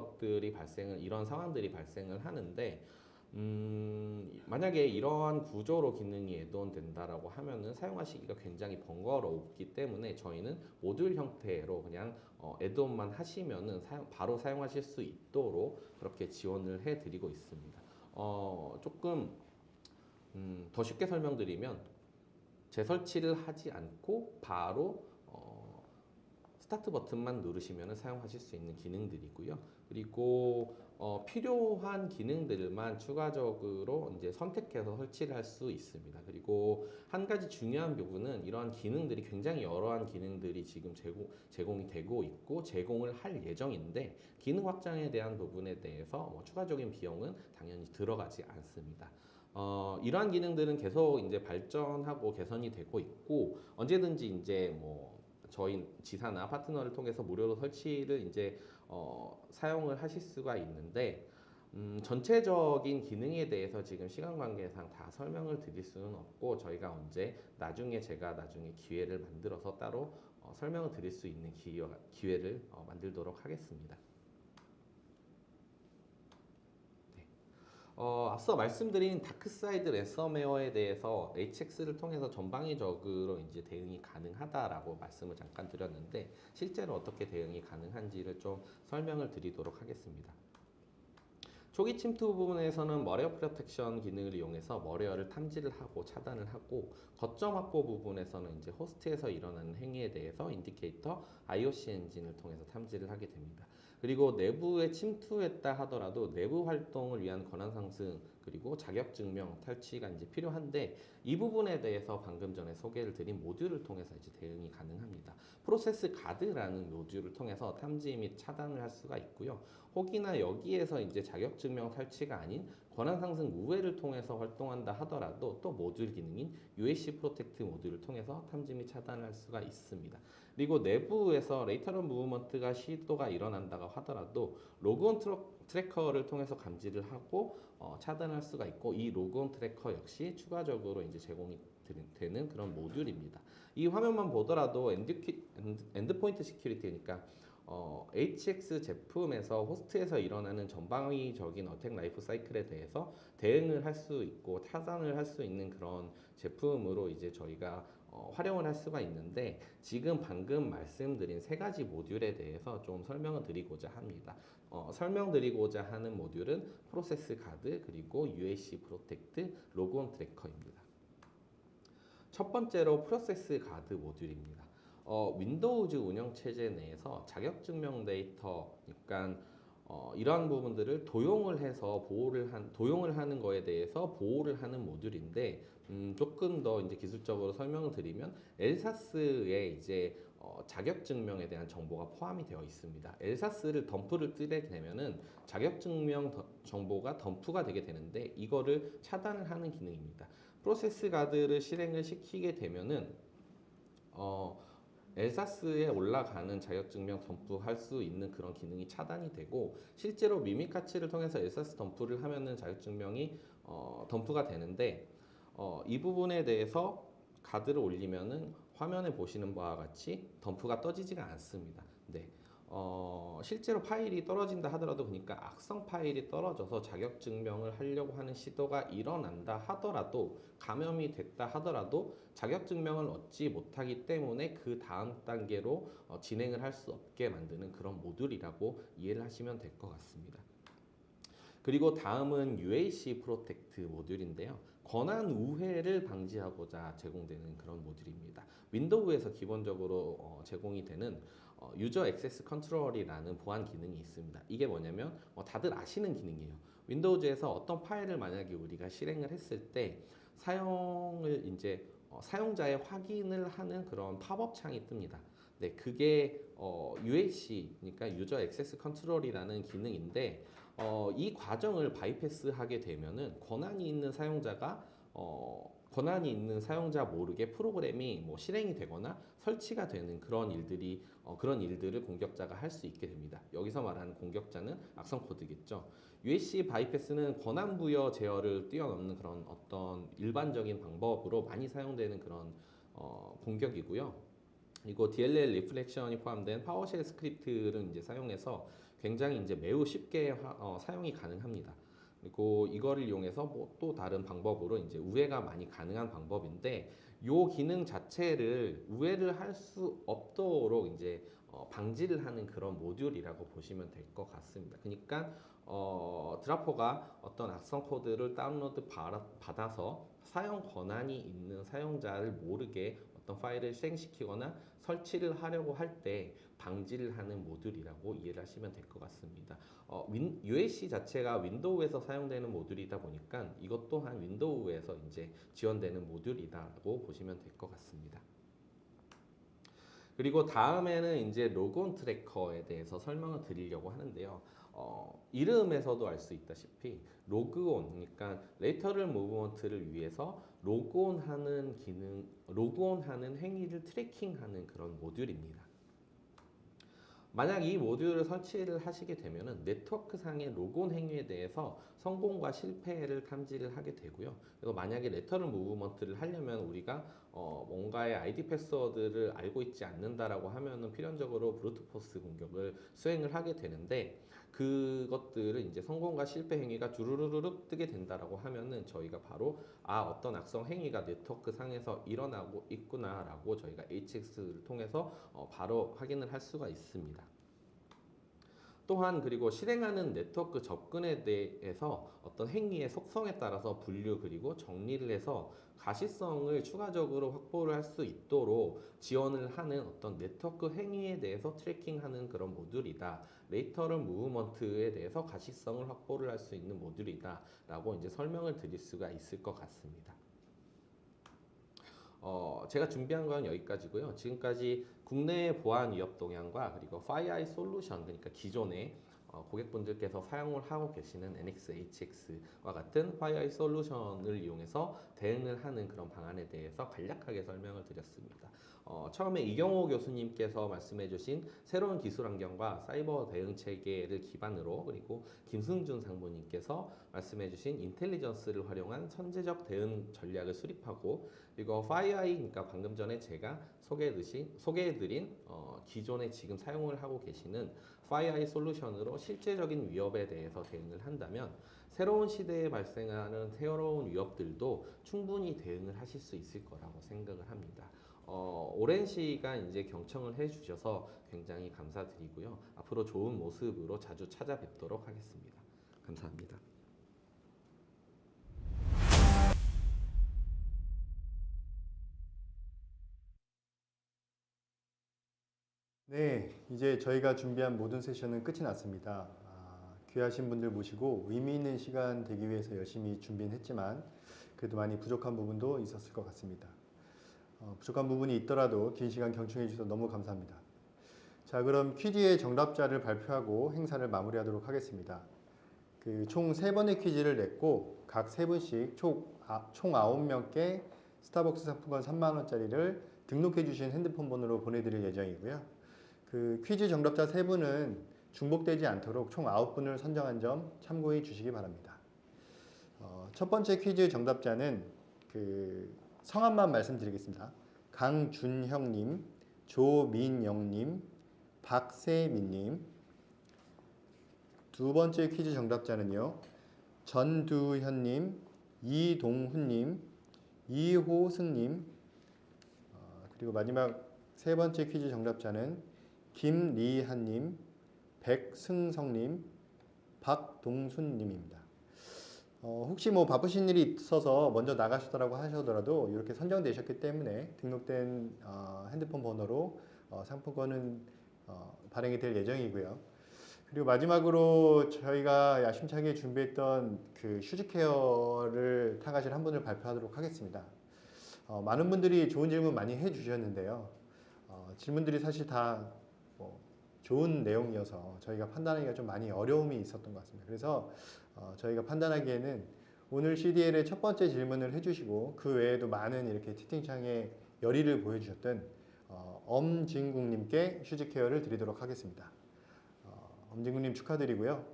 [SPEAKER 6] 상황들이 발생을 하는데 만약에 이러한 구조로 기능이 애드온된다라고 하면은 사용하시기가 굉장히 번거롭기 때문에 저희는 모듈 형태로 그냥 애드온만 하시면은 바로 사용하실 수 있도록 그렇게 지원을 해드리고 있습니다. 조금 더 쉽게 설명드리면 재설치를 하지 않고 바로 스타트 버튼만 누르시면 사용하실 수 있는 기능들이고요. 그리고 필요한 기능들만 추가적으로 이제 선택해서 설치를 할 수 있습니다. 그리고 한 가지 중요한 부분은 이러한 기능들이 굉장히 여러한 기능들이 지금 제공이 되고 있고 제공을 할 예정인데 기능 확장에 대한 부분에 대해서 추가적인 비용은 당연히 들어가지 않습니다. 이러한 기능들은 계속 이제 발전하고 개선이 되고 있고 언제든지 이제 저희 지사나 파트너를 통해서 무료로 설치를 이제 사용을 하실 수가 있는데 전체적인 기능에 대해서 지금 시간 관계상 다 설명을 드릴 수는 없고 저희가 나중에 기회를 만들어서 따로 설명을 드릴 수 있는 기회를 만들도록 하겠습니다. 앞서 말씀드린 다크사이드 랜섬웨어에 대해서 HX를 통해서 전방위적으로 이제 대응이 가능하다라고 말씀을 잠깐 드렸는데 실제로 어떻게 대응이 가능한지를 좀 설명을 드리도록 하겠습니다. 초기 침투 부분에서는 머레어 프로텍션 기능을 이용해서 머레어를 탐지를 하고 차단을 하고 거점 확보 부분에서는 이제 호스트에서 일어나는 행위에 대해서 인디케이터 IOC 엔진을 통해서 탐지를 하게 됩니다. 그리고 내부에 침투했다 하더라도 내부 활동을 위한 권한 상승 그리고 자격 증명 탈취가 이제 필요한데 이 부분에 대해서 방금 전에 소개를 드린 모듈을 통해서 이제 대응이 가능합니다. 프로세스 가드라는 모듈을 통해서 탐지 및 차단을 할 수가 있고요. 혹이나 여기에서 이제 자격 증명 탈취가 아닌 권한 상승 우회를 통해서 활동한다 하더라도 또 모듈 기능인 UAC 프로텍트 모듈을 통해서 탐지 및 차단을 할 수가 있습니다. 그리고 내부에서 레이터런 무브먼트가 시도가 일어난다고 하더라도 로그온 트래커를 통해서 감지를 하고 차단할 수가 있고 이 로그온 트래커 역시 추가적으로 이제 제공이 되는 그런 모듈입니다. 이 화면만 보더라도 엔드포인트 시큐리티니까 HX 제품에서 호스트에서 일어나는 전방위적인 어택 라이프 사이클에 대해서 대응을 할 수 있고 차단을 할 수 있는 그런 제품으로 이제 저희가 활용을 할 수가 있는데 지금 방금 말씀드린 세 가지 모듈에 대해서 좀 설명을 드리고자 합니다. 설명드리고자 하는 모듈은 프로세스 가드 그리고 UAC 프로텍트 로그온 트래커입니다. 첫 번째로 프로세스 가드 모듈입니다. 윈도우즈 운영체제 내에서 자격증명 데이터, 그러니까 이러한 부분들을 도용을 하는 거에 대해서 보호를 하는 모듈인데 조금 더 이제 기술적으로 설명을 드리면 엘사스에 이제 자격증명에 대한 정보가 포함이 되어 있습니다. 엘사스를 덤프를 뜨게 되면은 자격증명 정보가 덤프가 되게 되는데 이거를 차단을 하는 기능입니다. 프로세스 가드를 실행을 시키게 되면은 엘사스에 올라가는 자격증명 덤프할 수 있는 그런 기능이 차단이 되고 실제로 미미카치를 통해서 엘사스 덤프를 하면은 자격증명이 덤프가 되는데 이 부분에 대해서 가드를 올리면은 화면에 보시는 바와 같이 덤프가 떠지지가 않습니다. 네. 실제로 파일이 떨어진다 하더라도 그러니까 악성 파일이 떨어져서 자격증명을 하려고 하는 시도가 일어난다 하더라도 감염이 됐다 하더라도 자격증명을 얻지 못하기 때문에 그 다음 단계로 진행을 할 수 없게 만드는 그런 모듈이라고 이해를 하시면 될 것 같습니다. 그리고 다음은 UAC 프로텍트 모듈인데요. 권한 우회를 방지하고자 제공되는 그런 모듈입니다. 윈도우에서 기본적으로 제공이 되는 유저 액세스 컨트롤이라는 보안 기능이 있습니다. 이게 뭐냐면 다들 아시는 기능이에요. 윈도우즈에서 어떤 파일을 만약에 우리가 실행을 했을 때 사용자의 확인을 하는 그런 팝업 창이 뜹니다. 네, 그게 UAC, 그러니까 유저 액세스 컨트롤이라는 기능인데 이 과정을 바이패스하게 되면은 권한이 있는 사용자 모르게 프로그램이 실행이 되거나 설치가 되는 그런 일들을 공격자가 할 수 있게 됩니다. 여기서 말하는 공격자는 악성 코드겠죠. UAC 바이패스는 권한 부여 제어를 뛰어넘는 그런 어떤 일반적인 방법으로 많이 사용되는 그런 공격이고요. 그리고 DLL 리플렉션이 포함된 파워쉘 스크립트를 이제 사용해서 굉장히 이제 매우 쉽게 사용이 가능합니다. 그리고 이거를 이용해서 뭐 또 다른 방법으로 이제 우회가 많이 가능한 방법인데 요 기능 자체를 우회를 할 수 없도록 이제 방지를 하는 그런 모듈이라고 보시면 될 것 같습니다. 그러니까 드라퍼가 어떤 악성 코드를 다운로드 받아서 사용 권한이 있는 사용자를 모르게 어떤 파일을 실행시키거나 설치를 하려고 할 때 방지를 하는 모듈이라고 이해를 하시면 될 것 같습니다. UAC 자체가 윈도우에서 사용되는 모듈이다 보니까 이것 또한 윈도우에서 이제 지원되는 모듈이다라고 보시면 될 것 같습니다. 그리고 다음에는 이제 로그온 트래커에 대해서 설명을 드리려고 하는데요. 이름에서도 알 수 있다시피 로그온, 그러니까 레이터럴 무브먼트를 위해서 로그온하는 기능, 로그온하는 행위를 트래킹하는 그런 모듈입니다. 만약 이 모듈을 설치를 하시게 되면은 네트워크 상의 로그온 행위에 대해서 성공과 실패를 탐지를 하게 되고요. 그래서 만약에 레터럴 무브먼트를 하려면 우리가 뭔가의 아이디 패스워드를 알고 있지 않는다라고 하면은 필연적으로 브루트 포스 공격을 수행을 하게 되는데 그것들은 이제 성공과 실패 행위가 주르르륵 뜨게 된다라고 하면은 저희가 바로 어떤 악성 행위가 네트워크 상에서 일어나고 있구나라고 저희가 HX를 통해서 바로 확인을 할 수가 있습니다. 또한 그리고 실행하는 네트워크 접근에 대해서 어떤 행위의 속성에 따라서 분류 그리고 정리를 해서 가시성을 추가적으로 확보를 할 수 있도록 지원을 하는 어떤 네트워크 행위에 대해서 트래킹하는 그런 모듈이다. 레이터럴 무브먼트에 대해서 가시성을 확보를 할 수 있는 모듈이다 라고 이제 설명을 드릴 수가 있을 것 같습니다. 제가 준비한 건 여기까지고요. 지금까지 국내 보안 위협 동향과 그리고 FireEye 솔루션, 그러니까 기존에 고객분들께서 사용을 하고 계시는 NXHX와 같은 FireEye 솔루션을 이용해서 대응을 하는 그런 방안에 대해서 간략하게 설명을 드렸습니다. 처음에 이경호 교수님께서 말씀해주신 새로운 기술 환경과 사이버 대응 체계를 기반으로, 그리고 김승준 상무님께서 말씀해주신 인텔리전스를 활용한 선제적 대응 전략을 수립하고, 그리고 FireEye, 그러니까 방금 전에 제가 소개해드린 기존에 지금 사용을 하고 계시는 FireEye 솔루션으로 실제적인 위협에 대해서 대응을 한다면 새로운 시대에 발생하는 새로운 위협들도 충분히 대응을 하실 수 있을 거라고 생각을 합니다. 오랜 시간 이제 경청을 해주셔서 굉장히 감사드리고요. 앞으로 좋은 모습으로 자주 찾아뵙도록 하겠습니다. 감사합니다.
[SPEAKER 1] 네, 이제 저희가 준비한 모든 세션은 끝이 났습니다. 귀하신 분들 모시고 의미 있는 시간 되기 위해서 열심히 준비는 했지만 그래도 많이 부족한 부분도 있었을 것 같습니다. 부족한 부분이 있더라도 긴 시간 경청해 주셔서 너무 감사합니다. 자, 그럼 퀴즈의 정답자를 발표하고 행사를 마무리하도록 하겠습니다. 총 3번의 퀴즈를 냈고 각 3분씩 총 9명께 스타벅스 상품권 3만원짜리를 등록해 주신 핸드폰 번호로 보내드릴 예정이고요. 퀴즈 정답자 3분은 중복되지 않도록 총 9분을 선정한 점 참고해 주시기 바랍니다. 첫 번째 퀴즈 정답자는 성함만 말씀드리겠습니다. 강준형님, 조민영님, 박세민님. 두 번째 퀴즈 정답자는요, 전두현님, 이동훈님, 이호승님. 그리고 마지막 세 번째 퀴즈 정답자는 김리한님, 백승성님, 박동순님입니다. 혹시 뭐 바쁘신 일이 있어서 먼저 나가시더라고 하셔더라도 이렇게 선정되셨기 때문에 등록된 핸드폰 번호로 상품권은 발행이 될 예정이고요. 그리고 마지막으로 저희가 야심차게 준비했던 휴즈케어를 타가실 한 분을 발표하도록 하겠습니다. 많은 분들이 좋은 질문 많이 해주셨는데요. 질문들이 사실 다 좋은 내용이어서 저희가 판단하기가 좀 많이 어려움이 있었던 것 같습니다. 그래서 저희가 판단하기에는 오늘 CDL의 첫 번째 질문을 해주시고 그 외에도 많은 이렇게 채팅창에 열의를 보여주셨던 엄진국님께 휴즈케어를 드리도록 하겠습니다. 엄진국님 축하드리고요.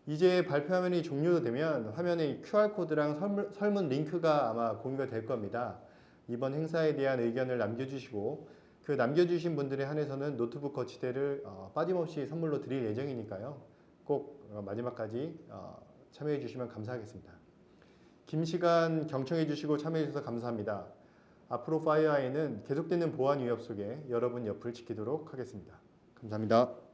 [SPEAKER 1] 이제 발표 화면이 종료되면 화면에 QR코드랑 설문 링크가 아마 공유가 될 겁니다. 이번 행사에 대한 의견을 남겨주시고 그 남겨주신 분들에 한해서는 노트북 거치대를 빠짐없이 선물로 드릴 예정이니까요. 꼭 마지막까지 참여해 주시면 감사하겠습니다. 긴 시간 경청해 주시고 참여해 주셔서 감사합니다. 앞으로 FireEye는 계속되는 보안 위협 속에 여러분 옆을 지키도록 하겠습니다. 감사합니다.